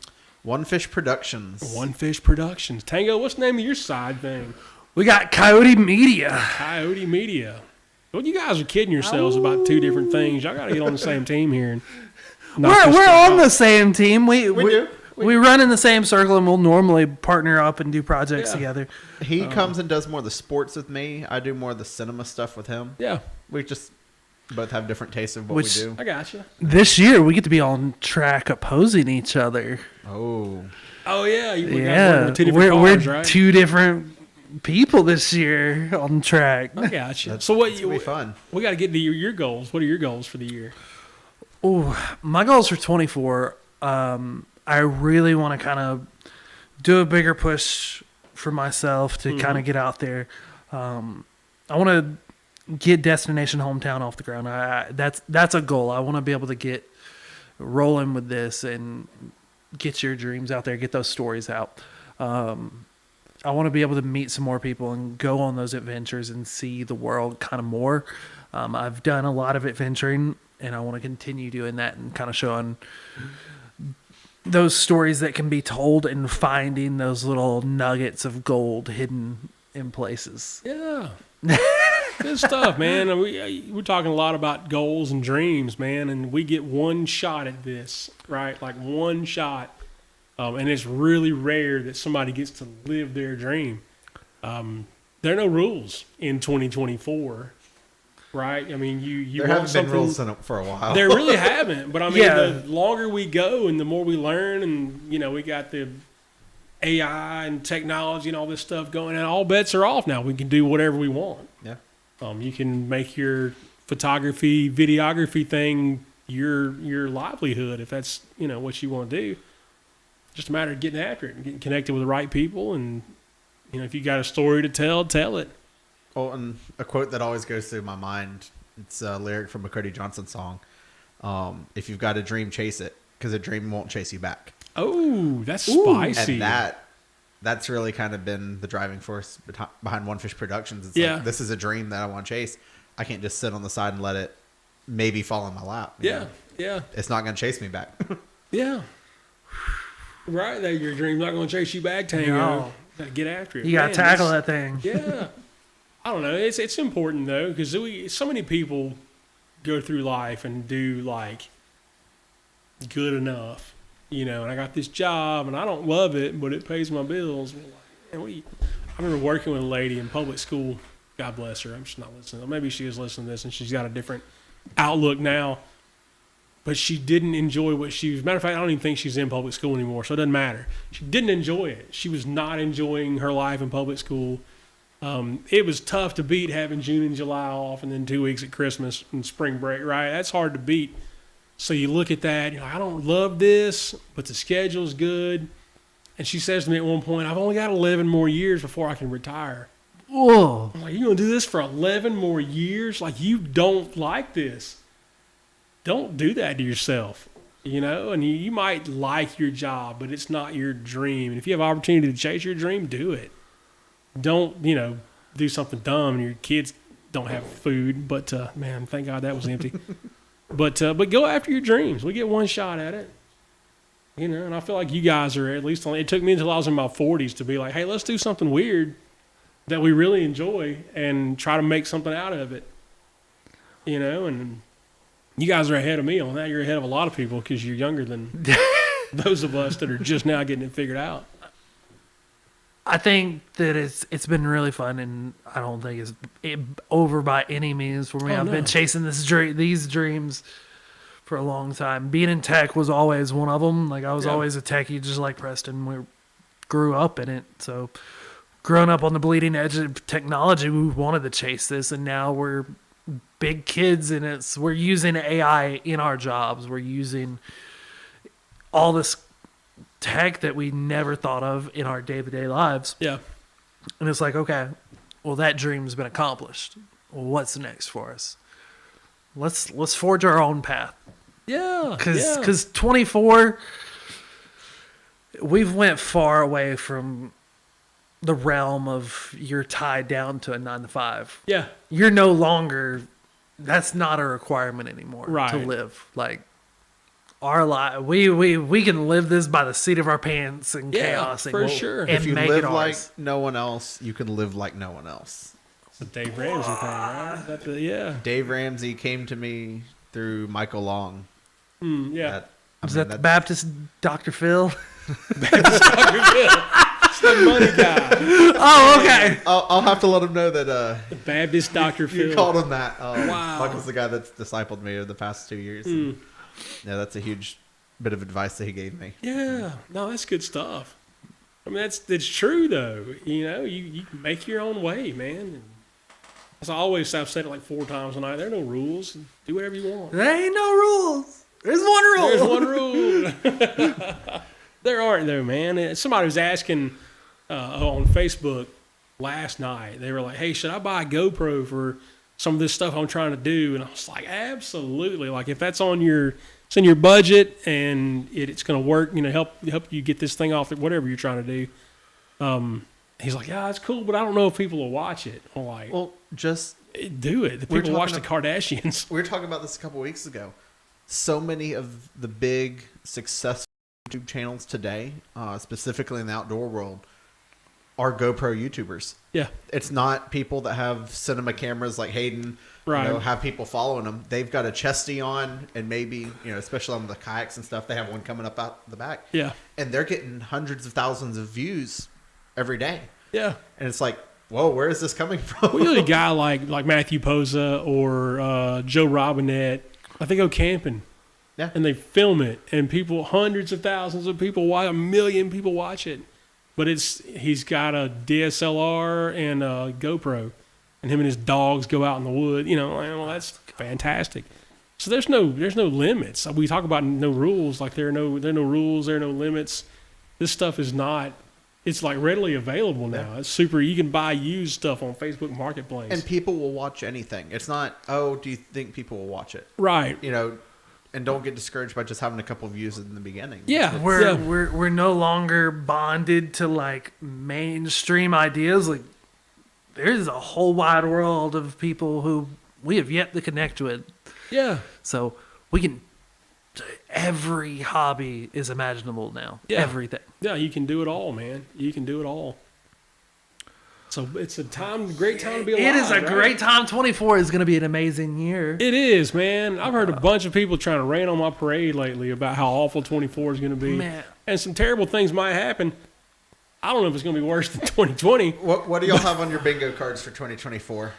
One Fish Productions. One Fish Productions. Tango, what's the name of your side thing? We got Coyote Media. Coyote Media. Well, you guys are kidding yourselves about 2 different things. Y'all got to get on the same team here. And we're on the same team. We do. We run in the same circle, and we'll normally partner up and do projects together. He comes and does more of the sports with me. I do more of the cinema stuff with him. Yeah. We just both have different tastes of what we do. I got you. This year, we get to be on track opposing each other. Oh, yeah. We're 2 different cars, right? 2 different people this year on track. I got you. So it's gonna be fun. We got to get to your goals. What are your goals for the year? Oh, my goals for 24. I really want to kind of do a bigger push for myself to kind of get out there. I want to get Destination Hometown off the ground. That's a goal. I want to be able to get rolling with this and get your dreams out there, get those stories out. I want to be able to meet some more people and go on those adventures and see the world kind of more. I've done a lot of adventuring, and I want to continue doing that and kind of showing those stories that can be told and finding those little nuggets of gold hidden in places. Yeah. Good stuff, man. We're talking a lot about goals and dreams, man, and we get one shot at this, right? Like one shot. And it's really rare that somebody gets to live their dream. There are no rules in 2024, right? You there haven't been rules for a while. There really haven't. But the longer we go and the more we learn, and we got the AI and technology and all this stuff going, and all bets are off now. We can do whatever we want. Yeah. You can make your photography, videography thing your livelihood if that's what you want to do. Just a matter of getting after it and getting connected with the right people. And, if you got a story to tell it. Oh, and a quote that always goes through my mind, it's a lyric from a Cody Johnson song. If you've got a dream, chase it, because a dream won't chase you back. Oh, that's spicy. And that's really kind of been the driving force behind One Fish Productions. It's like, this is a dream that I want to chase. I can't just sit on the side and let it maybe fall in my lap. you know? Yeah. It's not going to chase me back. Yeah. Right. That your dream's not going to chase you back, Tango. No. Gotta get after it. You got to Man, tackle this- that thing. Yeah. I don't know. It's important though, because so many people go through life and do like good enough, and I got this job and I don't love it, but it pays my bills. And I remember working with a lady in public school. God bless her. I'm just not listening. Maybe she is listening to this and she's got a different outlook now. But she didn't enjoy what she was. Matter of fact, I don't even think she's in public school anymore, so it doesn't matter. She didn't enjoy it. She was not enjoying her life in public school. It was tough to beat having June and July off and then 2 weeks at Christmas and spring break, right? That's hard to beat. So you look at that, I don't love this, but the schedule's good. And she says to me at one point, I've only got 11 more years before I can retire. Whoa. I'm like, you're going to do this for 11 more years? Like, you don't like this. Don't do that to yourself, and you might like your job, but it's not your dream. And if you have opportunity to chase your dream, do it. Don't, do something dumb and your kids don't have food. But, man, thank God that was empty. But go after your dreams. We get one shot at it, and I feel like you guys are at least it took me until I was in my 40s to be like, hey, let's do something weird that we really enjoy and try to make something out of it, and you guys are ahead of me on that. You're ahead of a lot of people because you're younger than those of us that are just now getting it figured out. I think that it's been really fun, and I don't think it's over by any means for me. I've been chasing these dreams for a long time. Being in tech was always one of them. Like I was always a techie, just like Preston. We grew up in it, so growing up on the bleeding edge of technology, we wanted to chase this, and now we're big kids, and we're using AI in our jobs. We're using all this tech that we never thought of in our day-to-day lives. Yeah. And it's like, okay, well, that dream's been accomplished. Well, what's next for us? Let's forge our own path. Yeah. Because 24, we've went far away from the realm of you're tied down to a 9 to 5. Yeah. You're no longer, that's not a requirement anymore to live. Like our life, we can live this by the seat of our pants and chaos. For sure. And If you make live it like ours. no one else, you can live like no one else. The Dave Ramsey thing, right? Is that yeah. Dave Ramsey came to me through Michael Long. Yeah. Is that the Baptist Dr. Phil? It's the money guy. Oh, okay. I'll have to let him know that The Baptist Dr. Phil. you called him that. Wow. Michael's the guy that's discipled me over the past 2 years. And, yeah, that's a huge bit of advice that he gave me. Yeah. No, that's good stuff. I mean, that's true, though. You can make your own way, man. And as I always I've said it like 4 times tonight, there are no rules. Do whatever you want. There ain't no rules. There's one rule. There's one rule. There aren't, though, man. Somebody was asking on Facebook last night. They were like, hey, should I buy a GoPro for some of this stuff I'm trying to do? And I was like, absolutely. Like, if that's it's in your budget and it's going to work, help you get this thing off, whatever you're trying to do. He's like, yeah, that's cool, but I don't know if people will watch it. I'm like, Well, just do it. The people watch the Kardashians. we were talking about this a couple weeks ago. So many of the big successful YouTube channels today, specifically in the outdoor world, are GoPro YouTubers. Yeah. It's not people that have cinema cameras like Hayden, Right. Have people following them. They've got a chesty on, and maybe, especially on the kayaks and stuff, they have one coming up out the back. Yeah. And they're getting hundreds of thousands of views every day. Yeah. And it's like, whoa, where is this coming from? Well, a guy like Matthew Posa or Joe Robinette, I think go camping. Yeah. And they film it, and hundreds of thousands of people watch, 1 million people watch it. But he's got a DSLR and a GoPro, and him and his dogs go out in the wood. Well, that's fantastic. So there's no limits. We talk about no rules, like there are no rules, there are no limits. This stuff is not. It's like readily available now. It's super. You can buy used stuff on Facebook Marketplace, And people will watch anything. It's not, do you think people will watch it? right? And don't get discouraged by just having a couple views in the beginning. Yeah, We're no longer bonded to like mainstream ideas. Like there's a whole wide world of people who we have yet to connect with. Yeah. So we can. Every hobby is imaginable now. Yeah. Everything. Yeah, you can do it all, man. You can do it all. So it's a great time to be alive. It is a right? great time. 24 is going to be an amazing year. It is, man. I've heard a bunch of people trying to rain on my parade lately about how awful 24 is going to be. Man. And some terrible things might happen. I don't know if it's going to be worse than 2020. What do y'all have on your bingo cards for 2024?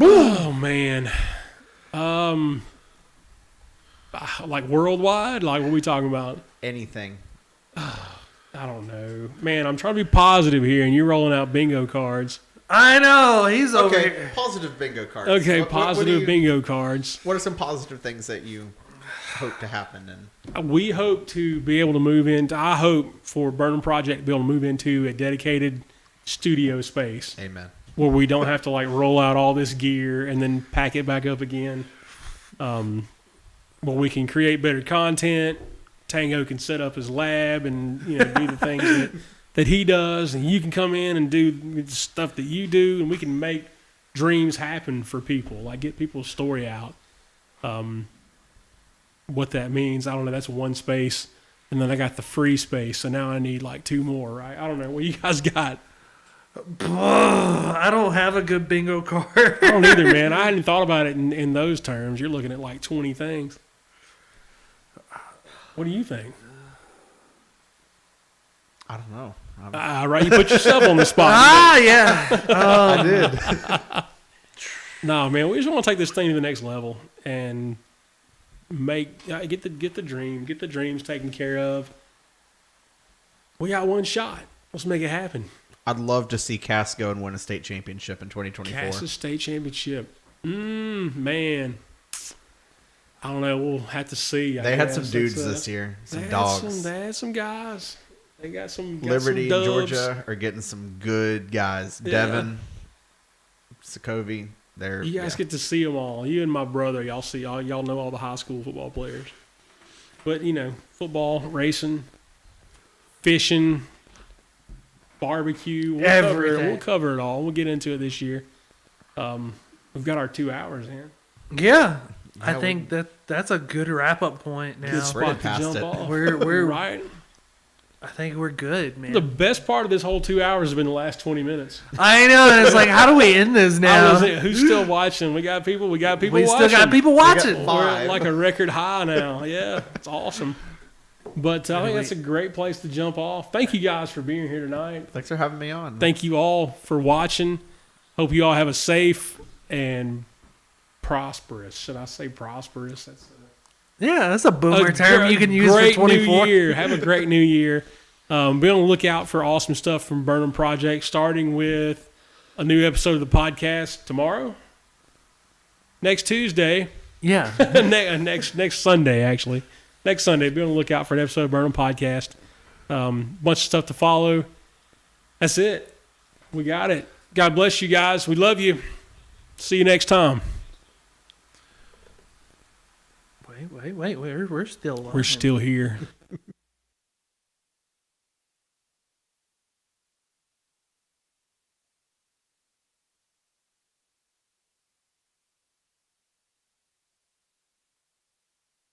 Oh, man. Like worldwide? Like, what are we talking about? Anything. I don't know. Man, I'm trying to be positive here, and you're rolling out bingo cards. I know. He's over Okay, here. positive bingo cards. Okay, What positive do you- bingo cards. What are some positive things that you hope to happen? And We hope to be able to move into, I hope for Burnham Project to be able to move into a dedicated studio space amen. where we don't have to like roll out all this gear and then pack it back up again. Where we can create better content. Tango can set up his lab and do the things that he does, and you can come in and do the stuff that you do, and we can make dreams happen for people, like get people's story out. What that means, I don't know. That's one space, and then I got the free space, so now I need like 2 more, right? I don't know what you guys got. I don't have a good bingo card. I don't either, man. I hadn't thought about it in those terms. You're looking at like 20 things. What do you think? I don't know. Right, you put yourself on the spot. Yeah. I did. No, man, we just want to take this thing to the next level and get the dreams taken care of. We got one shot. Let's make it happen. I'd love to see Cass go and win a state championship in 2024. Cass's state championship. Man. I don't know. We'll have to see. They had some dudes this year. Some dogs. They had some guys. They got some Liberty some and dubs. Georgia are getting some good guys. Yeah. Devin, Sokovie. You guys get to see them all. You and my brother, y'all know all the high school football players. But football, racing, fishing, barbecue, we'll cover it all. We'll get into it this year. We've got our 2 hours in. Yeah. I think that's a good wrap up point now. Good spot to jump off. We're right. I think we're good, man. The best part of this whole 2 hours has been the last 20 minutes. I know. And it's like, how do we end this now? Who's still watching? We got people We watching. still got people watching. We're at like a record high now. Yeah, it's awesome. But I think that's a great place to jump off. Thank you guys for being here tonight. Thanks for having me on. Thank you all for watching. Hope you all have a safe and prosperous. Should I say prosperous? That's a boomer term you can use for 24. New year. Have a great new year. Be on the lookout for awesome stuff from Burnham Project, starting with a new episode of the podcast tomorrow. Next Tuesday. Yeah. next Sunday, actually. Next Sunday, be on the lookout for an episode of Burnham Podcast. Bunch of stuff to follow. That's it. We got it. God bless you guys. We love you. See you next time. Wait. We're still live. We're still here.